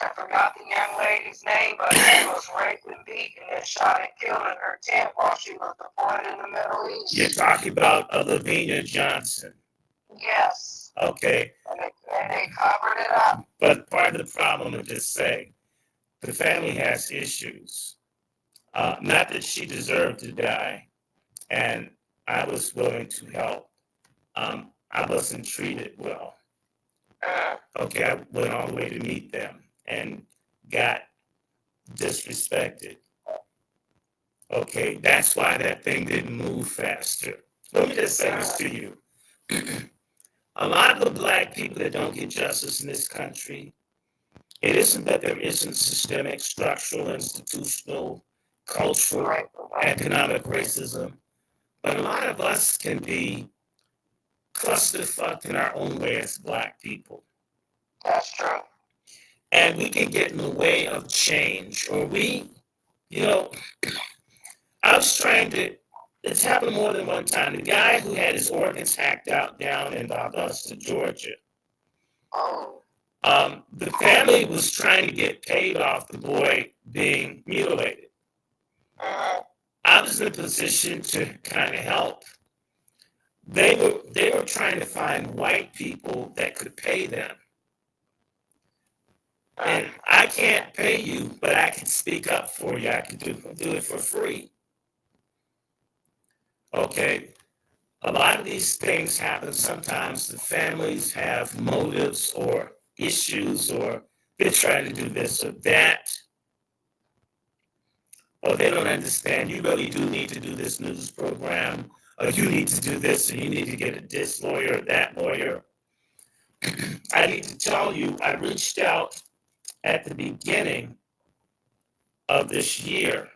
I forgot the young lady's name, but she was raped and beaten and shot and killed in her tent while she was deployed in the Middle East. You're talking about Lavinia Johnson. Yes. Okay. And they covered it up. But part of the problem, I'll just say, the family has issues. Not that she deserved to die, and I was willing to help. I wasn't treated well. Okay, I went all the way to meet them and got disrespected. Okay, that's why that thing didn't move faster. Let me just say this to you. A lot of the Black people that don't get justice in this country, it isn't that there isn't systemic, structural, institutional, cultural, economic racism, but a lot of us can be clusterfucked in our own way as Black people. That's true. And we can get in the way of change, or I was trying to, it's happened more than one time. The guy who had his organs hacked out down in Augusta, Georgia, the family was trying to get paid off the boy being mutilated. I was in a position to kind of help. They were trying to find white people that could pay them. And I can't pay you, but I can speak up for you. I can do it for free. Okay. A lot of these things happen. Sometimes the families have motives or issues, or they're trying to do this or that. Or they don't understand you really do need to do this news program, or you need to do this, and you need to get this lawyer, that lawyer. I need to tell you, I reached out at the beginning of this year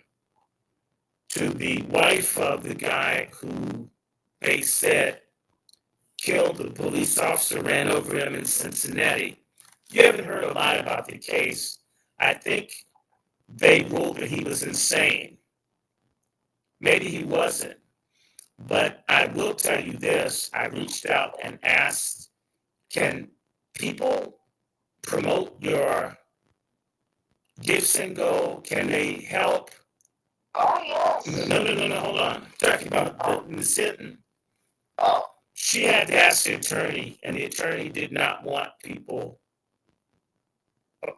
to the wife of the guy who they said killed the police officer, ran over him in Cincinnati. You haven't heard a lot about the case. I think they ruled that he was insane. Maybe he wasn't. But I will tell you this. I reached out and asked, can people promote your gifts and go? Can they help? Oh, yes. No, hold on. I'm talking about the sitting. She had to ask the attorney, and the attorney did not want people,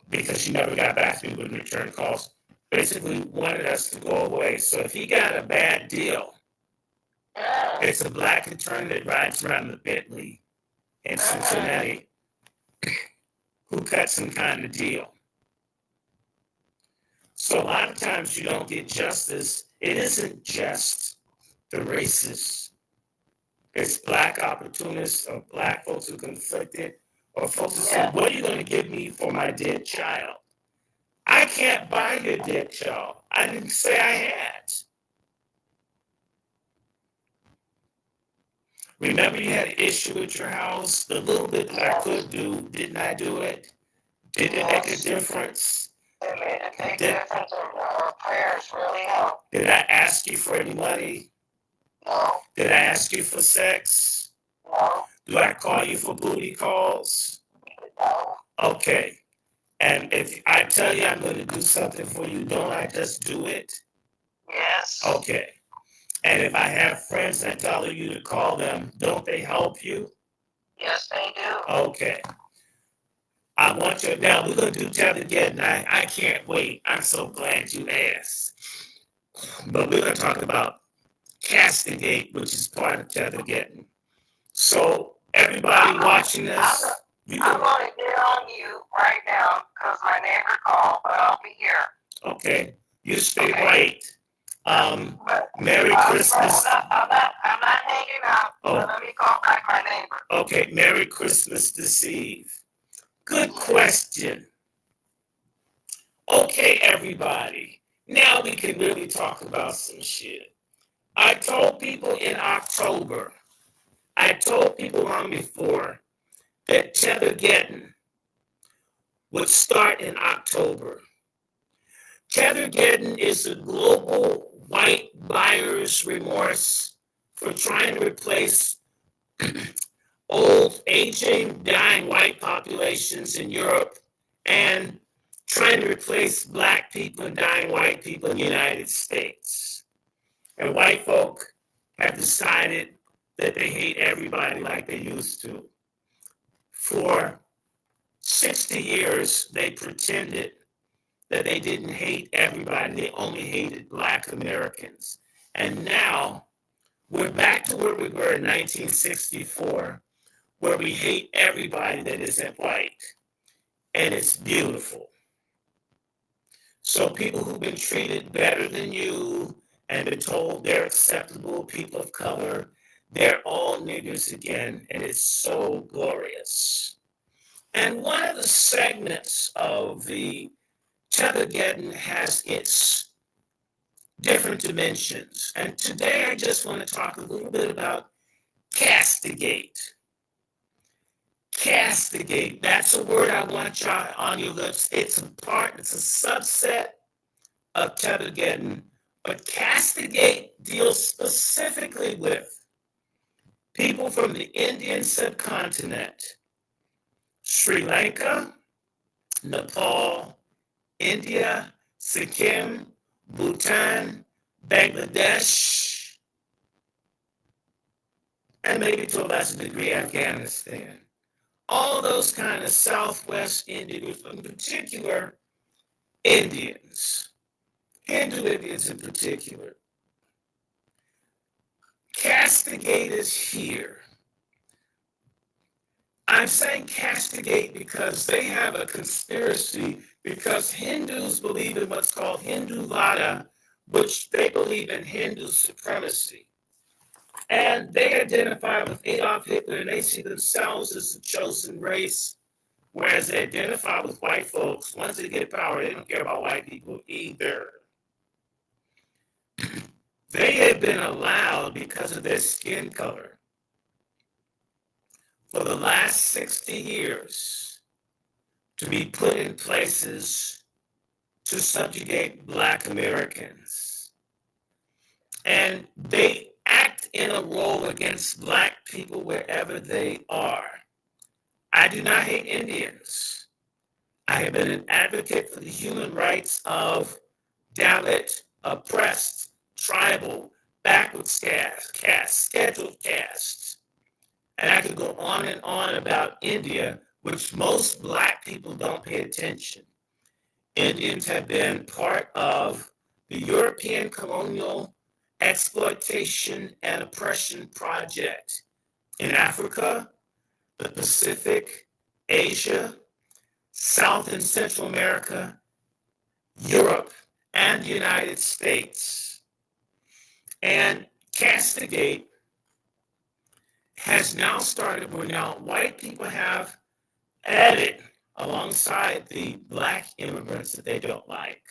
because she never got back to me with return calls, basically wanted us to go away. So if he got a bad deal, it's a Black attorney that rides around the Bentley in Cincinnati who cut some kind of deal. So a lot of times you don't get justice. It isn't just the racists. It's black opportunists or black folks who conflicted, or folks who say, what are you going to give me for my dead child? I can't buy your dead child. I didn't say I had. Remember you had an issue with your house? The little bit that I could do, didn't I do it? Did it make a difference? It made a big difference. Our prayers really helped. Did I ask you for any money? No. Did I ask you for sex? No. Do I call you for booty calls? No. Okay. And if I tell you I'm going to do something for you, don't I just do it? Yes. Okay. And if I have friends that tell you to call them, don't they help you? Yes, they do. Okay. I want you, now we're going to do Tethergeddon. I can't wait. I'm so glad you asked. But we're going to talk about CasteGate, which is part of Tethergeddon. So everybody watching this, I'm going to get on you right now because my neighbor called, but I'll be here. Okay. You stay right. But, Merry Christmas. I'm not hanging out. Oh. Let me call back my neighbor. Okay. Merry Christmas this Eve. Good question. Okay, everybody. Now we can really talk about some shit. I told people in October, I told people long before that Tethergeddon would start in October. Tethergeddon is a global white buyer's remorse for trying to replace old, aging, dying white populations in Europe and trying to replace black people and dying white people in the United States. And white folk have decided that they hate everybody like they used to. For 60 years, they pretended that they didn't hate everybody. They only hated black Americans. And now we're back to where we were in 1964, where we hate everybody that isn't white. And it's beautiful. So people who've been treated better than you and been told they're acceptable, people of color, they're all niggers again, and it's so glorious. And one of the segments of the Tethergeddon has its different dimensions. And today I just want to talk a little bit about CasteGate. CasteGate, that's a word I want y'all on your lips. It's a subset of Tethergeddon, but CasteGate deals specifically with people from the Indian subcontinent, Sri Lanka, Nepal, India, Sikkim, Bhutan, Bangladesh, and maybe to a lesser degree Afghanistan. All those kind of Southwest Indians, in particular Indians, Hindu Indians in particular. CasteGate is here. I'm saying CasteGate because they have a conspiracy, because Hindus believe in what's called Hindu Vada, which they believe in Hindu supremacy. And they identify with Adolf Hitler, and they see themselves as the chosen race, whereas they identify with white folks. Once they get power, they don't care about white people either. They have been allowed, because of their skin color, for the last 60 years to be put in places to subjugate black Americans. And they act in a role against black people wherever they are. I do not hate Indians. I have been an advocate for the human rights of Dalit, oppressed, tribal, backwards caste, scheduled castes. And I could go on and on about India, which most black people don't pay attention. Indians have been part of the European colonial exploitation and oppression project in Africa, the Pacific, Asia, South and Central America, Europe, and the United States. And CasteGate has now started where now white people have added alongside the black immigrants that they don't like.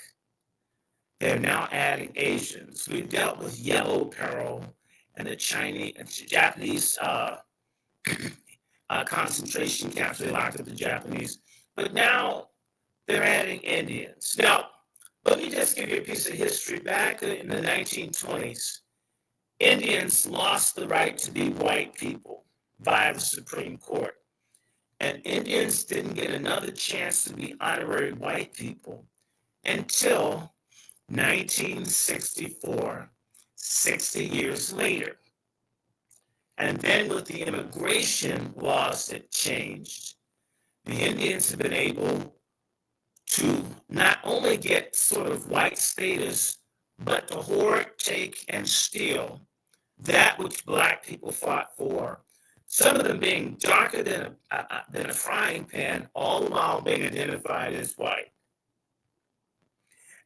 They're now adding Asians. We've dealt with yellow peril and the Chinese and Japanese concentration camps. They locked up the Japanese, but now they're adding Indians. Now, let me just give you a piece of history. Back in the 1920s, Indians lost the right to be white people via the Supreme Court. And Indians didn't get another chance to be honorary white people until 1964, 60 years later. And then with the immigration laws that changed, the Indians have been able to not only get sort of white status, but to hoard, take, and steal that which black people fought for. Some of them being darker than a frying pan, all the while being identified as white.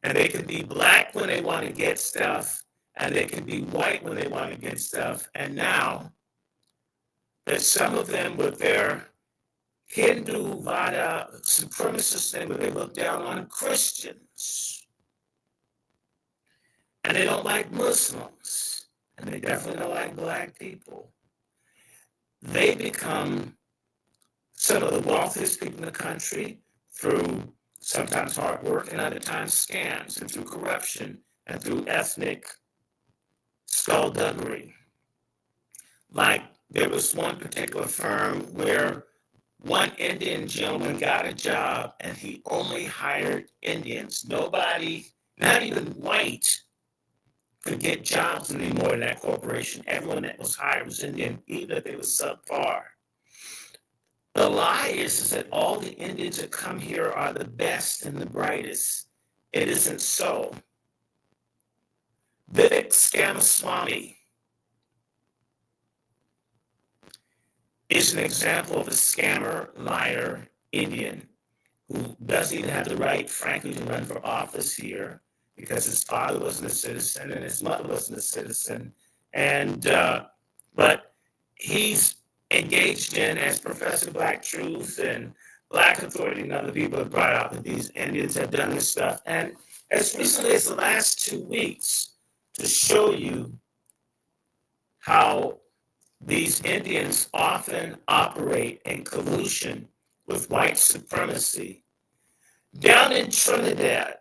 And they can be black when they want to get stuff, and they can be white when they want to get stuff. And now that some of them with their Hindu Vada supremacist thing where they look down on Christians. And they don't like Muslims. And they definitely don't like black people. They become some of the wealthiest people in the country through sometimes hard work and other times scams and through corruption and through ethnic skullduggery. Like there was one particular firm where one Indian gentleman got a job and he only hired Indians. Nobody, not even white, could get jobs anymore in that corporation. Everyone that was hired was Indian, even if they were subpar. The lie is that all the Indians that come here are the best and the brightest. It isn't so. Vivek Ramaswamy is an example of a scammer, liar, Indian who doesn't even have the right, frankly, to run for office here because his father wasn't a citizen and his mother wasn't a citizen. And but he's engaged in, as Professor Black Truth and Black Authority and other people have brought out, that these Indians have done this stuff. And as recently as the last 2 weeks, to show you how these Indians often operate in collusion with white supremacy. Down in Trinidad,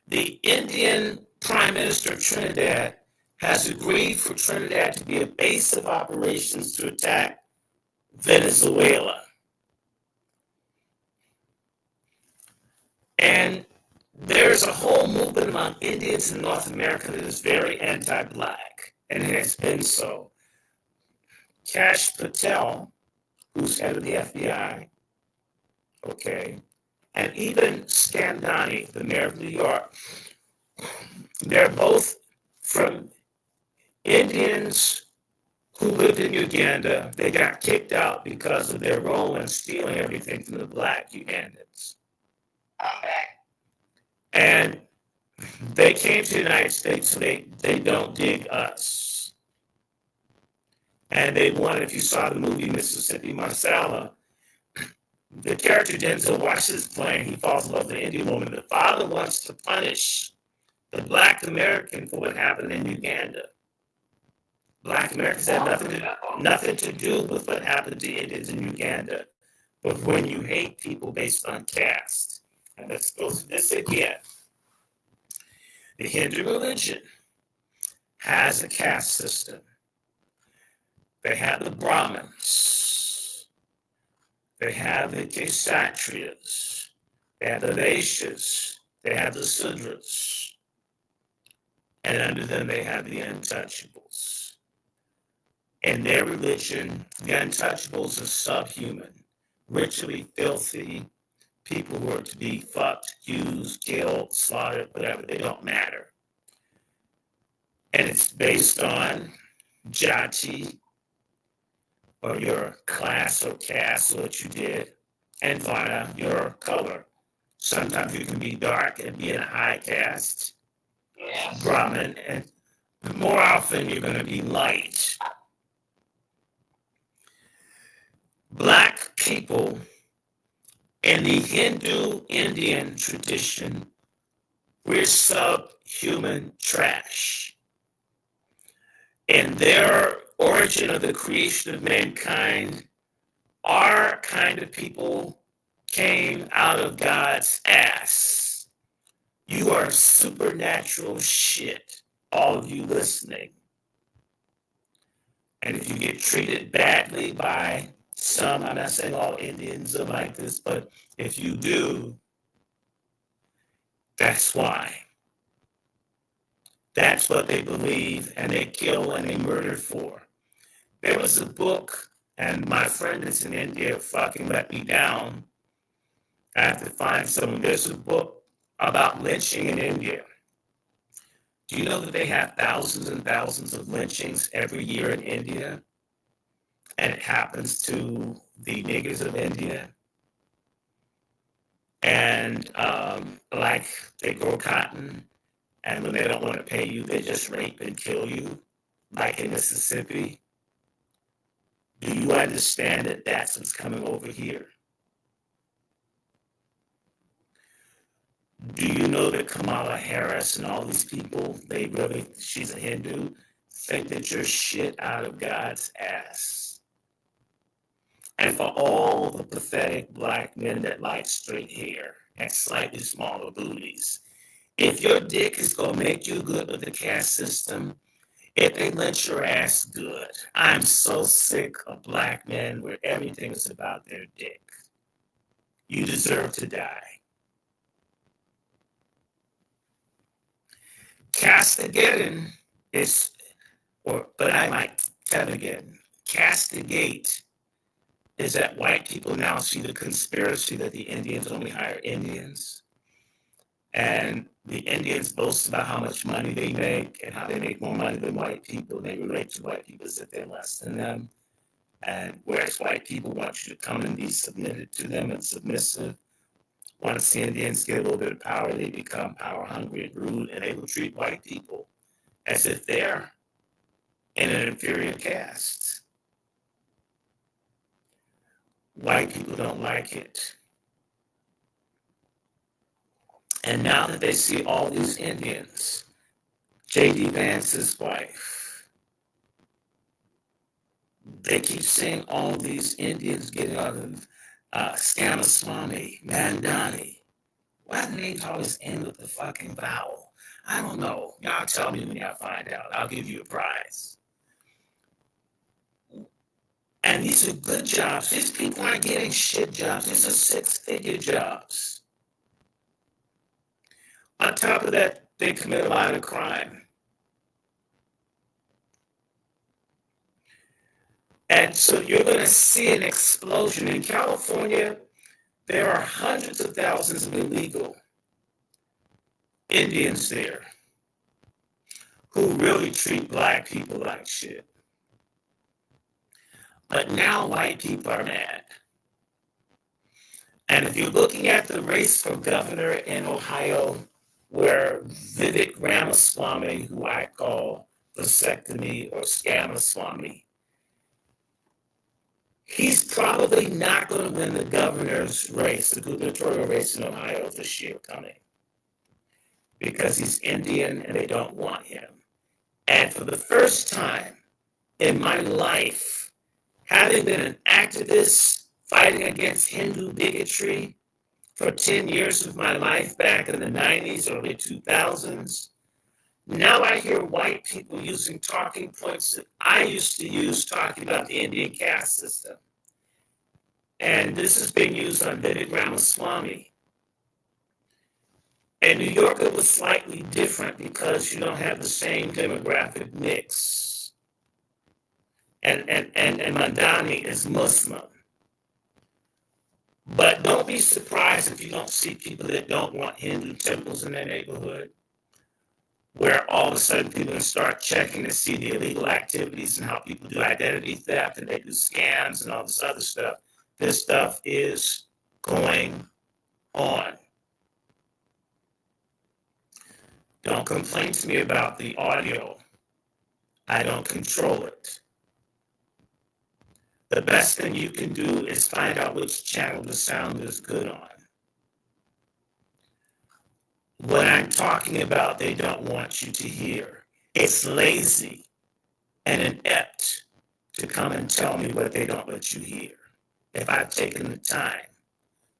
the Indian Prime Minister of Trinidad has agreed for Trinidad to be a base of operations to attack Venezuela. And there's a whole movement among Indians in North America that is very anti-Black, and it has been so. Kash Patel, who's head of the FBI, okay, and even Scandani, the mayor of New York, they're both from Indians who lived in Uganda. They got kicked out because of their role in stealing everything from the Black Ugandans. And they came to the United States, so they don't dig us. And they wanted, if you saw the movie Mississippi Marsala, the character Denzel Washington's playing, he falls in love with an Indian woman. The father wants to punish the Black American for what happened in Uganda. Black Americans had nothing to do with what happened to Indians in Uganda. But when you hate people based on caste, and let's go through this again. The Hindu religion has a caste system. They have the Brahmins. They have the Kshatriyas. They have the Vaishyas. They have the Sudras. And under them, they have the untouchables. In their religion, the untouchables are subhuman, ritually filthy, people who are to be fucked, used, killed, slaughtered, whatever. They don't matter. And it's based on jati, or your class or caste, or what you did, and vana, your color. Sometimes you can be dark and be in a high caste, Brahmin, and more often you're going to be light. Black people in the Hindu Indian tradition, we're subhuman trash. In their origin of the creation of mankind, our kind of people came out of God's ass. You are supernatural shit, all of you listening. And if you get treated badly by some, I'm not saying all Indians are like this, but if you do, that's why. That's what they believe, and they kill and they murder for. There was a book, and my friend that's in India fucking let me down. I have to find someone. There's a book about lynching in India. Do you know that they have thousands and thousands of lynchings every year in India? And it happens to the niggers of India. And like they grow cotton, and when they don't want to pay you, they just rape and kill you, like in Mississippi. Do you understand that that's what's coming over here? Do you know that Kamala Harris and all these people, she's a Hindu, think that you're shit out of God's ass? And for all the pathetic black men that like straight hair and slightly smaller booties, if your dick is going to make you good with the caste system, if they let your ass good. I'm so sick of black men where everything is about their dick. You deserve to die. CasteGate is, but I like Tethergeddon. CasteGate is that white people now see the conspiracy that the Indians only hire Indians. And the Indians boast about how much money they make and how they make more money than white people. They relate to white people as if they're less than them. And whereas white people want you to come and be submitted to them and submissive, once the Indians get a little bit of power, they become power hungry and rude, and they will treat white people as if they're in an inferior caste. White people don't like it. And now that they see all these Indians, J.D. Vance's wife, they keep seeing all these Indians getting out of Scamaswamy, Mandani. Why do names always end with the fucking vowel? I don't know. Y'all tell me when y'all find out. I'll give you a prize. And these are good jobs. These people aren't getting shit jobs. These are six-figure jobs. On top of that, they commit a lot of crime. And so you're going to see an explosion. In California, there are hundreds of thousands of illegal Indians there who really treat black people like shit. But now white people are mad. And if you're looking at the race for governor in Ohio, where Vivek Ramaswamy, who I call vasectomy or Scamaswamy, he's probably not going to win the governor's race, the gubernatorial race in Ohio this year coming, because he's Indian and they don't want him. And for the first time in my life, having been an activist fighting against Hindu bigotry for 10 years of my life back in the 90s, early 2000s, now I hear white people using talking points that I used to use talking about the Indian caste system. And this is being used on Vivek Ramaswamy. In New York, it was slightly different because you don't have the same demographic mix. And Mandani is Muslim. But don't be surprised if you don't see people that don't want Hindu temples in their neighborhood, where all of a sudden people start checking to see the illegal activities and how people do identity theft and they do scams and all this other stuff. This stuff is going on. Don't complain to me about the audio. I don't control it. the best thing you can do is find out which channel the sound is good on. What I'm talking about, they don't want you to hear. It's lazy and inept to come and tell me what they don't let you hear if I've taken the time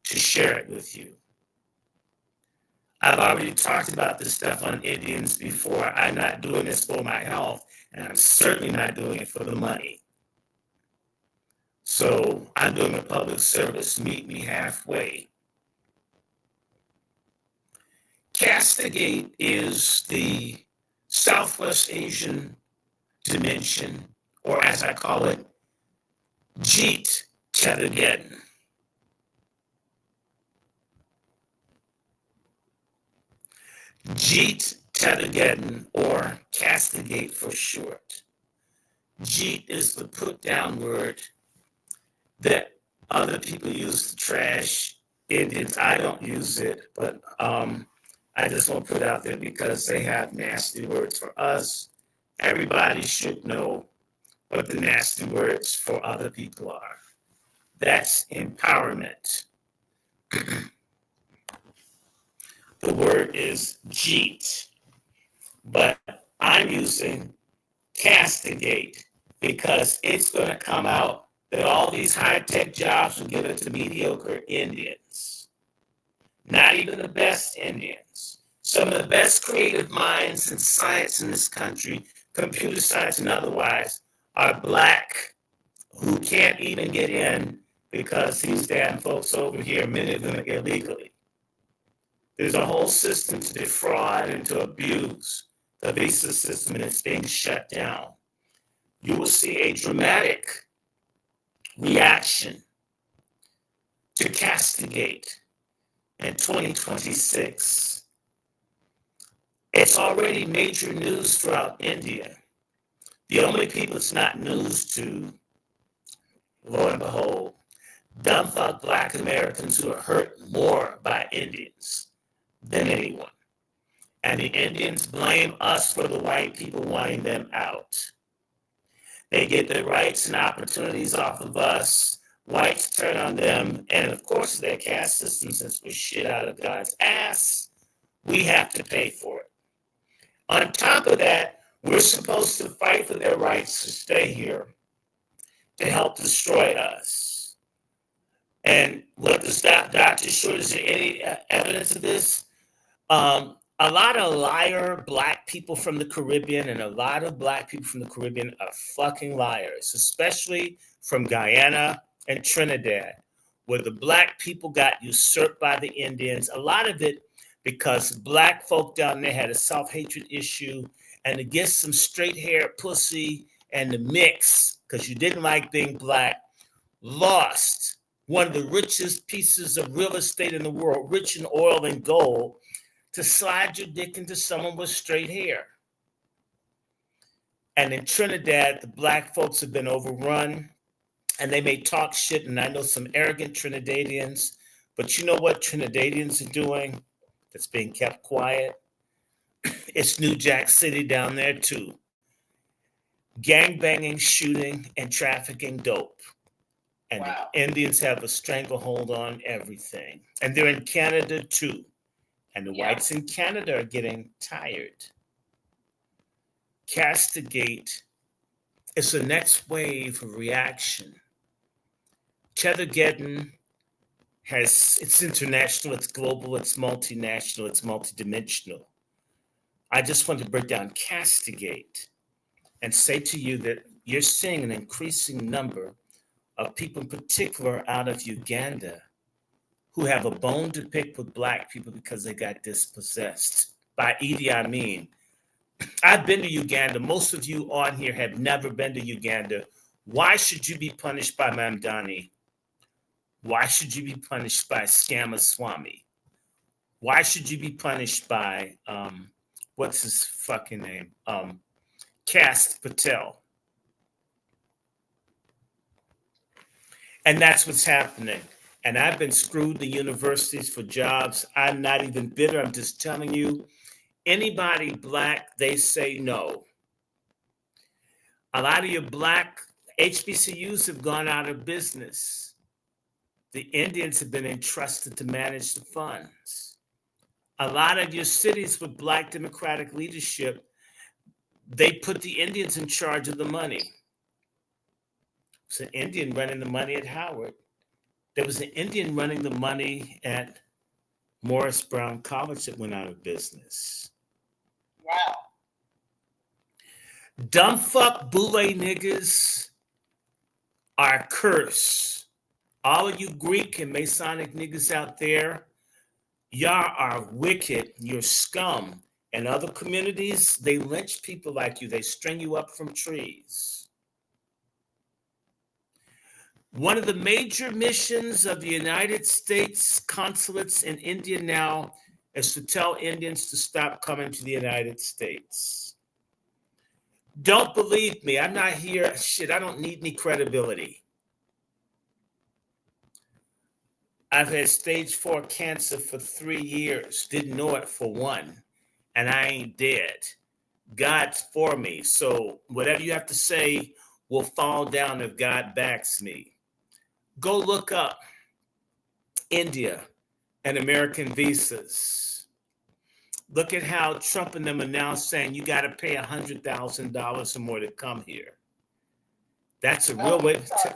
to share it with you. I've already talked about this stuff on Indians before. I'm not doing this for my health, and I'm certainly not doing it for the money. So I'm doing a public service. Meet me halfway. CasteGate is the Southwest Asian dimension, or as I call it, Jeet Tethergeddon. Jeet Tethergeddon, or CasteGate for short. Jeet is the put down word that other people use to trash Indians. I don't use it, but I just want to put it out there because they have nasty words for us. Everybody should know what the nasty words for other people are. That's empowerment. The word is Jeet, but I'm using CasteGate because it's going to come out that all these high-tech jobs will given to mediocre Indians. Not even the best Indians. Some of the best creative minds in science in this country, computer science and otherwise, are black who can't even get in because these damn folks over here, many of them illegally. There's a whole system to defraud and to abuse the visa system, and it's being shut down. You will see a dramatic reaction to CasteGate in 2026. It's already major news throughout India. The only people it's not news to, lo and behold, dumb fuck black Americans who are hurt more by Indians than anyone. And the Indians blame us for the white people wanting them out. They get their rights and opportunities off of us. Whites turn on them. And of course, their caste system, since we're shit out of God's ass, we have to pay for it. On top of that, we're supposed to fight for their rights to stay here, to help destroy us. And what does Dr. Short, is there any evidence of this? A lot of liar black people from the Caribbean and a lot of black people from the Caribbean are fucking liars, especially from Guyana and Trinidad, where the black people got usurped by the Indians. A lot of it because black folk down there had a self-hatred issue, and to get some straight hair pussy and the mix, because you didn't like being black, lost one of the richest pieces of real estate in the world, rich in oil and gold, to slide your dick into someone with straight hair. And in Trinidad, the black folks have been overrun, and they may talk shit, and I know some arrogant Trinidadians, but you know what Trinidadians are doing that's being kept quiet? It's New Jack City down there too. Gangbanging, shooting, and trafficking dope. And wow. The Indians have a stranglehold on everything. And they're in Canada too. And the whites in Canada are getting tired. CasteGate is the next wave of reaction. Tethergeddon it's international, it's global, it's multinational, it's multidimensional. I just want to break down CasteGate and say to you that you're seeing an increasing number of people, in particular out of Uganda, who have a bone to pick with black people because they got dispossessed by Idi Amin. I've been to Uganda. Most of you on here have never been to Uganda. Why should you be punished by Mamdani? Why should you be punished by Scamaswamy? Why should you be punished by, what's his fucking name? Caste Patel. And that's what's happening. And I've been screwed the universities for jobs. I'm not even bitter. I'm just telling you, anybody black, they say no. A lot of your black HBCUs have gone out of business. The Indians have been entrusted to manage the funds. A lot of your cities with Black Democratic leadership, they put the Indians in charge of the money. It's an Indian running the money at Howard. There was an Indian running the money at Morris Brown College that went out of business. Wow. Dumb fuck boule niggas are a curse. All of you Greek and Masonic niggas out there, y'all are wicked. You're scum. And other communities, they lynch people like you. They string you up from trees. One of the major missions of the United States consulates in India now is to tell Indians to stop coming to the United States. Don't believe me. I'm not here. Shit, I don't need any credibility. I've had stage 4 cancer for 3 years. Didn't know it for 1. And I ain't dead. God's for me. So whatever you have to say will fall down if God backs me. Go look up India and American visas. Look at how Trump and them are now saying you got to pay $100,000 or more to come here. That's a real way to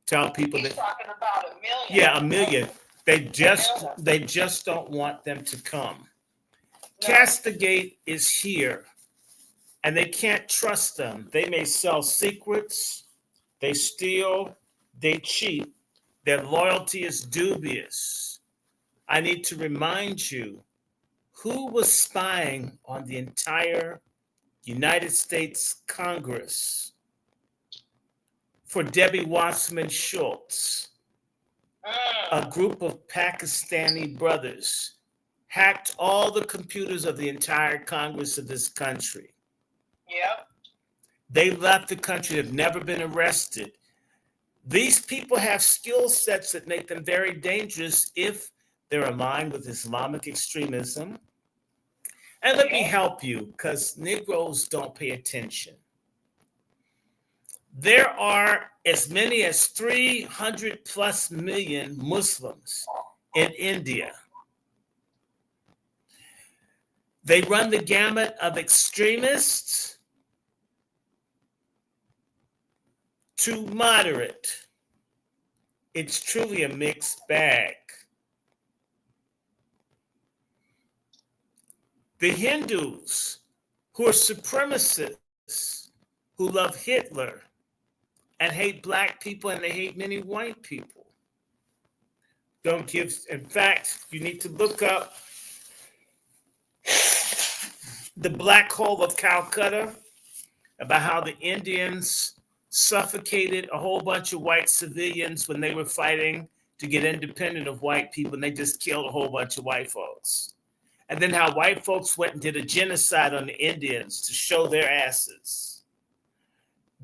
tell people He's that. Talking about $1 million. Yeah, $1 million. They just don't want them to come. No. CasteGate is here, and they can't trust them. They may sell secrets, they steal, they cheat. Their loyalty is dubious. I need to remind you, who was spying on the entire United States Congress for Debbie Wasserman Schultz? A group of Pakistani brothers hacked all the computers of the entire Congress of this country. Yep. They left the country, have never been arrested. These people have skill sets that make them very dangerous if they're aligned with Islamic extremism. And let me help you, because Negroes don't pay attention. There are as many as 300 plus million Muslims in India. They run the gamut of extremists to moderate. It's truly a mixed bag. The Hindus, who are supremacists, who love Hitler and hate Black people, and they hate many white people, don't give. In fact, you need to look up the Black Hole of Calcutta, about how the Indians suffocated a whole bunch of white civilians when they were fighting to get independent of white people, and they just killed a whole bunch of white folks. And then how white folks went and did a genocide on the Indians to show their asses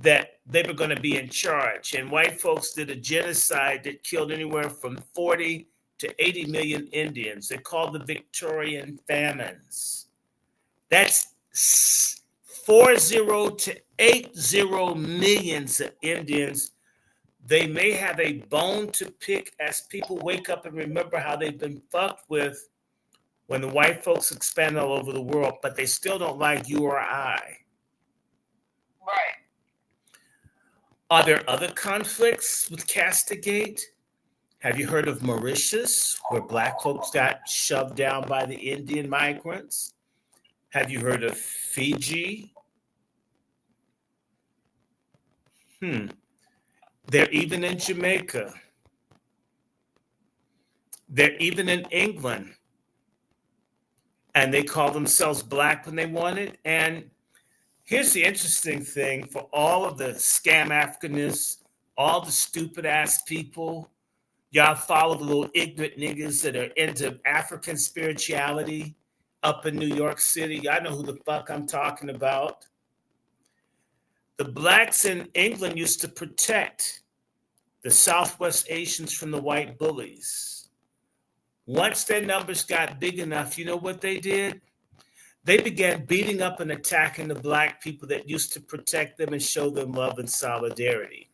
that they were going to be in charge. And white folks did a genocide that killed anywhere from 40 to 80 million Indians. They're called the Victorian famines. That's 40 to 80 millions of Indians. They may have a bone to pick as people wake up and remember how they've been fucked with when the white folks expand all over the world, but they still don't like you or I. Right. Are there other conflicts with CasteGate? Have you heard of Mauritius, where Black folks got shoved down by the Indian migrants? Have you heard of Fiji? They're even in Jamaica. They're even in England. And they call themselves Black when they want it. And here's the interesting thing for all of the scam Africanists, all the stupid ass people, y'all follow the little ignorant niggas that are into African spirituality up in New York City. I know who the fuck I'm talking about. The Blacks in England used to protect the Southwest Asians from the white bullies. Once their numbers got big enough, you know what they did? They began beating up and attacking the Black people that used to protect them and show them love and solidarity.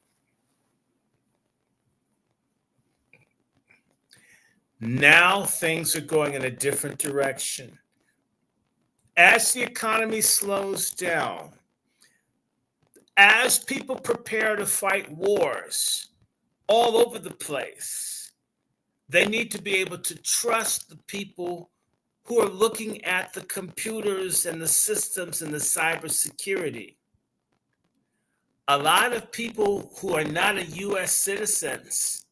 Now things are going in a different direction. As the economy slows down, as people prepare to fight wars all over the place, they need to be able to trust the people who are looking at the computers and the systems and the cybersecurity. A lot of people who are not a US citizens,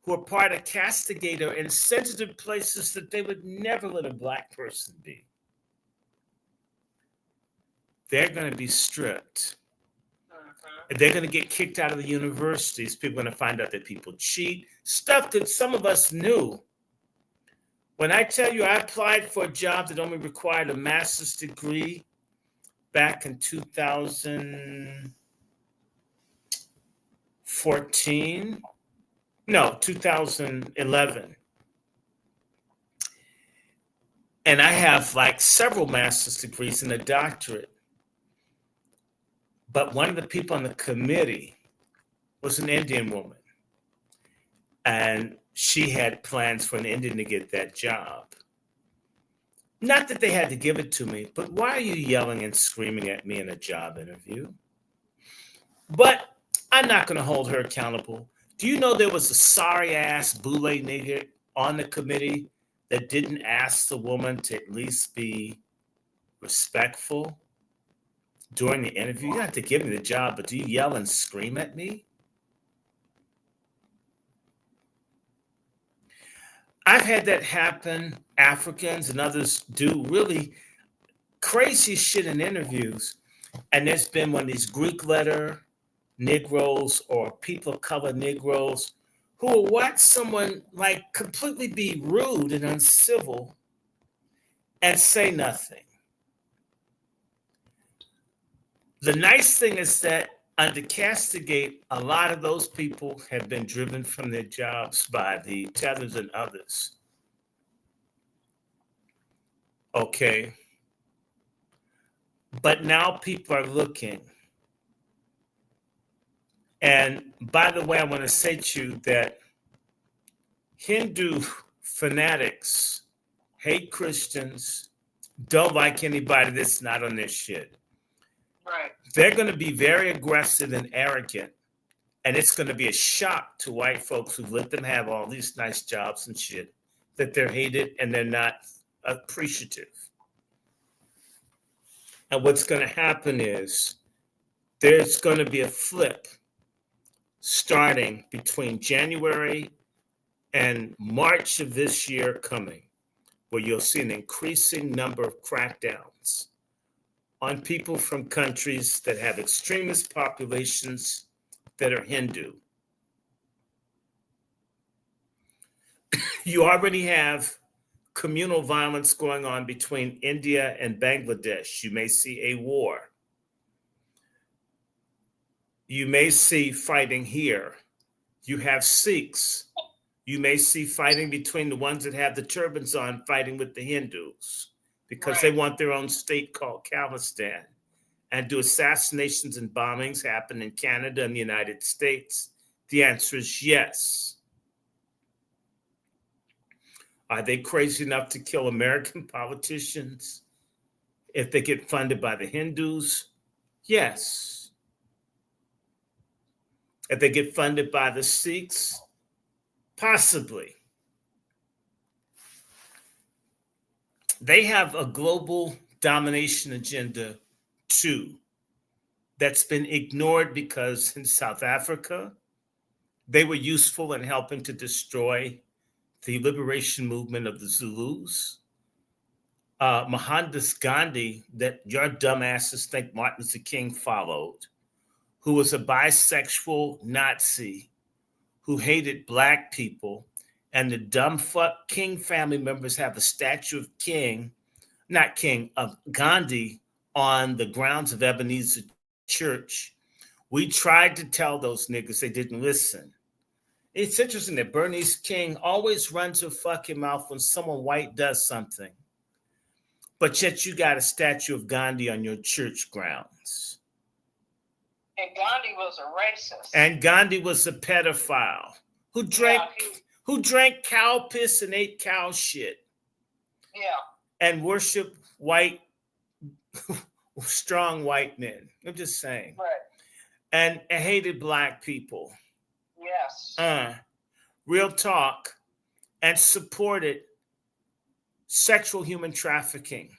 who are part of CasteGate, are in sensitive places that they would never let a Black person be. They're going to be stripped. They're going to get kicked out of the universities. People are going to find out that people cheat. Stuff that some of us knew. When I tell you I applied for a job that only required a master's degree back in 2011. And I have like several master's degrees and a doctorate. But one of the people on the committee was an Indian woman. And she had plans for an Indian to get that job. Not that they had to give it to me, but why are you yelling and screaming at me in a job interview? But I'm not going to hold her accountable. Do you know there was a sorry-ass boule nigger on the committee that didn't ask the woman to at least be respectful during the interview? You don't have to give me the job, but do you yell and scream at me? I've had that happen. Africans and others do really crazy shit in interviews. And there's been one of these Greek letter Negroes or people of color Negroes who will watch someone like completely be rude and uncivil and say nothing. The nice thing is that under CasteGate, a lot of those people have been driven from their jobs by the Tethers and others. Okay. But now people are looking. And by the way, I want to say to you that Hindu fanatics hate Christians, don't like anybody that's not on this shit. Right. They're going to be very aggressive and arrogant. And it's going to be a shock to white folks who let them have all these nice jobs and shit, that they're hated and they're not appreciative. And what's going to happen is there's going to be a flip starting between January and March of this year coming, where you'll see an increasing number of crackdowns on people from countries that have extremist populations that are Hindu. You already have communal violence going on between India and Bangladesh. You may see a war. You may see fighting here. You have Sikhs. You may see fighting between the ones that have the turbans on fighting with the Hindus because they want their own state called Khalistan. And do assassinations and bombings happen in Canada and the United States? The answer is yes. Are they crazy enough to kill American politicians if they get funded by the Hindus? Yes. If they get funded by the Sikhs? Possibly. They have a global domination agenda too that's been ignored because in South Africa, they were useful in helping to destroy the liberation movement of the Zulus. Mohandas Gandhi, that your dumbasses think Martin Luther King followed, who was a bisexual Nazi who hated Black people, and the dumb fuck King family members have a statue of of Gandhi on the grounds of Ebenezer Church. We tried to tell those niggas, they didn't listen. It's interesting that Bernice King always runs her fucking mouth when someone white does something. But yet you got a statue of Gandhi on your church grounds. And Gandhi was a racist. And Gandhi was a pedophile who drank who drank cow piss and ate cow shit. Yeah. And worship white, strong white men. I'm just saying. Right. And hated black people. Yes. Real talk. And supported sexual human trafficking,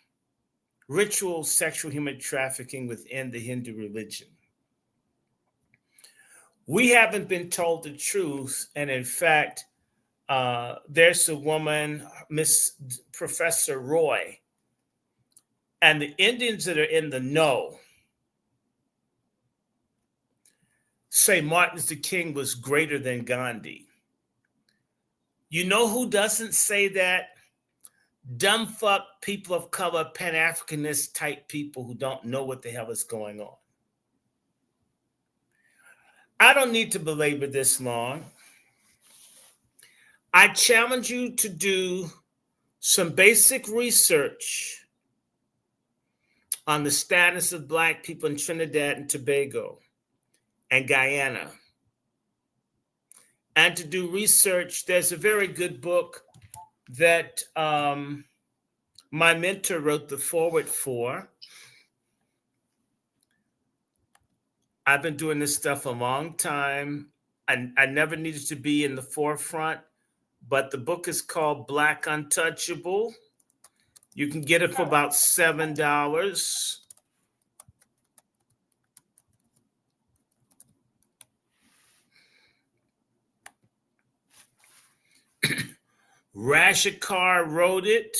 ritual sexual human trafficking within the Hindu religion. We haven't been told the truth. And in fact, there's a woman, Miss Professor Roy, and the Indians that are in the know say Martin Luther King was greater than Gandhi. You know who doesn't say that? Dumb fuck people of color, Pan-Africanist type people who don't know what the hell is going on. I don't need to belabor this long. I challenge you to do some basic research on the status of black people in Trinidad and Tobago and Guyana. And to do research, there's a very good book that my mentor wrote the foreword for. I've been doing this stuff a long time. I never needed to be in the forefront, but the book is called Black Untouchable. You can get it for about $7. Rashikar wrote it.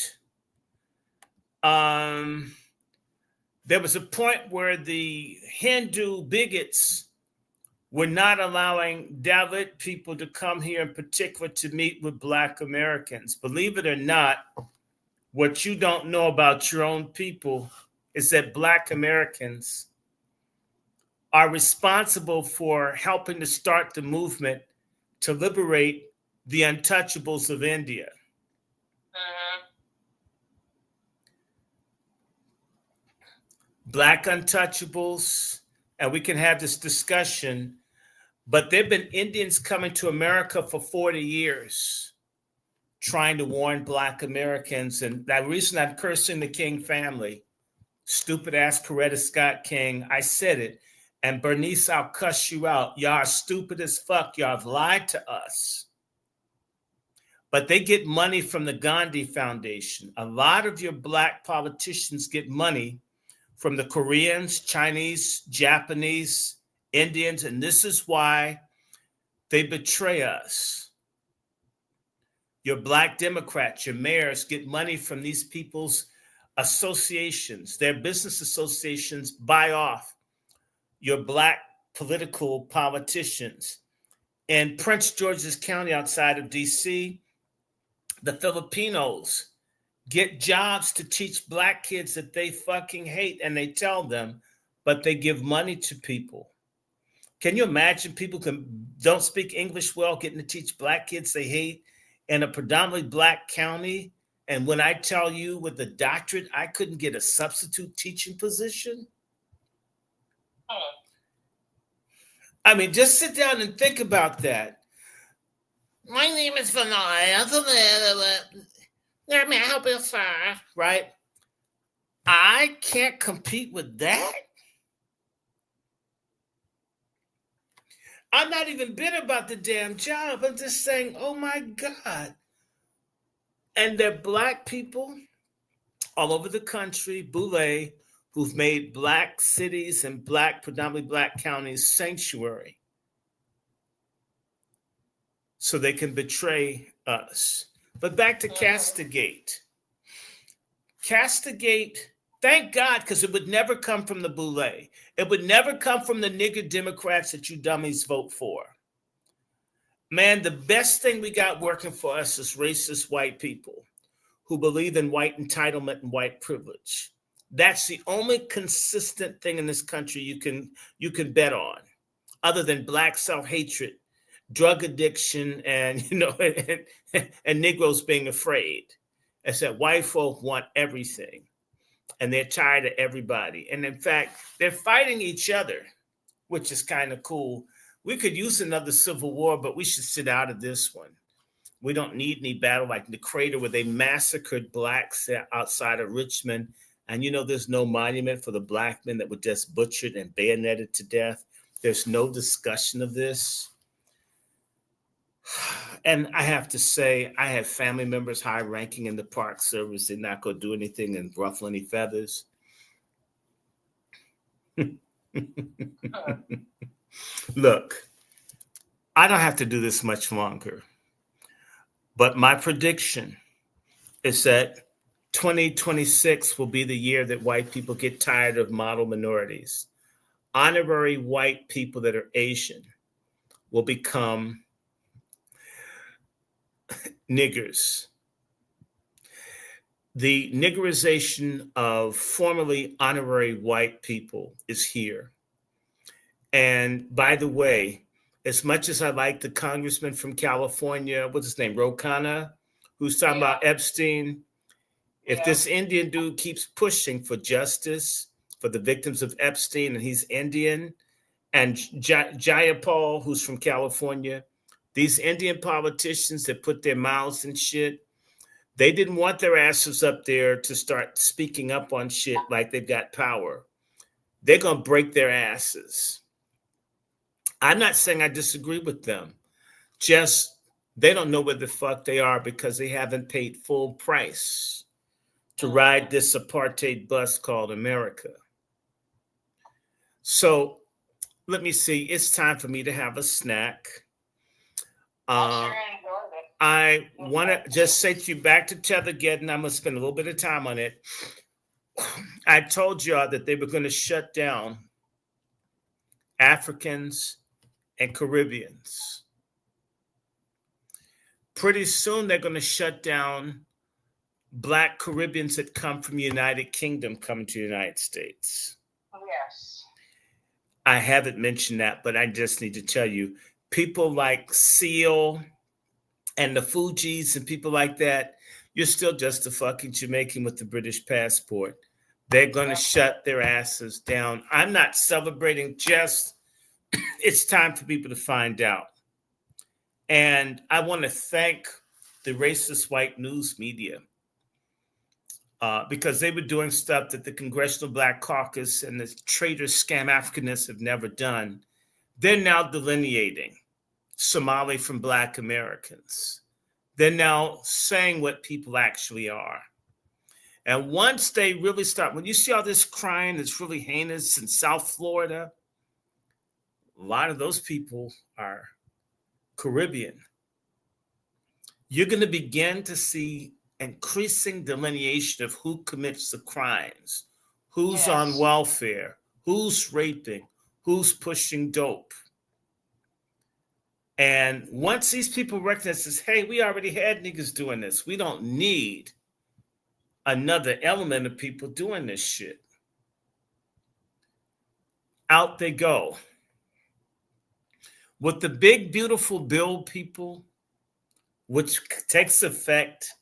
There was a point where the Hindu bigots were not allowing Dalit people to come here in particular to meet with Black Americans. Believe it or not, what you don't know about your own people is that Black Americans are responsible for helping to start the movement to liberate the untouchables of India. Black untouchables, and we can have this discussion, but there have been Indians coming to America for 40 years trying to warn Black Americans. And that reason I'm cursing the King family, stupid ass Coretta Scott King, I said it. And Bernice, I'll cuss you out. Y'all are stupid as fuck. Y'all have lied to us. But they get money from the Gandhi Foundation. A lot of your Black politicians get money from the Koreans, Chinese, Japanese, Indians, and this is why they betray us. Your Black Democrats, your mayors get money from these people's associations. Their business associations buy off your Black political politicians. In Prince George's County outside of DC, the Filipinos get jobs to teach Black kids that they fucking hate, and they tell them, but they give money to people. Can you imagine people don't speak English well getting to teach Black kids they hate in a predominantly Black county? And when I tell you with a doctorate, I couldn't get a substitute teaching position? I mean, just sit down and think about that. My name is Vanaya. Let me help you, sir. Right? I can't compete with that. I'm not even bitter about the damn job. I'm just saying, oh my God. And there are Black people all over the country, Boule, who've made Black cities and predominantly Black counties sanctuary so they can betray us. But back to CasteGate. CasteGate, thank God, because it would never come from the Boule. It would never come from the nigger Democrats that you dummies vote for. Man, the best thing we got working for us is racist white people who believe in white entitlement and white privilege. That's the only consistent thing in this country you can bet on, other than Black self-hatred, drug addiction, and and Negroes being afraid. It's that white folk want everything, and they're tired of everybody. And in fact, they're fighting each other, which is kind of cool. We could use another civil war, but we should sit out of this one. We don't need any battle like the crater where they massacred blacks outside of Richmond. And there's no monument for the black men that were just butchered and bayoneted to death. There's no discussion of this. And I have to say, I have family members high ranking in the Park Service. They're not going to do anything and ruffle any feathers. Look, I don't have to do this much longer. But my prediction is that 2026 will be the year that white people get tired of model minorities. Honorary white people that are Asian will become niggers. The niggerization of formerly honorary white people is here. And by the way, as much as I like the congressman from California, what's his name, Ro Khanna, who's talking about Epstein, if this Indian dude keeps pushing for justice for the victims of Epstein, and he's Indian, and Jayapal, who's from California, these Indian politicians that put their mouths in shit, they didn't want their asses up there to start speaking up on shit like they've got power. They're going to break their asses. I'm not saying I disagree with them. Just they don't know where the fuck they are because they haven't paid full price to ride this apartheid bus called America. So let me see. It's time for me to have a snack. I want to just say to you, back to Tethergeddon. I'm going to spend a little bit of time on it. I told y'all that they were going to shut down Africans and Caribbeans. Pretty soon, they're going to shut down Black Caribbeans that come from the United Kingdom coming to the United States. Yes. I haven't mentioned that, but I just need to tell you, people like Seal and the Fugees and people like that, you're still just a fucking Jamaican with the British passport. They're going to shut their asses down. I'm not celebrating, just it's time for people to find out. And I want to thank the racist white news media because they were doing stuff that the Congressional Black Caucus and the traitor scam Africanists have never done. They're now delineating Somali from Black Americans. They're now saying what people actually are. And once they really start, when you see all this crime that's really heinous in South Florida, a lot of those people are Caribbean. You're going to begin to see increasing delineation of who commits the crimes, who's on welfare, who's raping, who's pushing dope. And once these people recognize this, hey, we already had niggas doing this. We don't need another element of people doing this shit. Out they go. With the big, beautiful bill, people, which takes effect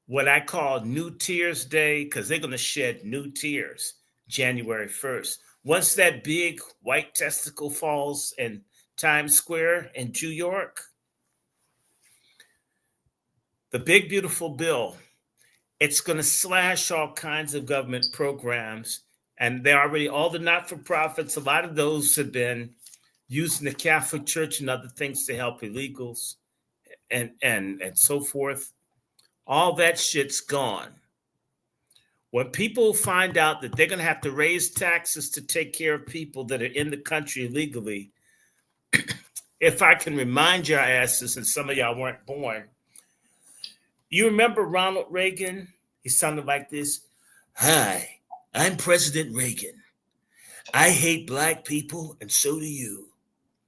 what I call New Tears Day, because they're going to shed new tears January 1st. Once that big white testicle falls in Times Square in New York, the big, beautiful bill, it's going to slash all kinds of government programs. And they're already, all the not-for-profits, a lot of those have been using the Catholic Church and other things to help illegals and so forth. All that shit's gone. When people find out that they're going to have to raise taxes to take care of people that are in the country illegally, if I can remind your asses, and some of y'all weren't born, you remember Ronald Reagan? He sounded like this. Hi, I'm President Reagan. I hate Black people, and so do you.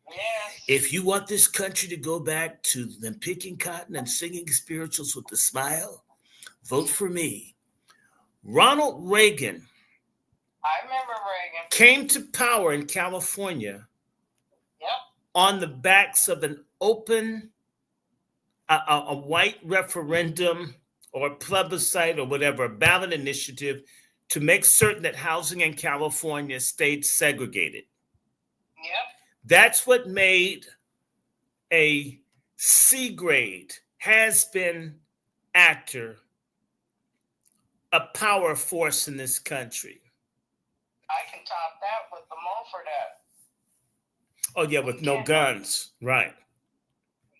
Yes. If you want this country to go back to them picking cotton and singing spirituals with a smile, vote for me. Ronald Reagan I remember Reagan came to power in California on the backs of an open, a white referendum or plebiscite or whatever, a ballot initiative to make certain that housing in California stayed segregated. Yep. That's what made a C grade has been actor a power force in this country. I can top that with the Mulford Act. Oh yeah, with no guns, right?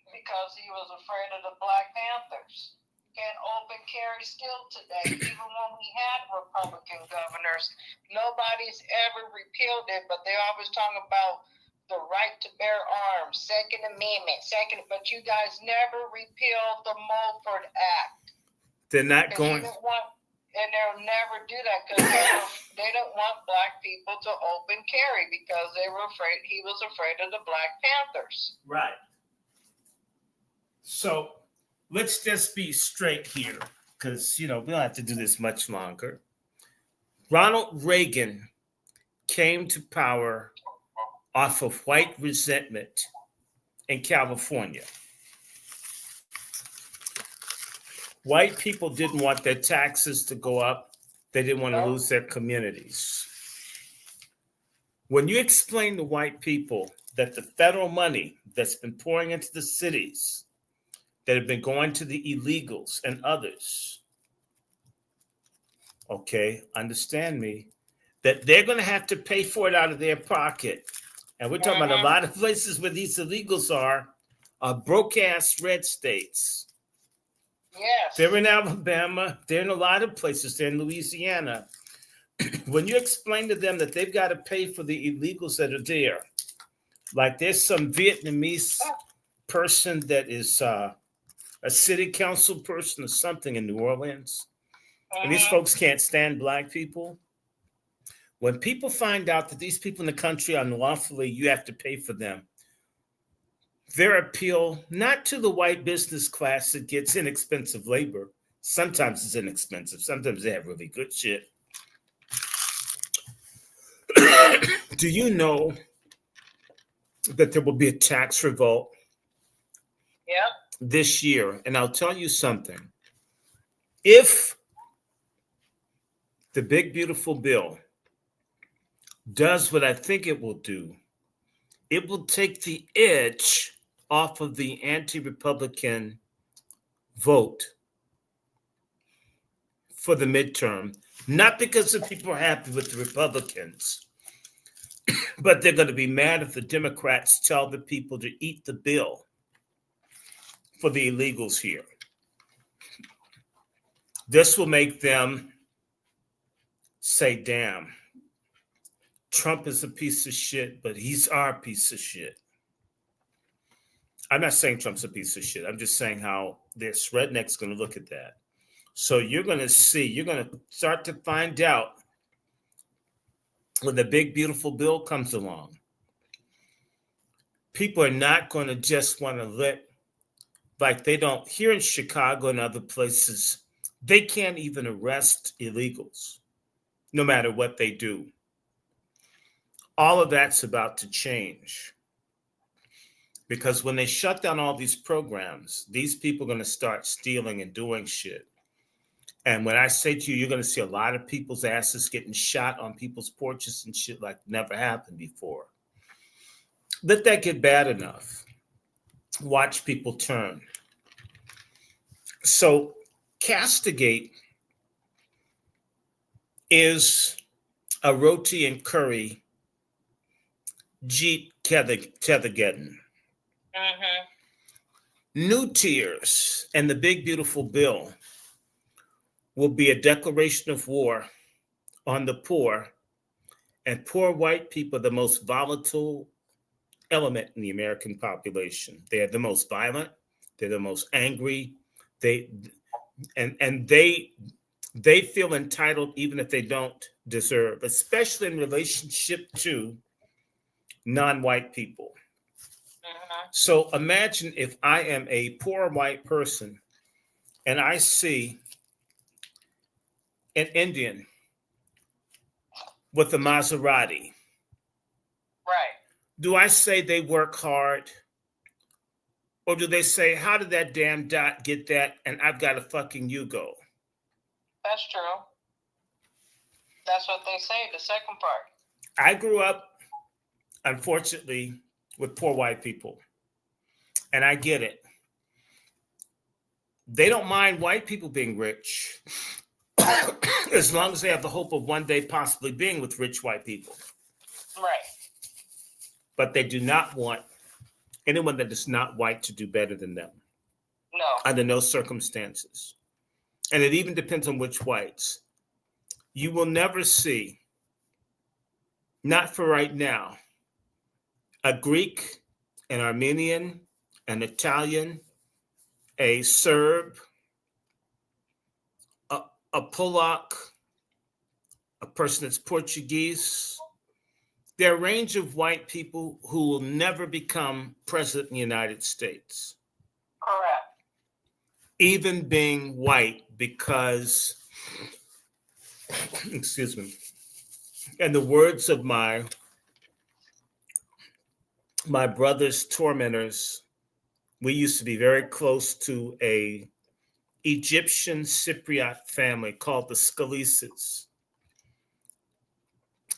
Because he was afraid of the Black Panthers. Can't open carry still today. Even when we had Republican governors, nobody's ever repealed it, but they always talk about the right to bear arms, Second Amendment, but you guys never repealed the Mulford Act. They're not going. And they'll never do that because they don't want Black people to open carry because they were afraid. He was afraid of the Black Panthers. Right. So let's just be straight here because, we don't have to do this much longer. Ronald Reagan came to power off of white resentment in California. White people didn't want their taxes to go up. They didn't want to lose their communities. When you explain to white people that the federal money that's been pouring into the cities, that have been going to the illegals and others, okay, understand me, that they're going to have to pay for it out of their pocket. And we're talking about a lot of places where these illegals are broke-ass red states. Yes. They're in Alabama. They're in a lot of places. They're in Louisiana. When you explain to them that they've got to pay for the illegals that are there, like there's some Vietnamese person that is a city council person or something in New Orleans, and these folks can't stand Black people. When people find out that these people in the country are unlawfully, you have to pay for them. Their appeal, not to the white business class that gets inexpensive labor. Sometimes it's inexpensive. Sometimes they have really good shit. Do you know that there will be a tax revolt this year? And I'll tell you something. If the big, beautiful bill does what I think it will do, it will take the edge off of the anti-Republican vote for the midterm, not because the people are happy with the Republicans, but they're going to be mad if the Democrats tell the people to eat the bill for the illegals here. This will make them say, damn, Trump is a piece of shit, but he's our piece of shit. I'm not saying Trump's a piece of shit. I'm just saying how this redneck's going to look at that. So you're going to start to find out when the big, beautiful bill comes along. People are not going to just want to let, like they don't, here in Chicago and other places, they can't even arrest illegals, no matter what they do. All of that's about to change. Because when they shut down all these programs, these people are going to start stealing and doing shit. And when I say to you, you're going to see a lot of people's asses getting shot on people's porches and shit like never happened before. Let that get bad enough. Watch people turn. So CasteGate is a roti and curry Jeet Tethergeddon. New tiers and the big beautiful bill will be a declaration of war on the poor, and poor white people are the most volatile element in the American population. They are the most violent, they're the most angry, they feel entitled even if they don't deserve, especially in relationship to non-white people. So imagine if I am a poor white person and I see an Indian with a Maserati. Right. Do I say they work hard? Or do they say, how did that damn dot get that and I've got a fucking Yugo? That's true. That's what they say, the second part. I grew up, unfortunately, with poor white people. And I get it. They don't mind white people being rich as long as they have the hope of one day possibly being with rich white people. Right. But they do not want anyone that is not white to do better than them. No. Under no circumstances. And it even depends on which whites. You will never see, not for right now, a Greek, an Armenian, an Italian, a Serb, a Polak, a person that's Portuguese. There are a range of white people who will never become president in the United States. Correct. Even being white, because, excuse me, in the words of my brother's tormentors, we used to be very close to a Egyptian Cypriot family called the Scalises.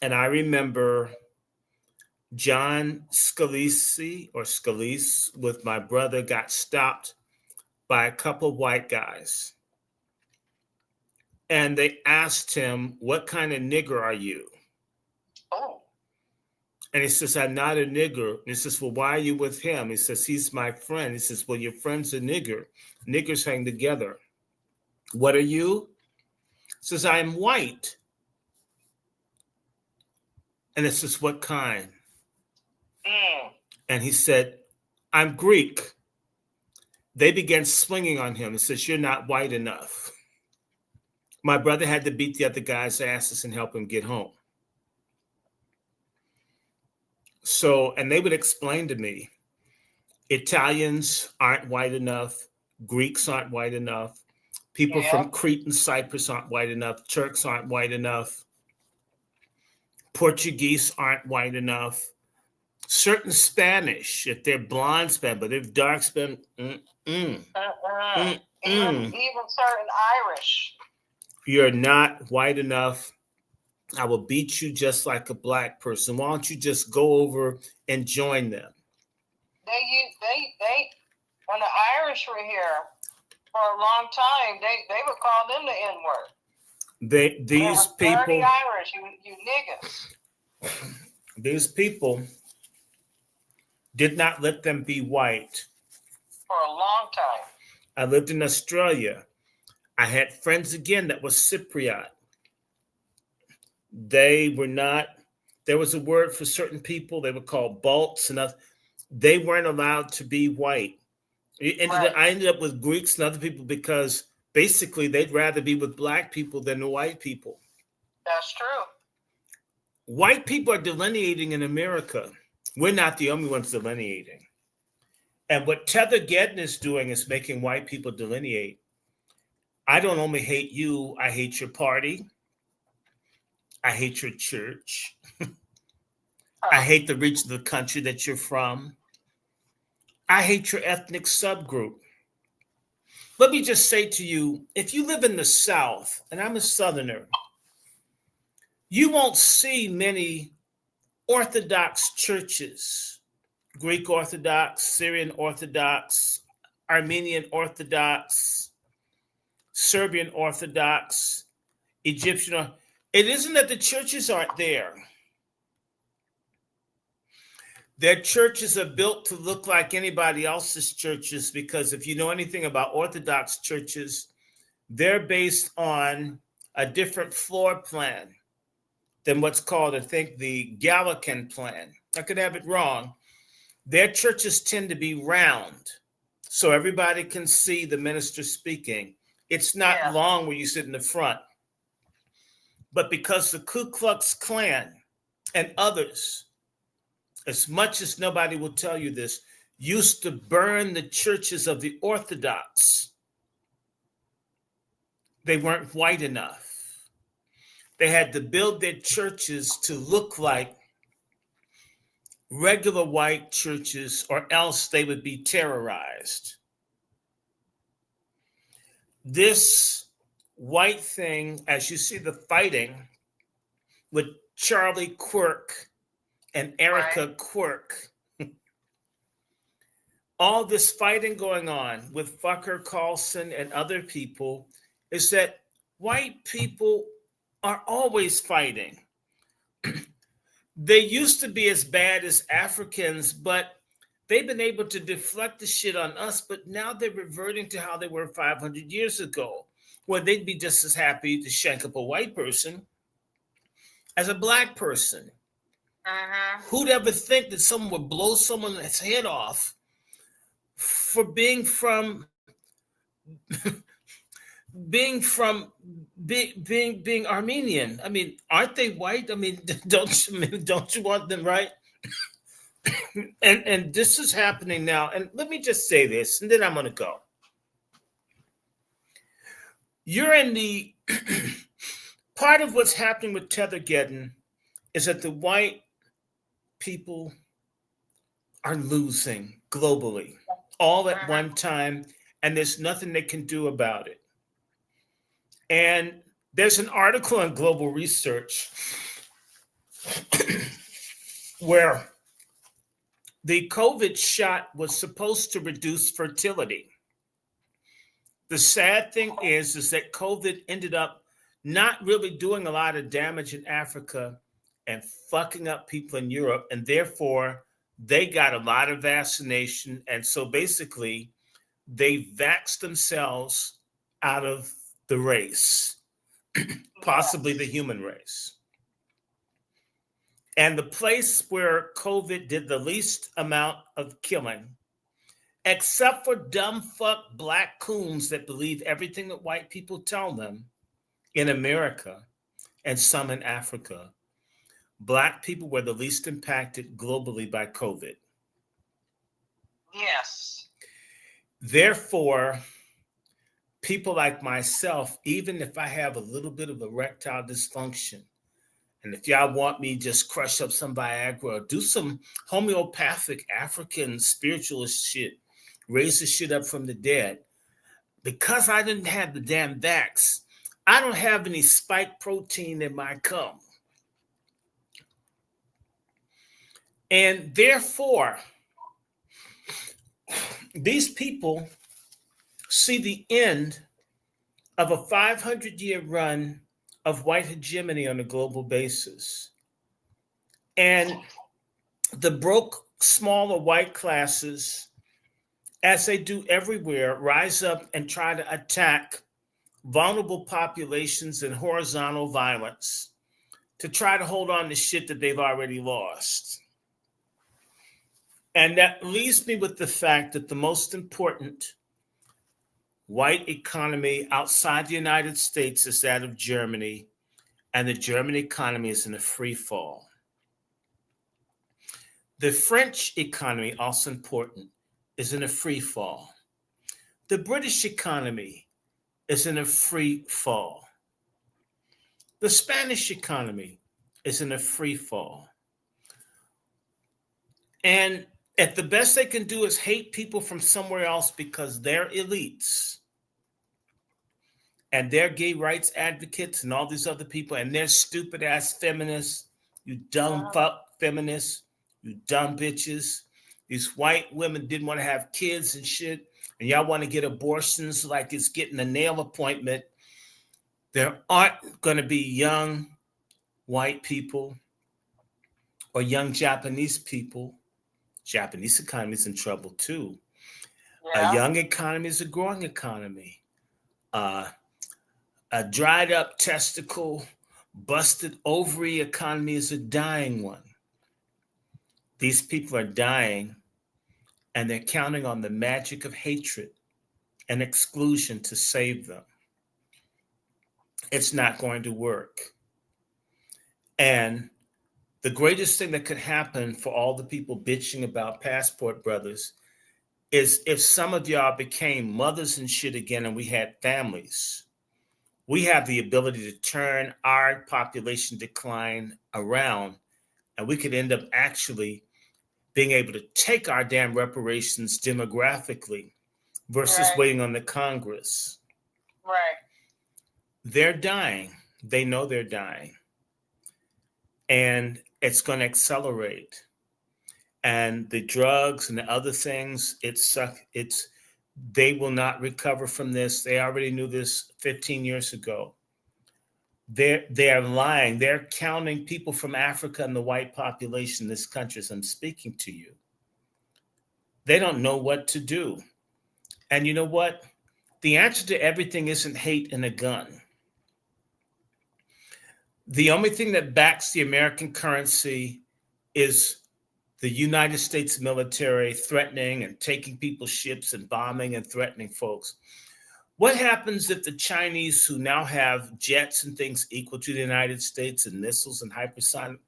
And I remember John Scalise with my brother got stopped by a couple of white guys. And they asked him, "What kind of nigger are you?" Oh. And he says, "I'm not a nigger." And he says, "Well, why are you with him?" He says, "He's my friend." He says, "Well, your friend's a nigger. Niggers hang together. What are you?" He says, "I am white." And it says, "What kind?" And he said, "I'm Greek." They began swinging on him and says, "You're not white enough." My brother had to beat the other guy's asses and help him get home. So, and they would explain to me, Italians aren't white enough, Greeks aren't white enough, people from Crete and Cyprus aren't white enough, Turks aren't white enough, Portuguese aren't white enough, certain Spanish, if they're blonde Spanish, but if dark Spanish, Even certain Irish. You're not white enough. I will beat you just like a black person. Why don't you just go over and join them? They when the Irish were here for a long time, they would call them the N-word. These people, dirty Irish, you niggas. These people did not let them be white for a long time. I lived in Australia. I had friends again that was Cypriot. They were not, there was a word for certain people, they were called Balts, and they weren't allowed to be white. I ended up with Greeks and other people because basically they'd rather be with black people than the white people. That's true. White people are delineating in America. We're not the only ones delineating. And what Tethergeddon is doing is making white people delineate. I don't only hate you, I hate your party. I hate your church. I hate the region of the country that you're from. I hate your ethnic subgroup. Let me just say to you, if you live in the South, and I'm a Southerner, you won't see many Orthodox churches, Greek Orthodox, Syrian Orthodox, Armenian Orthodox, Serbian Orthodox, Egyptian. It isn't that the churches aren't there. Their churches are built to look like anybody else's churches because if you know anything about Orthodox churches, they're based on a different floor plan than what's called, I think, the Gallican plan. I could have it wrong. Their churches tend to be round, so everybody can see the minister speaking. It's not long where you sit in the front. But because the Ku Klux Klan and others, as much as nobody will tell you this, used to burn the churches of the Orthodox, they weren't white enough. They had to build their churches to look like regular white churches, or else they would be terrorized. This white thing, as you see the fighting with Charlie Quirk and Erica Quirk all this fighting going on with Fucker Carlson and other people is that white people are always fighting. They used to be as bad as Africans, but they've been able to deflect the shit on us, but now they're reverting to how they were 500 years ago, where they'd be just as happy to shank up a white person as a black person. Who'd ever think that someone would blow someone's head off for being Armenian? I mean, aren't they white? I mean, don't you want them right? and this is happening now. And let me just say this, and then I'm going to go. You're in the part of what's happening with Tethergeddon is that the white people are losing globally, all at one time, and there's nothing they can do about it. And there's an article on Global Research where the COVID shot was supposed to reduce fertility. The sad thing is that COVID ended up not really doing a lot of damage in Africa and fucking up people in Europe. And therefore, they got a lot of vaccination. And so basically, they vaxxed themselves out of the race, possibly the human race. And the place where COVID did the least amount of killing, except for dumb fuck black coons that believe everything that white people tell them in America and some in Africa, black people were the least impacted globally by COVID. Yes. Therefore, people like myself, even if I have a little bit of erectile dysfunction, and if y'all want me, just crush up some Viagra or do some homeopathic African spiritualist shit, raise the shit up from the dead. Because I didn't have the damn vax, I don't have any spike protein in my cum. And therefore, these people see the end of a 500-year run of white hegemony on a global basis. And the broke, smaller white classes, as they do everywhere, rise up and try to attack vulnerable populations and horizontal violence to try to hold on to shit that they've already lost. And that leaves me with the fact that the most important white economy outside the United States is that of Germany, and the German economy is in a free fall. The French economy, also important, is in a free fall. The British economy is in a free fall. The Spanish economy is in a free fall. And at the best they can do is hate people from somewhere else because they're elites. And they're gay rights advocates and all these other people, and they're stupid ass feminists, you dumb fuck feminists, you dumb bitches. These white women didn't want to have kids and shit, and y'all want to get abortions like it's getting a nail appointment. There aren't going to be young white people or young Japanese people. Japanese economy is in trouble too. Yeah. A young economy is a growing economy. A dried up testicle, busted ovary economy is a dying one. These people are dying, and they're counting on the magic of hatred and exclusion to save them. It's not going to work. And the greatest thing that could happen for all the people bitching about Passport Brothers is if some of y'all became mothers and shit again and we had families. We have the ability to turn our population decline around, and we could end up actually being able to take our damn reparations demographically versus waiting on the Congress. Right. They're dying. They know they're dying. And it's going to accelerate. and the drugs and the other things, they will not recover from this. They already knew this 15 years ago. They're lying. They're counting people from Africa and the white population in this country as I'm speaking to you. They don't know what to do. And you know what? The answer to everything isn't hate and a gun. The only thing that backs the American currency is the United States military threatening and taking people's ships and bombing and threatening folks. What happens if the Chinese, who now have jets and things equal to the United States and missiles and hypersonic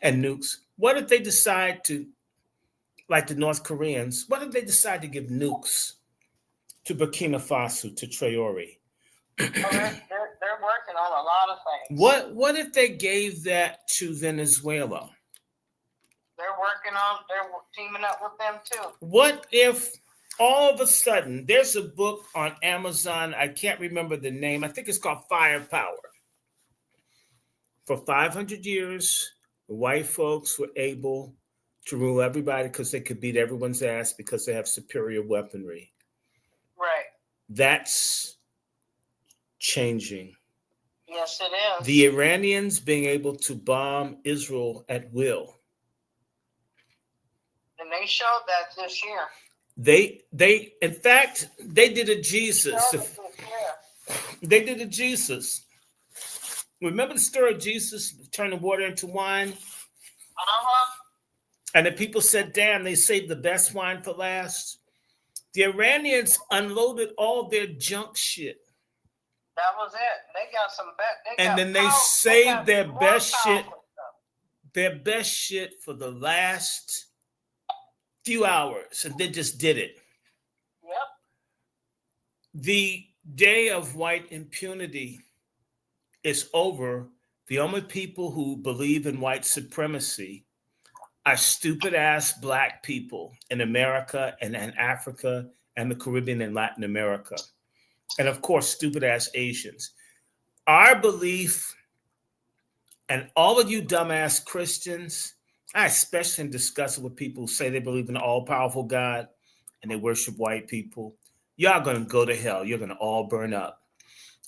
and nukes, what if they decide to, like the North Koreans, what if they decide to give nukes to Burkina Faso, to Traore? Well, they're working on a lot of things. What if they gave that to Venezuela? They're teaming up with them too. What if all of a sudden there's a book on Amazon, I can't remember the name, I think it's called Firepower. For 500 years, the white folks were able to rule everybody because they could beat everyone's ass because they have superior weaponry. Right. That's changing. Yes, it is. The Iranians being able to bomb Israel at will. And they showed that this year. They in fact, they did a Jesus. They did a Jesus. Remember the story of Jesus turning water into wine? Uh-huh. And the people said, damn, they saved the best wine for last. The Iranians unloaded all their junk shit. That was it. They got some and then they saved their best shit. Their best shit for the last few hours, and they just did it. Yep. The day of white impunity is over. The only people who believe in white supremacy are stupid ass black people in America and in Africa and the Caribbean and Latin America. And of course, stupid ass Asians. Our belief, and all of you dumbass Christians, I especially discuss it with people who say they believe in an all-powerful God and they worship white people. Y'all gonna go to hell. You're gonna all burn up.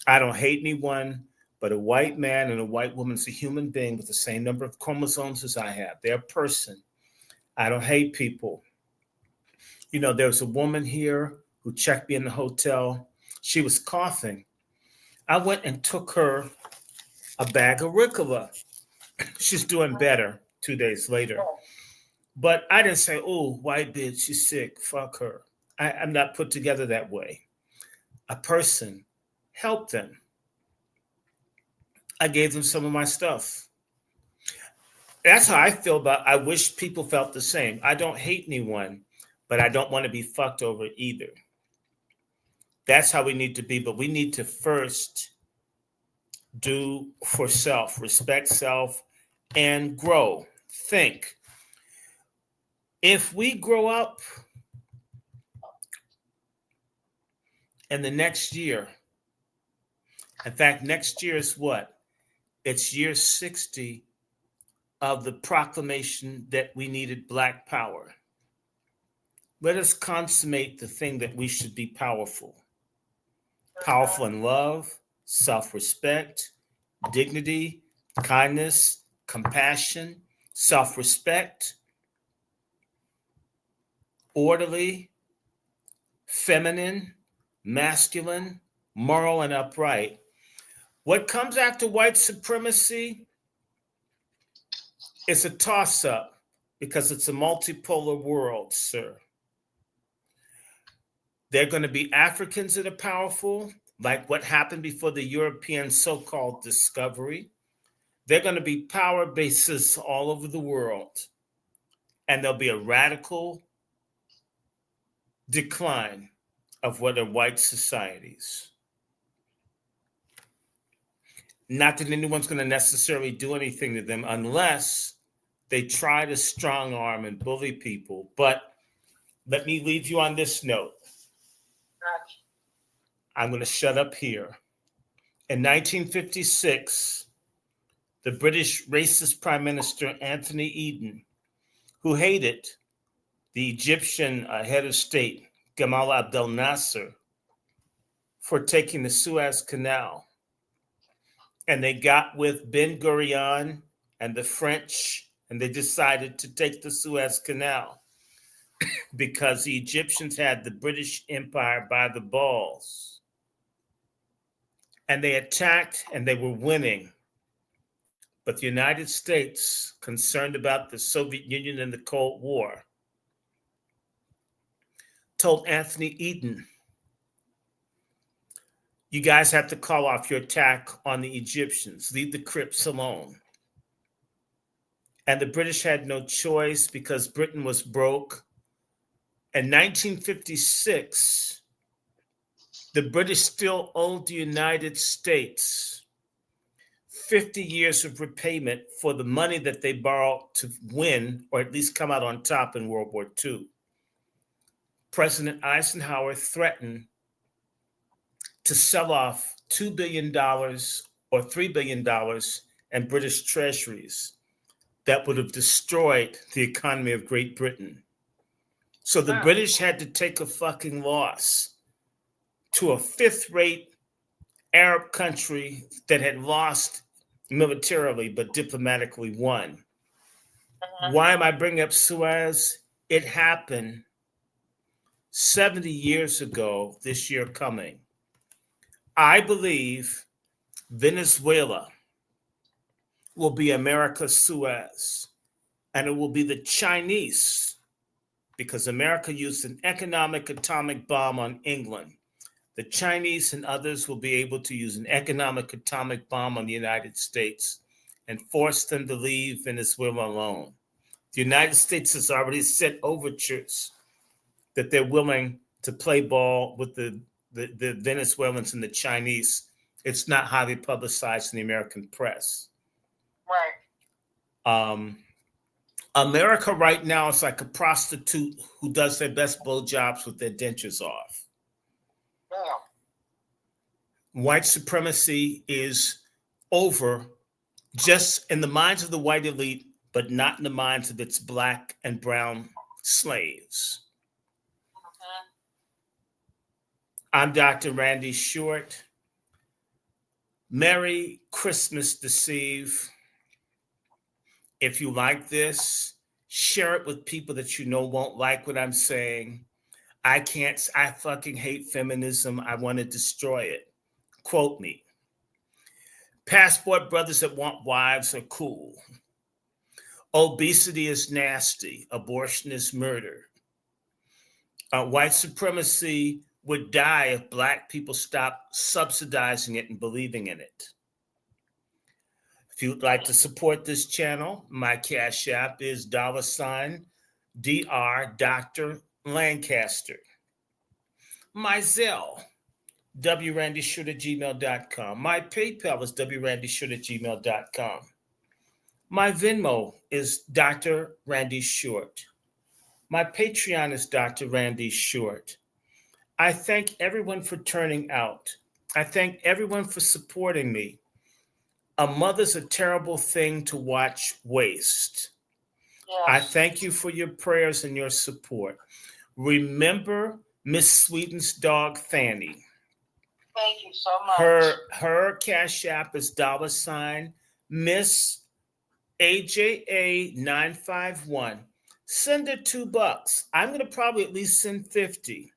I don't hate anyone, but a white man and a white woman is a human being with the same number of chromosomes as I have. They're a person. I don't hate people. You know, there was a woman here who checked me in the hotel. She was coughing. I went and took her a bag of Ricola. She's doing better 2 days later. But I didn't say, oh, white bitch, she's sick, fuck her. I'm not put together that way. A person helped them. I gave them some of my stuff. That's how I feel about, I wish people felt the same. I don't hate anyone, but I don't want to be fucked over either. That's how we need to be, but we need to first do for self, respect self, and grow. Think. If we grow up in the next year, in fact, next year is what? It's year 60 of the proclamation that we needed Black power. Let us consummate the thing that we should be powerful. Powerful in love, self-respect, dignity, kindness, compassion, self-respect, orderly, feminine, masculine, moral, and upright. What comes after white supremacy is a toss-up because it's a multipolar world, sir. They're going to be Africans that are powerful, like what happened before the European so-called discovery. They're going to be power bases all over the world. And there'll be a radical decline of what are white societies. Not that anyone's going to necessarily do anything to them unless they try to strong arm and bully people. But let me leave you on this note. I'm going to shut up here. In 1956, the British racist Prime Minister Anthony Eden who hated the Egyptian head of state, Gamal Abdel Nasser, for taking the Suez Canal. And they got with Ben Gurion and the French, and they decided to take the Suez Canal because the Egyptians had the British Empire by the balls. And they attacked and they were winning. But the United States, concerned about the Soviet Union and the Cold War, told Anthony Eden, you guys have to call off your attack on the Egyptians. Leave the Crips alone. And the British had no choice because Britain was broke. In 1956, the British still owed the United States 50 years of repayment for the money that they borrowed to win, or at least come out on top in World War II. President Eisenhower threatened to sell off $2 billion or $3 billion in British treasuries that would have destroyed the economy of Great Britain. So the British had to take a fucking loss to a fifth-rate Arab country that had lost militarily but diplomatically won. Why am I bringing up Suez? It happened 70 years ago, this year coming. I believe Venezuela will be America's Suez, and it will be the Chinese, because America used an economic atomic bomb on England. The Chinese and others will be able to use an economic atomic bomb on the United States and force them to leave Venezuela alone. The United States has already sent overtures that they're willing to play ball with the Venezuelans and the Chinese. It's not highly publicized in the American press. Right. America right now is like a prostitute who does their best blowjobs with their dentures off. Yeah. White supremacy is over just in the minds of the white elite, but not in the minds of its black and brown slaves. I'm Dr. Randy Short. Merry Christmas, Deceive. If you like this, share it with people that you know won't like what I'm saying. I fucking hate feminism. I want to destroy it. Quote me. Passport brothers that want wives are cool. Obesity is nasty. Abortion is murder. White supremacy would die if Black people stopped subsidizing it and believing in it. If you'd like to support this channel, my Cash App is $Dr. Lancaster. My Zelle, wrandyshort@gmail.com. My PayPal is wrandyshort@gmail.com. My Venmo is Dr. Randy Short. My Patreon is Dr. Randy Short. I thank everyone for turning out. I thank everyone for supporting me. A mother's a terrible thing to watch waste. Yes. I thank you for your prayers and your support. Remember Miss Sweden's dog, Fanny. Thank you so much. Her Cash App is $ Miss AJA 951. Send her $2. I'm going to probably at least send 50.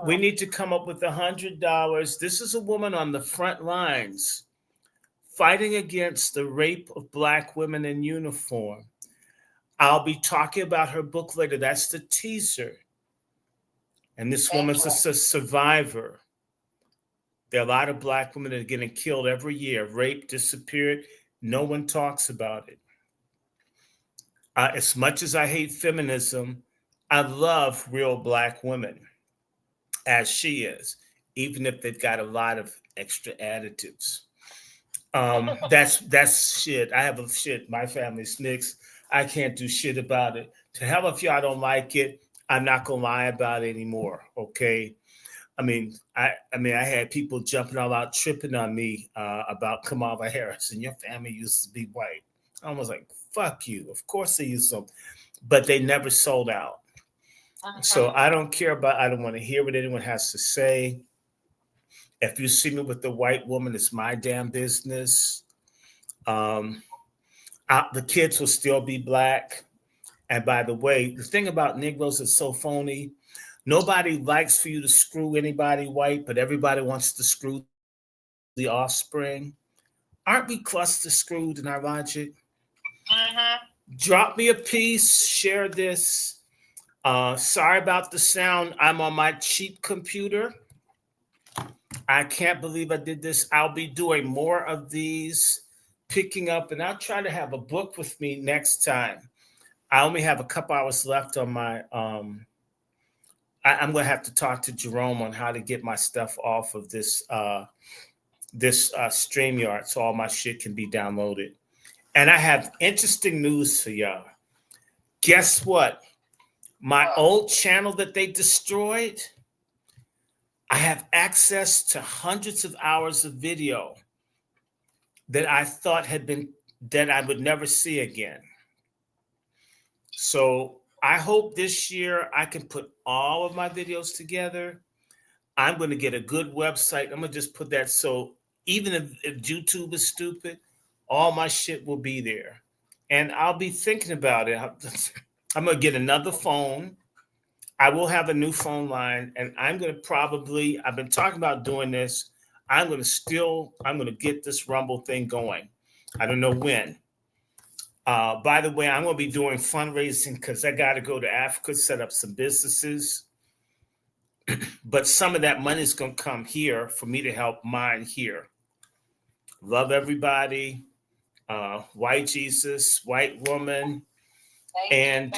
We need to come up with $100. This is a woman on the front lines fighting against the rape of Black women in uniform. I'll be talking about her book later. That's the teaser. And this woman's a survivor. There are a lot of Black women that are getting killed every year, raped, disappeared. No one talks about it. As much as I hate feminism, I love real Black women, as she is, even if they've got a lot of extra additives. That's shit. I have a shit. My family's Snicks. I can't do shit about it. To hell if y'all don't like it, I'm not gonna lie about it anymore. Okay. I mean, I had people jumping all out, tripping on me about Kamala Harris, and your family used to be white. I was like, fuck you. Of course they use some. but they never sold out. So I don't care I don't want to hear what anyone has to say. If you see me with the white woman, it's my damn business. The kids will still be black. And by the way, the thing about Negroes is so phony. Nobody likes for you to screw anybody white, but everybody wants to screw the offspring. Aren't we cluster screwed in our logic? Drop me a piece, share this. Sorry about the sound. I'm on my cheap computer. I can't believe I did this. I'll be doing more of these, picking up, and I'll try to have a book with me next time. I only have a couple hours left on my. I'm going to have to talk to Jerome on how to get my stuff off of this StreamYard so all my shit can be downloaded. And I have interesting news for y'all. Guess what? My old channel that they destroyed, I have access to hundreds of hours of video that I thought that I would never see again. So I hope this year I can put all of my videos together. I'm going to get a good website. I'm going to just put that so even if YouTube is stupid, all my shit will be there. And I'll be thinking about it. I'm going to get another phone. I will have a new phone line, and I'm going to I've been talking about doing this. I'm going to get this Rumble thing going. I don't know when. By the way, I'm going to be doing fundraising because I got to go to Africa, set up some businesses. But some of that money is going to come here for me to help mine here. Love everybody. White Jesus, white woman. And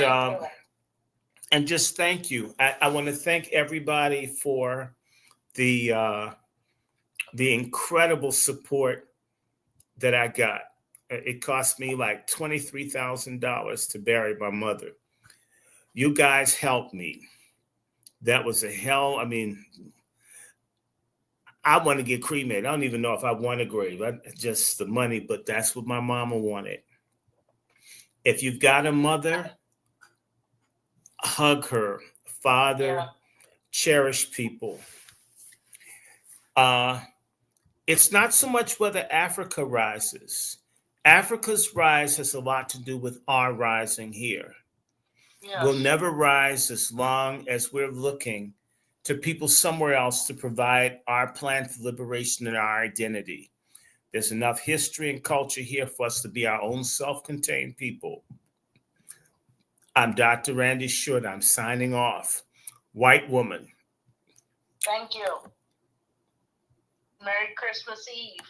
just thank you. I want to thank everybody for the incredible support that I got. It cost me like $23,000 to bury my mother. You guys helped me. That was a hell. I mean, I want to get cremated. I don't even know if I want a grave. Just the money, but that's what my mama wanted. If you've got a mother, hug her. Father, cherish people. It's not so much whether Africa rises. Africa's rise has a lot to do with our rising here. Yes. We'll never rise as long as we're looking to people somewhere else to provide our plan for liberation and our identity. There's enough history and culture here for us to be our own self-contained people. I'm Dr. Randy Short. I'm signing off. White woman. Thank you. Merry Christmas Eve.